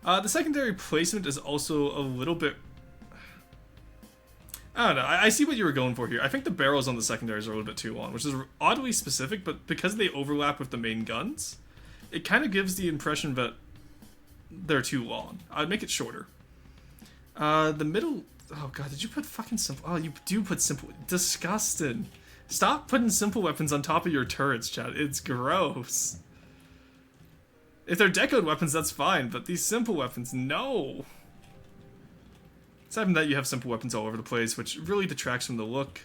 The secondary placement is also a little bit... I don't know. I see what you were going for here. I think the barrels on the secondaries are a little bit too long, which is oddly specific, but because they overlap with the main guns, it kind of gives the impression that they're too long. I'd make it shorter. The middle... Oh god, did you put fucking simple... Oh, you do put simple... Disgusting. Stop putting simple weapons on top of your turrets, chat. It's gross. If they're decoed weapons, that's fine, but these simple weapons, no. Aside from that, you have simple weapons all over the place, which really detracts from the look.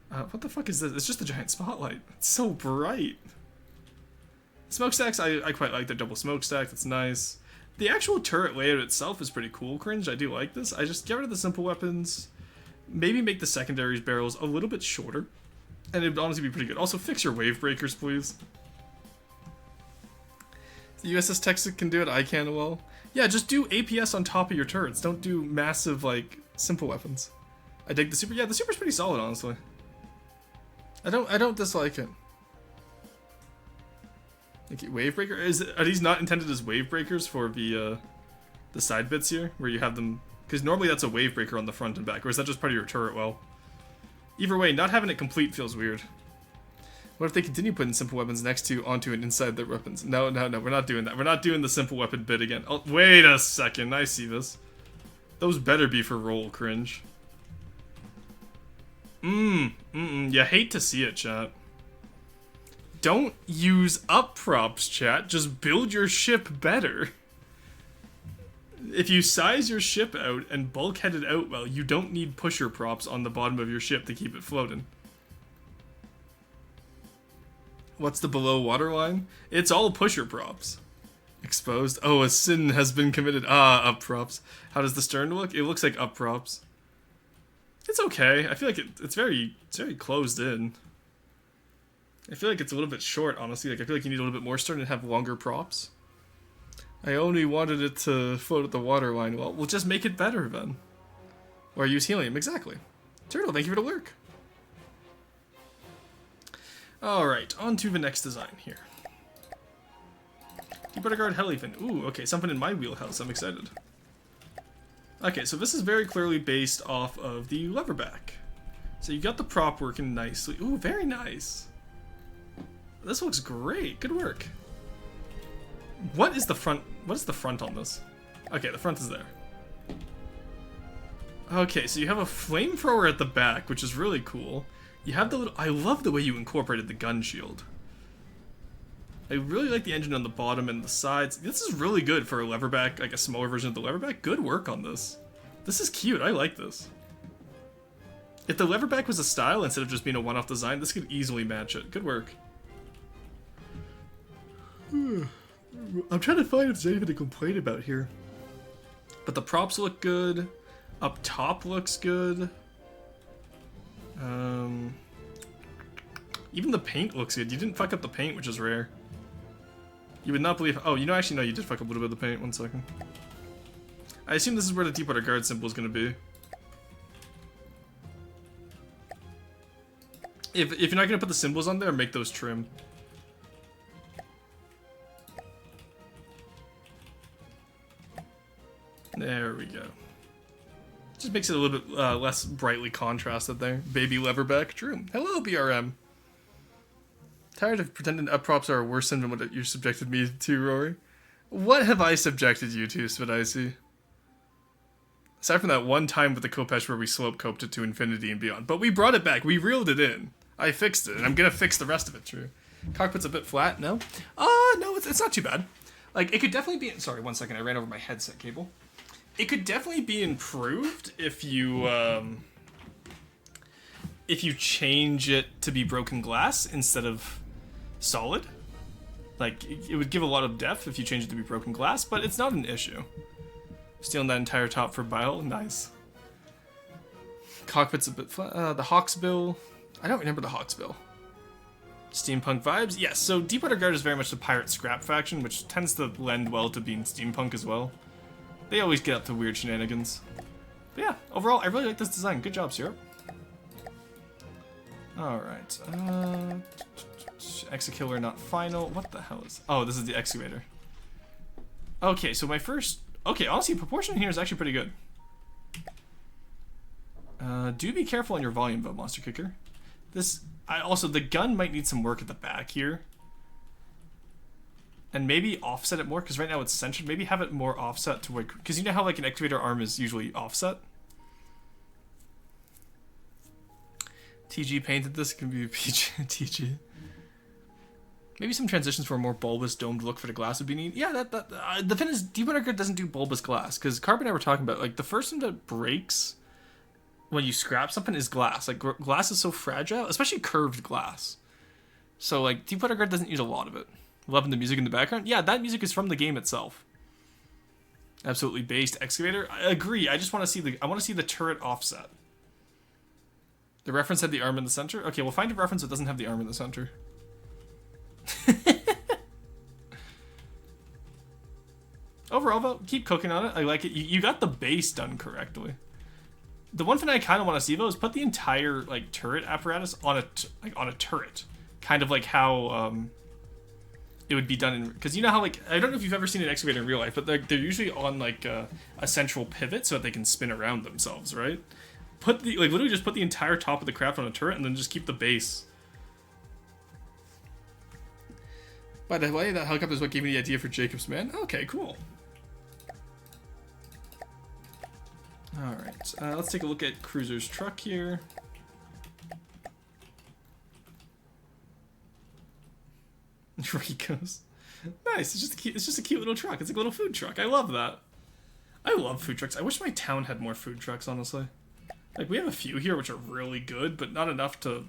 What the fuck is this? It's just a giant spotlight. It's so bright. Smokestacks, I quite like the double smokestack. That's nice. The actual turret layout itself is pretty cool, Cringe. I do like this. I just get rid of the simple weapons. Maybe make the secondaries barrels a little bit shorter. And it'd honestly be pretty good. Also, fix your wave breakers, please. The USS Texas can do it. I can well. Yeah, just do APS on top of your turrets. Don't do massive, like, simple weapons. I dig the super. Yeah, the super's pretty solid, honestly. I don't dislike it. Okay, wave breaker. Are these not intended as wave breakers for the side bits here, where you have them? Because normally that's a wave breaker on the front and back, or is that just part of your turret well? Either way, not having it complete feels weird. What if they continue putting simple weapons next to, onto, and inside their weapons? No, we're not doing that. We're not doing the simple weapon bit again. Oh, wait a second, I see this. Those better be for roll, Cringe. You hate to see it, chat. Don't use up props, chat. Just build your ship better. If you size your ship out and bulkhead it out well, you don't need pusher props on the bottom of your ship to keep it floating. What's the below waterline? It's all pusher props. Exposed. Oh, a sin has been committed. Ah, up props. How does the stern look? It looks like up props. It's okay. I feel like it's very closed in. I feel like it's a little bit short, honestly. Like, I feel like you need a little bit more stern and have longer props. I only wanted it to float at the waterline. Well, we'll just make it better then. Or use helium. Exactly. Turtle, thank you for the lurk. Alright, on to the next design here. Deepwater Guard Helivan. Ooh, okay, something in my wheelhouse. I'm excited. Okay, so this is very clearly based off of the leverback. So you got the prop working nicely. Ooh, very nice. This looks great. Good work. What is the front? What is the front on this? Okay, the front is there. Okay, so you have a flamethrower at the back, which is really cool. You have the little... I love the way you incorporated the gun shield. I really like the engine on the bottom and the sides. This is really good for a leverback, like a smaller version of the leverback. Good work on this. This is cute. I like this. If the leverback was a style instead of just being a one-off design, this could easily match it. Good work. I'm trying to find if there's anything to complain about here. But the props look good. Up top looks good. Even the paint looks good. You didn't fuck up the paint, which is rare. You would not believe... Oh, you know, actually, no, you did fuck up a little bit of the paint. 1 second. I assume this is where the Deepwater Guard symbol is going to be. If you're not going to put the symbols on there, make those trim. There we go. Just makes it a little bit less brightly contrasted there. Baby leverback. True. Hello, BRM. Tired of pretending upprops are worse than what you subjected me to, Rory. What have I subjected you to, Svadaisi? Aside from that one time with the Kopesh where we slope coped it to infinity and beyond. But we brought it back. We reeled it in. I fixed it, and I'm gonna fix the rest of it, True. Cockpit's a bit flat, no? No, it's not too bad. Like, it could definitely be... Sorry, 1 second, I ran over my headset cable. It could definitely be improved if you change it to be broken glass instead of solid. Like, it would give a lot of depth if you change it to be broken glass, but it's not an issue. Stealing that entire top for Bile, nice. Cockpit's a bit flat. The Hawksbill... I don't remember the Hawksbill. Steampunk vibes? Yes, so Deepwater Guard is very much the pirate scrap faction, which tends to lend well to being steampunk as well. They always get up to weird shenanigans. But yeah, overall, I really like this design. Good job, Syrup. Alright. Exekiller not final. What the hell is... Oh, this is the excavator. Okay, so my first... Okay, honestly, proportion here is actually pretty good. Do be careful on your volume, though, Monster Kicker. Also, the gun might need some work at the back here. And maybe offset it more, because right now it's centered. Maybe have it more offset to like... Because you know how like an excavator arm is usually offset? TG painted this. It can be PG TG. Maybe some transitions for a more bulbous domed look for the glass would be neat. Yeah, the thing is, Deepwater Guard doesn't do bulbous glass, because Carb and I were talking about, like, the first thing that breaks when you scrap something is glass. Like, glass is so fragile, especially curved glass. So, like, Deepwater Guard doesn't use a lot of it. Loving the music in the background. Yeah, that music is from the game itself. Absolutely based excavator. I agree. I just want to see the turret offset. The reference had the arm in the center. Okay, we'll find a reference that doesn't have the arm in the center. Overall, though, keep cooking on it. I like it. You got the base done correctly. The one thing I kind of want to see though is put the entire like turret apparatus on a turret, kind of like how it would be done in, because you know how like I don't know if you've ever seen an excavator in real life, but they're usually on like a central pivot so that they can spin around themselves, right? Literally just put the entire top of the craft on a turret and then just keep the base. By the way, that helicopter is what gave me the idea for Jacob's Man. Okay, cool. Alright, let's take a look at Cruiser's truck here. Rico's. Nice, it's just a cute little truck. It's like a little food truck. I love that. I love food trucks. I wish my town had more food trucks, honestly. Like, we have a few here which are really good, but not enough to...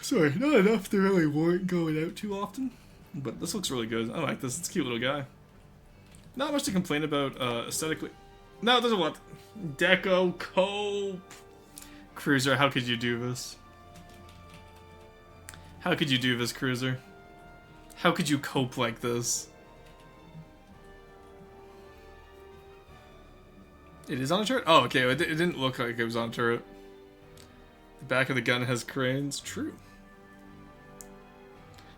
Sorry, not enough to really warrant going out too often. But this looks really good. I like this. It's a cute little guy. Not much to complain about aesthetically. No, there's a lot. Deco, cope. Cruiser, how could you do this? How could you do this, Cruiser? How could you cope like this? It is on a turret? Oh, okay. It didn't look like it was on a turret. The back of the gun has cranes. True.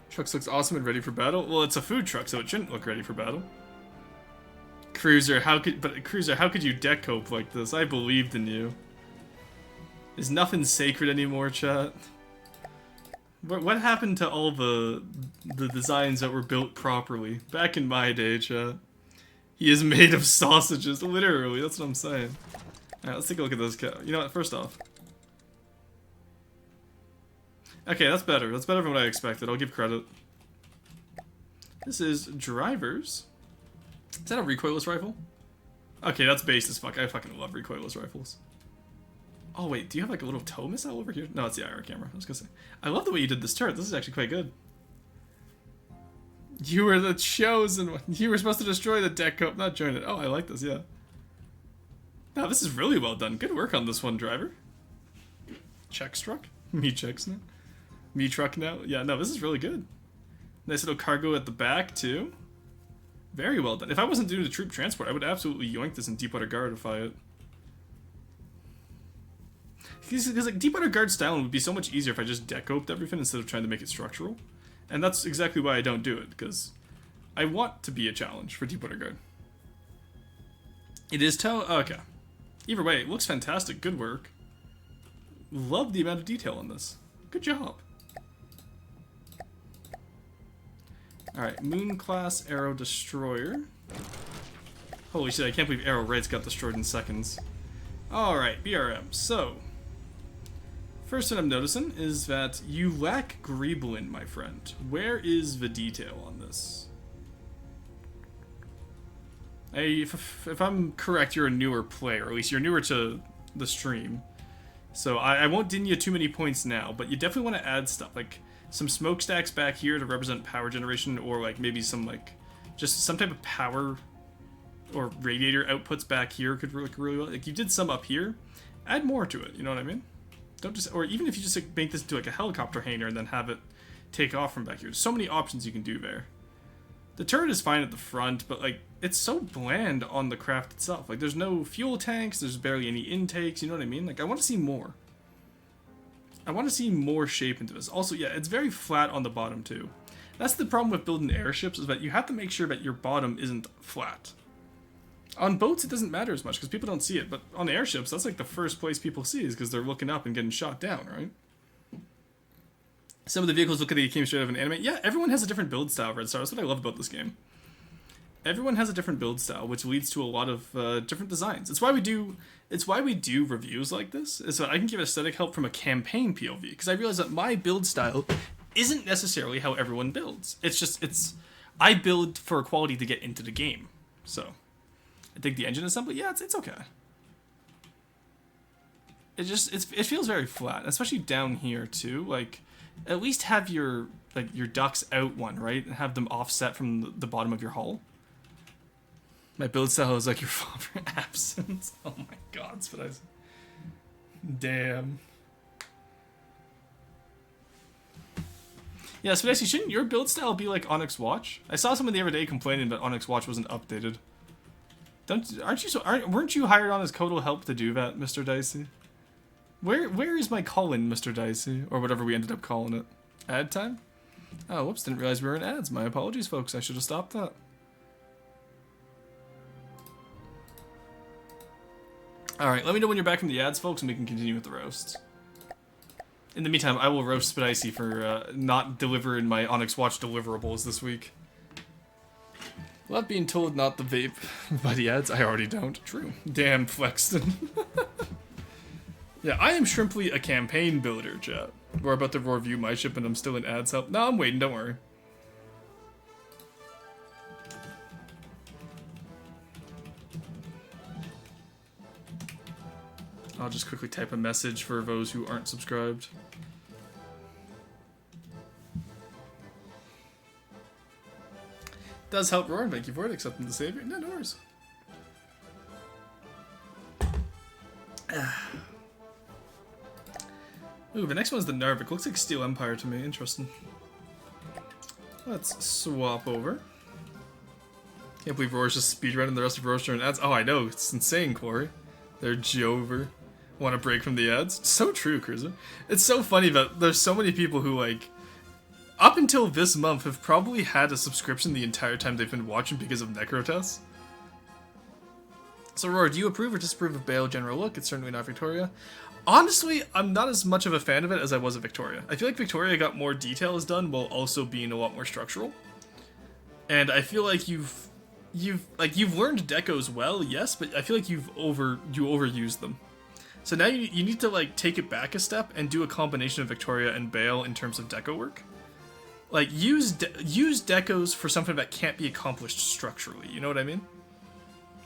Trucks looks awesome and ready for battle. Well, it's a food truck, so it shouldn't look ready for battle. Cruiser, how could you deck cope like this? I believed in you. Is nothing sacred anymore, chat? What happened to all the designs that were built properly? Back in my day, chat. He is made of sausages, literally, that's what I'm saying. Alright, let's take a look at this cow. You know what, first off. Okay, that's better. That's better than what I expected, I'll give credit. This is Drivers. Is that a recoilless rifle? Okay, that's base as fuck. I fucking love recoilless rifles. Oh wait, do you have like a little tow missile over here? No, it's the IR camera. I was gonna say. I love the way you did this turret. This is actually quite good. You were the chosen one. You were supposed to destroy the deck cope, not join it. Oh, I like this, yeah. Now this is really well done. Good work on this one, Driver. Checks truck? Me checks now. Me truck now. Yeah, no, this is really good. Nice little cargo at the back, too. Very well done. If I wasn't doing the troop transport, I would absolutely yoink this in Deepwater Guardify it. Because like Deepwater Guard styling would be so much easier if I just decoped everything instead of trying to make it structural. And that's exactly why I don't do it, because I want to be a challenge for Deepwater Guard. It is tow? Okay. Either way, it looks fantastic. Good work. love the amount of detail on this. Good job. Alright, Moon class Arrow Destroyer. Holy shit, I can't believe Arrow Raids got destroyed in seconds. Alright, BRM. So, first thing I'm noticing is that you lack Greeblin, my friend. Where is the detail on this? If I'm correct, you're a newer player. Or at least you're newer to the stream. So I won't din you too many points now, but you definitely want to add stuff. Like some smokestacks back here to represent power generation, or like maybe some like just some type of power or radiator outputs back here could look really well. Like you did some up here, add more to it. You know what I mean? Don't just, or even if you just like, make this into like a helicopter hangar and then have it take off from back here. There's so many options you can do there. The turret is fine at the front, but like it's so bland on the craft itself. Like there's no fuel tanks, there's barely any intakes. You know what I mean? Like I want to see more. I want to see more shape into this. Also, yeah, it's very flat on the bottom too. That's the problem with building airships, is that you have to make sure that your bottom isn't flat. On boats, it doesn't matter as much because people don't see it, but on airships, that's like the first place people see is because they're looking up and getting shot down, right? Some of the vehicles look like they came straight out of an anime. Yeah, everyone has a different build style, Red Star. That's what I love about this game. Everyone has a different build style, which leads to a lot of different designs. It's why we do reviews like this, is so I can give aesthetic help from a campaign POV, because I realize that my build style isn't necessarily how everyone builds. I build for quality to get into the game. So, I think the engine assembly, yeah, it's okay. It feels very flat, especially down here too. Like, at least have your ducts out one, right? And have them offset from the bottom of your hull. My build style is like your father absent. Oh my god, Spidicy. Damn. Yeah, Spidicy, shouldn't your build style be like Onyx Watch? I saw someone the other day complaining that Onyx Watch wasn't updated. Weren't you hired on as Codal help to do that, Mr. Dicey? Where is my call-in, Mr. Dicey? Or whatever we ended up calling it. Ad time? Oh, whoops, didn't realize we were in ads. My apologies, folks. I should have stopped that. Alright, let me know when you're back from the ads, folks, and we can continue with the roasts. In the meantime, I will roast Spidicy for not delivering my Onyx Watch deliverables this week. Love being told not to vape by the ads. I already don't. True. Damn, Flexton. Yeah, I am shrimply a campaign builder, chat. We're about to review my ship and I'm still in ads help. No, I'm waiting, don't worry. I'll just quickly type a message for those who aren't subscribed. Does help, Roar, and thank you for it, accepting the savior. No, no worries. Ooh, the next one's the Narvik. Looks like Steel Empire to me. Interesting. Let's swap over. Can't believe Roar's just speedrunning the rest of Roar's and ads. Oh, I know. It's insane, Corey. They're Jover. Want to break from the ads? It's so true, Cruiser. It's so funny that there's so many people who, like, up until this month have probably had a subscription the entire time they've been watching because of Necrotests. So, Roar, do you approve or disapprove of Bale general look? It's certainly not Victoria. Honestly, I'm not as much of a fan of it as I was of Victoria. I feel like Victoria got more details done while also being a lot more structural. And I feel like you've learned decos well, yes, but I feel like you overused them. So now you need to like take it back a step and do a combination of Victoria and Bale in terms of deco work. Like use decos for something that can't be accomplished structurally. You know what I mean?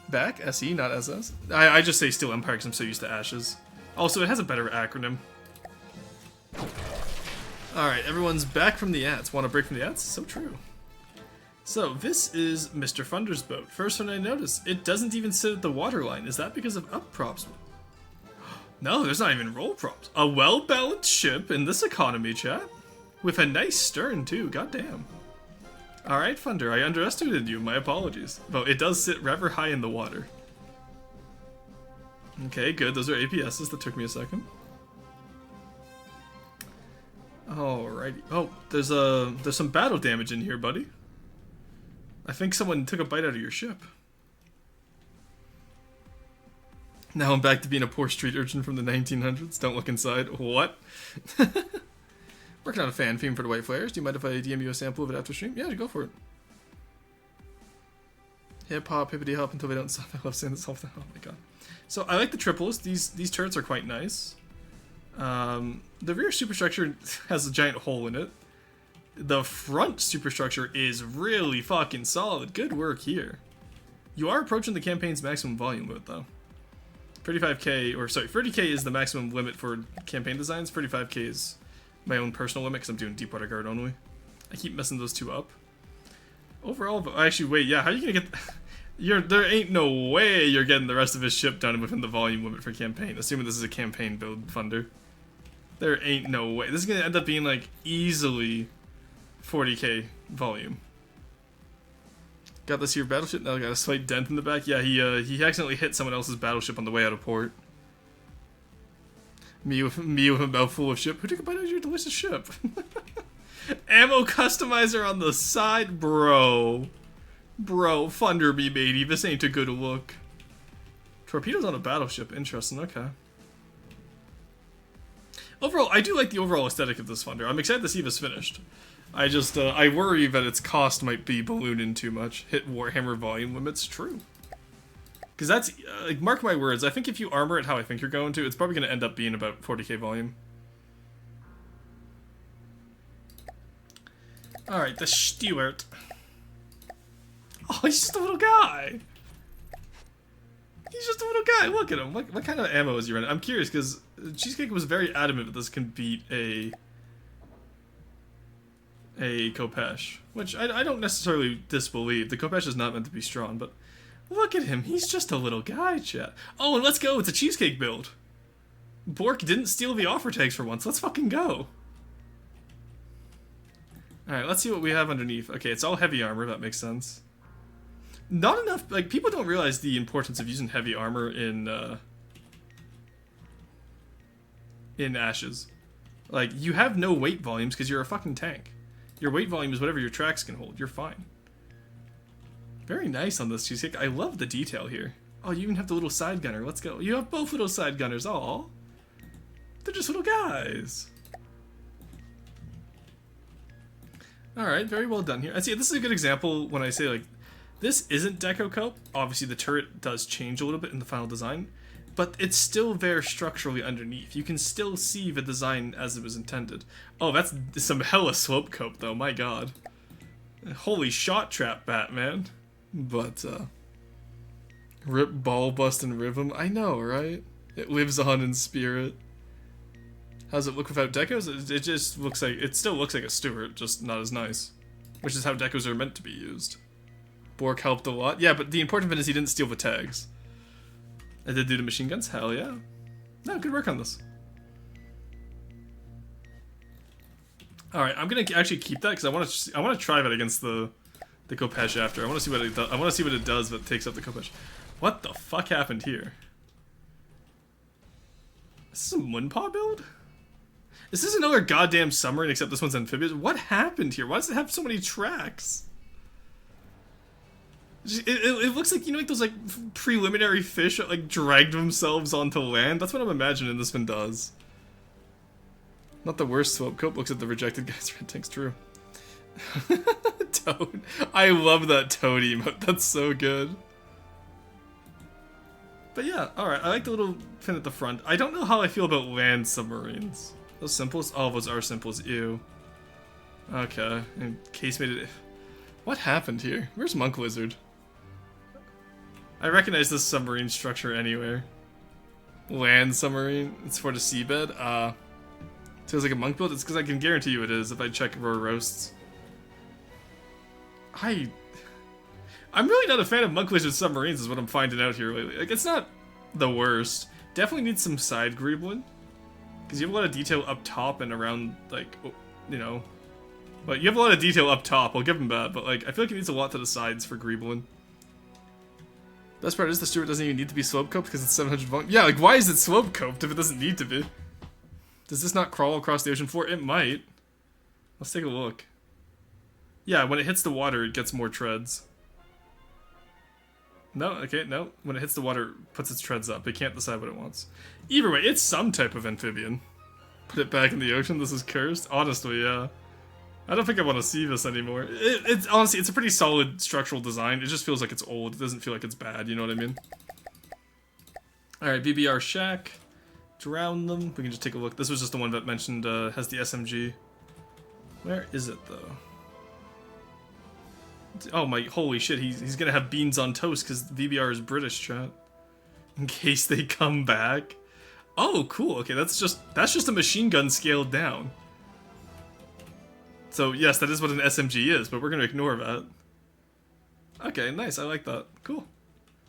Back SE, not SS. I just say Steel Empire because I'm so used to Ashes. Also, it has a better acronym. Alright, everyone's back from the ads. Want to break from the ads? So true. So, this is Mr. Thunder's boat. First one I noticed, it doesn't even sit at the waterline. Is that because of up props? No, there's not even roll props. A well-balanced ship in this economy, chat. With a nice stern, too. Goddamn. Alright, Thunder, I underestimated you. My apologies. Though it does sit rather high in the water. Okay, good. Those are APSs. That took me a second. Alrighty. Oh, there's some battle damage in here, buddy. I think someone took a bite out of your ship. Now I'm back to being a poor street urchin from the 1900s. Don't look inside. What? Working on a fan theme for the White Flares. Do you mind if I DM you a sample of it after stream? Yeah, go for it. Hip hop, hippity hop until they don't stop. I love saying this all the time. Oh my god. So I like the triples. These turrets are quite nice. The rear superstructure has a giant hole in it. The front superstructure is really fucking solid. Good work here. You are approaching the campaign's maximum volume limit though. 35k, or sorry, 30k is the maximum limit for campaign designs. 35k is my own personal limit because I'm doing Deepwater Guard only. I keep messing those two up. Overall, but actually, wait, yeah, how are you gonna get... there ain't no way you're getting the rest of his ship done within the volume limit for campaign, assuming this is a campaign build funder. There ain't no way. This is gonna end up being, like, easily 40k volume. Got this here battleship, now got a slight dent in the back. Yeah, he accidentally hit someone else's battleship on the way out of port. Me with a mouthful of ship. Who took a bite out of your delicious ship? Ammo customizer on the side? Bro, funder me, matey. This ain't a good look. Torpedoes on a battleship. Interesting, okay. Overall, I do like the overall aesthetic of this funder. I'm excited to see this finished. I just, I worry that its cost might be ballooning too much. Hit Warhammer volume limits, true. Because that's, like, mark my words, I think if you armor it how I think you're going to, it's probably going to end up being about 40k volume. Alright, the Stewart. Oh, he's just a little guy. He's just a little guy, look at him. What kind of ammo is he running? I'm curious, because Cheesecake was very adamant that this can beat a Kopesh, which I don't necessarily disbelieve. The Kopesh is not meant to be strong, but look at him. He's just a little guy, chat. Oh, and let's go. It's a Cheesecake build. Bork didn't steal the offer tags for once. Let's fucking go. Alright, let's see what we have underneath. Okay, it's all heavy armor. That makes sense. Not enough... Like, people don't realize the importance of using heavy armor in Ashes. Like, you have no weight volumes because you're a fucking tank. Your weight volume is whatever your tracks can hold. You're fine. Very nice on this Cheesecake. I love the detail here. Oh, you even have the little side gunner. Let's go. You have both little side gunners. Aw. They're just little guys. Alright, very well done here. I see, this is a good example when I say, like, this isn't Deco Cope. Obviously, the turret does change a little bit in the final design, but it's still there structurally underneath. You can still see the design as it was intended. Oh, that's some hella slope cope, though. My god. Holy shot trap, Batman. But, rip ball bust and rhythm. I know, right? It lives on in spirit. How's it look without decos? It just looks like... It still looks like a Stuart, just not as nice. Which is how decos are meant to be used. Bork helped a lot. Yeah, but the important thing is he didn't steal the tags. I did do the machine guns? Hell yeah. No, good work on this. Alright, I'm gonna actually keep that because I want to try that against the Kopesh after. I want to see what it does. I want to see what it does that takes up the Kopesh. What the fuck happened here? Is this a Moonpaw build? Is this another goddamn submarine except this one's amphibious? What happened here? Why does it have so many tracks? It looks like, you know, like those, like, preliminary fish that, like, dragged themselves onto land. That's what I'm imagining this one does. Not the worst slope cope. Looks at the rejected guy's red tank's true. Toad. I love that Toad emote. That's so good. But yeah, alright. I like the little fin at the front. I don't know how I feel about land submarines. Those simples? Oh, those are simples. Ew. Okay. And Case made it... What happened here? Where's Monk Lizard? I recognize this submarine structure anywhere. Land submarine? It's for the seabed? Feels like a monk build? It's because I can guarantee you it is if I check Roar Roasts. I'm really not a fan of Monk Lizard submarines is what I'm finding out here lately. Like, it's not the worst. Definitely needs some side greebling. Because you have a lot of detail up top and around, like, you know... But you have a lot of detail up top, I'll give him that, but, like, I feel like it needs a lot to the sides for greebling. Best part is the Stuart doesn't even need to be slope coped because it's 700 volume. Yeah, like, why is it slope coped if it doesn't need to be? Does this not crawl across the ocean floor? It might. Let's take a look. Yeah, when it hits the water, it gets more treads. No, okay, no. When it hits the water, it puts its treads up. It can't decide what it wants. Either way, it's some type of amphibian. Put it back in the ocean. This is cursed. Honestly, yeah. I don't think I want to see this anymore. It's honestly, it's a pretty solid structural design. It just feels like it's old. It doesn't feel like it's bad. You know what I mean? All right, BBR Shack. Drown them. We can just take a look. This was just the one that mentioned has the SMG. Where is it though? Oh my, holy shit! He's gonna have beans on toast because VBR is British, chat. In case they come back. Oh, cool. Okay, that's just a machine gun scaled down. So yes, that is what an SMG is, but we're gonna ignore that. Okay, nice. I like that. Cool.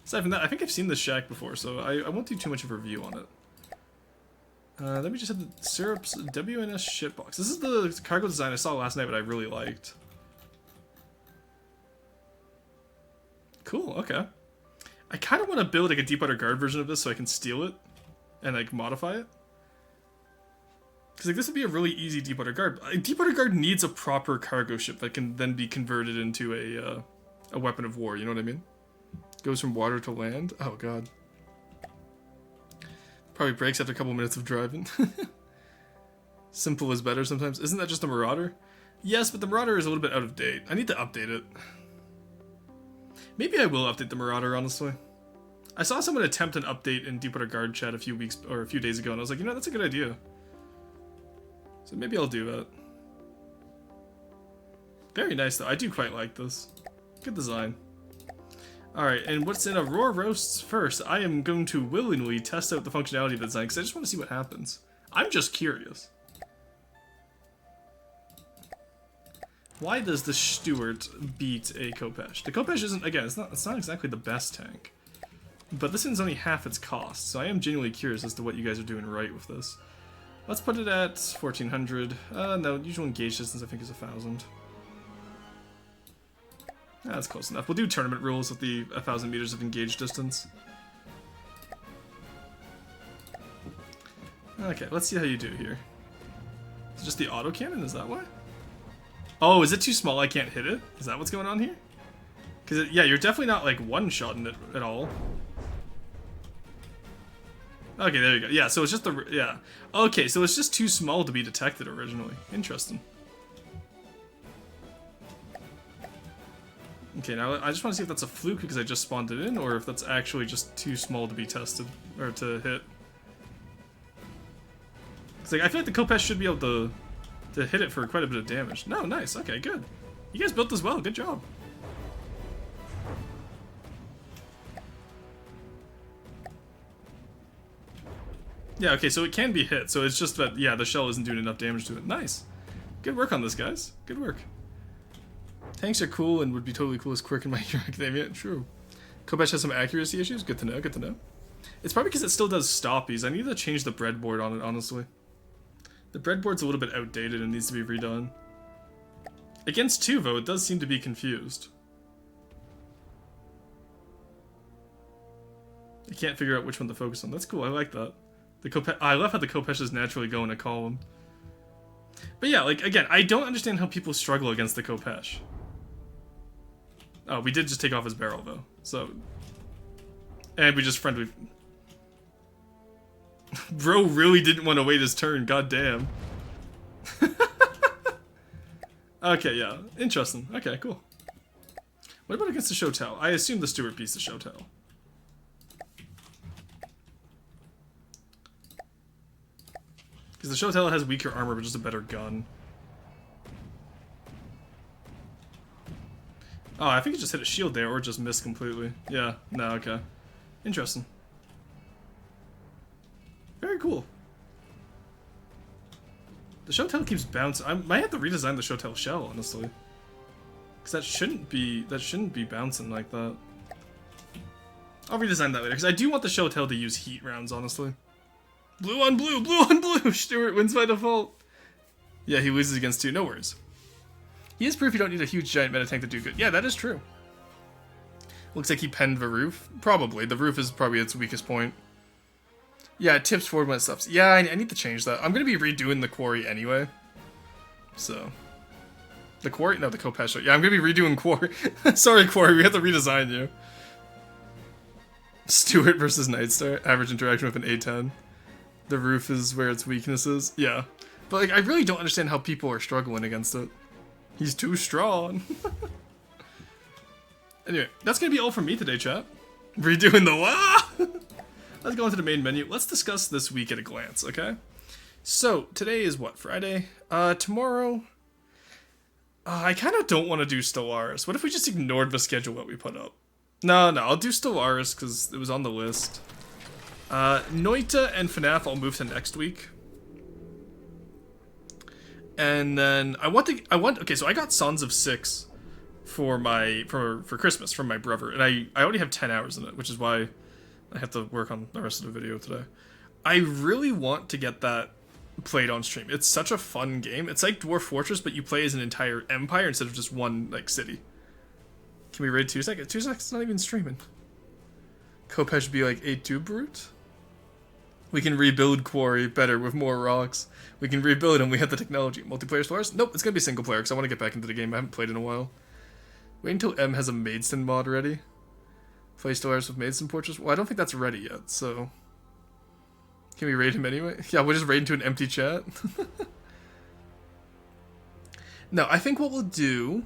Aside from that, I think I've seen this shack before, so I won't do too much of a review on it. Let me just have the Syrups WNS shipbox. This is the cargo design I saw last night, but I really liked. Cool. Okay. I kind of want to build like a Deepwater Guard version of this so I can steal it and like modify it. Because like, this would be a really easy Deepwater Guard. Deepwater Guard needs a proper cargo ship that can then be converted into a weapon of war, you know what I mean? Goes from water to land. Oh god. Probably breaks after a couple minutes of driving. Simple is better sometimes. Isn't that just a Marauder? Yes, but the Marauder is a little bit out of date. I need to update it. Maybe I will update the Marauder, honestly. I saw someone attempt an update in Deepwater Guard chat a few days ago, and I was like, you know, that's a good idea. So maybe I'll do that. Very nice, though. I do quite like this. Good design. Alright, and what's in Aurora Roasts first? I am going to willingly test out the functionality of the design, because I just want to see what happens. I'm just curious. Why does the Stuart beat a Khopesh? The Khopesh isn't, again, it's not exactly the best tank. But this one's only half its cost, so I am genuinely curious as to what you guys are doing right with this. Let's put it at 1400. No, usual engage distance I think is 1000. That's close enough. We'll do tournament rules with the 1000 meters of engage distance. Okay, let's see how you do here. Is it just the autocannon? Is that why? Oh, is it too small? I can't hit it? Is that what's going on here? Because, yeah, you're definitely not, like, one-shotting it at all. Okay, there you go. Yeah, so it's just the... Yeah. Okay, so it's just too small to be detected originally. Interesting. Okay, now I just want to see if that's a fluke because I just spawned it in, or if that's actually just too small to be tested, or to hit. Because, like, I feel like the Khopesh should be able to hit it for quite a bit of damage. No, nice. Okay, good. You guys built this well. Good job. Yeah, okay, so it can be hit, so it's just that, yeah, the shell isn't doing enough damage to it. Nice. Good work on this, guys. Good work. Tanks are cool and would be totally cool as Quirk in My Hero Academia. True. Khopesh has some accuracy issues. Good to know, good to know. It's probably because it still does stoppies. I need to change the breadboard on it, honestly. The breadboard's a little bit outdated and needs to be redone. Against Tuvo, it does seem to be confused. I can't figure out which one to focus on. That's cool, I like that. I love how the Khopeshes naturally go in a column. But yeah, like, again, I don't understand how people struggle against the Khopesh. Oh, we did just take off his barrel, though. So... And we just friendly... Bro really didn't want to wait his turn, goddamn. Okay, yeah. Interesting. Okay, cool. What about against the Shotel? I assume the Stuart beats the Shotel. Because the Shotel has weaker armor, but just a better gun. Oh, I think it just hit a shield there, or just missed completely. Yeah, no, okay. Interesting. Very cool. The Shotel keeps bouncing. I might have to redesign the Shotel shell, honestly. Because that shouldn't be bouncing like that. I'll redesign that later, because I do want the Shotel to use heat rounds, honestly. Blue on blue, blue on blue! Stuart wins by default. Yeah, he loses against 2, no worries. He is proof you don't need a huge giant meta tank to do good. Yeah, that is true. Looks like he penned the roof. Probably. The roof is probably its weakest point. Yeah, it tips forward when it stops. Yeah, I need to change that. I'm going to be redoing the quarry anyway. So. The quarry? No, the Khopesh. Yeah, I'm going to be redoing quarry. Sorry, quarry, we have to redesign you. Stuart versus Nightstar. Average interaction with an A10. The roof is where its weakness is. Yeah. But like, I really don't understand how people are struggling against it. He's too strong. Anyway, that's gonna be all from me today, chat. Redoing the wah! Let's go into the main menu. Let's discuss this week at a glance, okay? So, today is what, Friday? Tomorrow... I kind of don't want to do Stellaris. What if we just ignored the schedule that we put up? No, I'll do Stellaris because it was on the list. Noita and FNAF I'll move to next week. And then okay, so I got Sons of Six for Christmas from my brother, and I already have 10 hours in it, which is why I have to work on the rest of the video today. I really want to get that played on stream. It's such a fun game. It's like Dwarf Fortress, but you play as an entire empire instead of just one like city. Can we raid 2 seconds? 2 seconds not even streaming. Kopesh should be like a tube brute. We can rebuild Quarry better with more rocks. We can rebuild and we have the technology. Multiplayer Stellaris? Nope, it's gonna be single player because I want to get back into the game. I haven't played in a while. Wait until M has a Maidstone mod ready. Play Stellaris with Maidstone Portraits? Well, I don't think that's ready yet, so... Can we raid him anyway? Yeah, we'll just raid into an empty chat. No, I think what we'll do...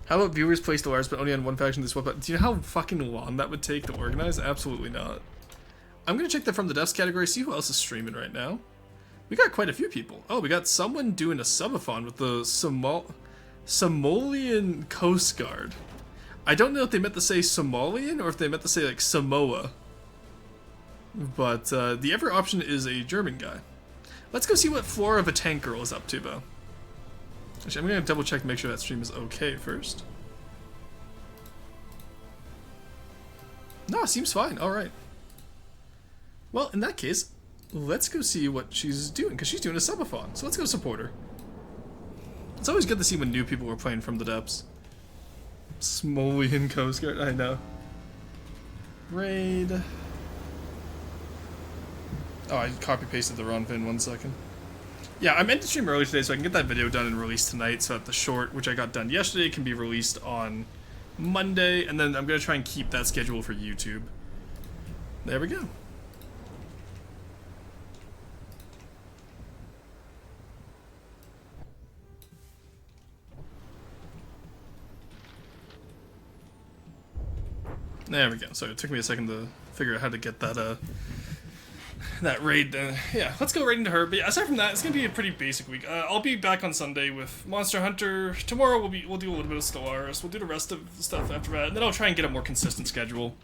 How about viewers play Stellaris but only on one faction this swap out? Do you know how fucking long that would take to organize? Absolutely not. I'm gonna check the From the Depths category, see who else is streaming right now. We got quite a few people. Oh, we got someone doing a subathon with the Somalian Coast Guard. I don't know if they meant to say Somalian or if they meant to say like Samoa. But the other option is a German guy. Let's go see what Flora the Tank Girl is up to, though. Actually, I'm gonna double check to make sure that stream is okay first. No, seems fine. All right. Well, in that case, let's go see what she's doing, because she's doing a subathon. So let's go support her. It's always good to see when new people are playing From the Depths. Smolian Coast Guard, I know. Raid. Oh, I copy-pasted the wrong pin, 1 second. Yeah, I meant to stream early today so I can get that video done and released tonight so that the short, which I got done yesterday, can be released on Monday, and then I'm going to try and keep that schedule for YouTube. There we go. There we go. So it took me a second to figure out how to get that that raid. Yeah, let's go right into her. But yeah, aside from that, it's gonna be a pretty basic week. I'll be back on Sunday with Monster Hunter. Tomorrow we'll do a little bit of Stellaris. We'll do the rest of the stuff after that, and then I'll try and get a more consistent schedule.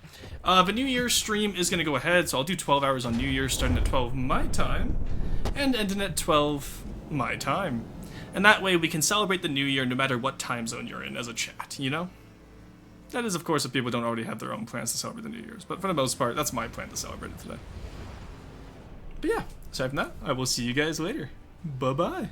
The New Year's stream is gonna go ahead, so I'll do 12 hours on New Year's, starting at 12 my time, and ending at 12 my time. And that way we can celebrate the New Year no matter what time zone you're in as a chat, you know? That is, of course, if people don't already have their own plans to celebrate the New Year's. But for the most part, that's my plan to celebrate it today. But yeah, aside from that, I will see you guys later. Bye-bye.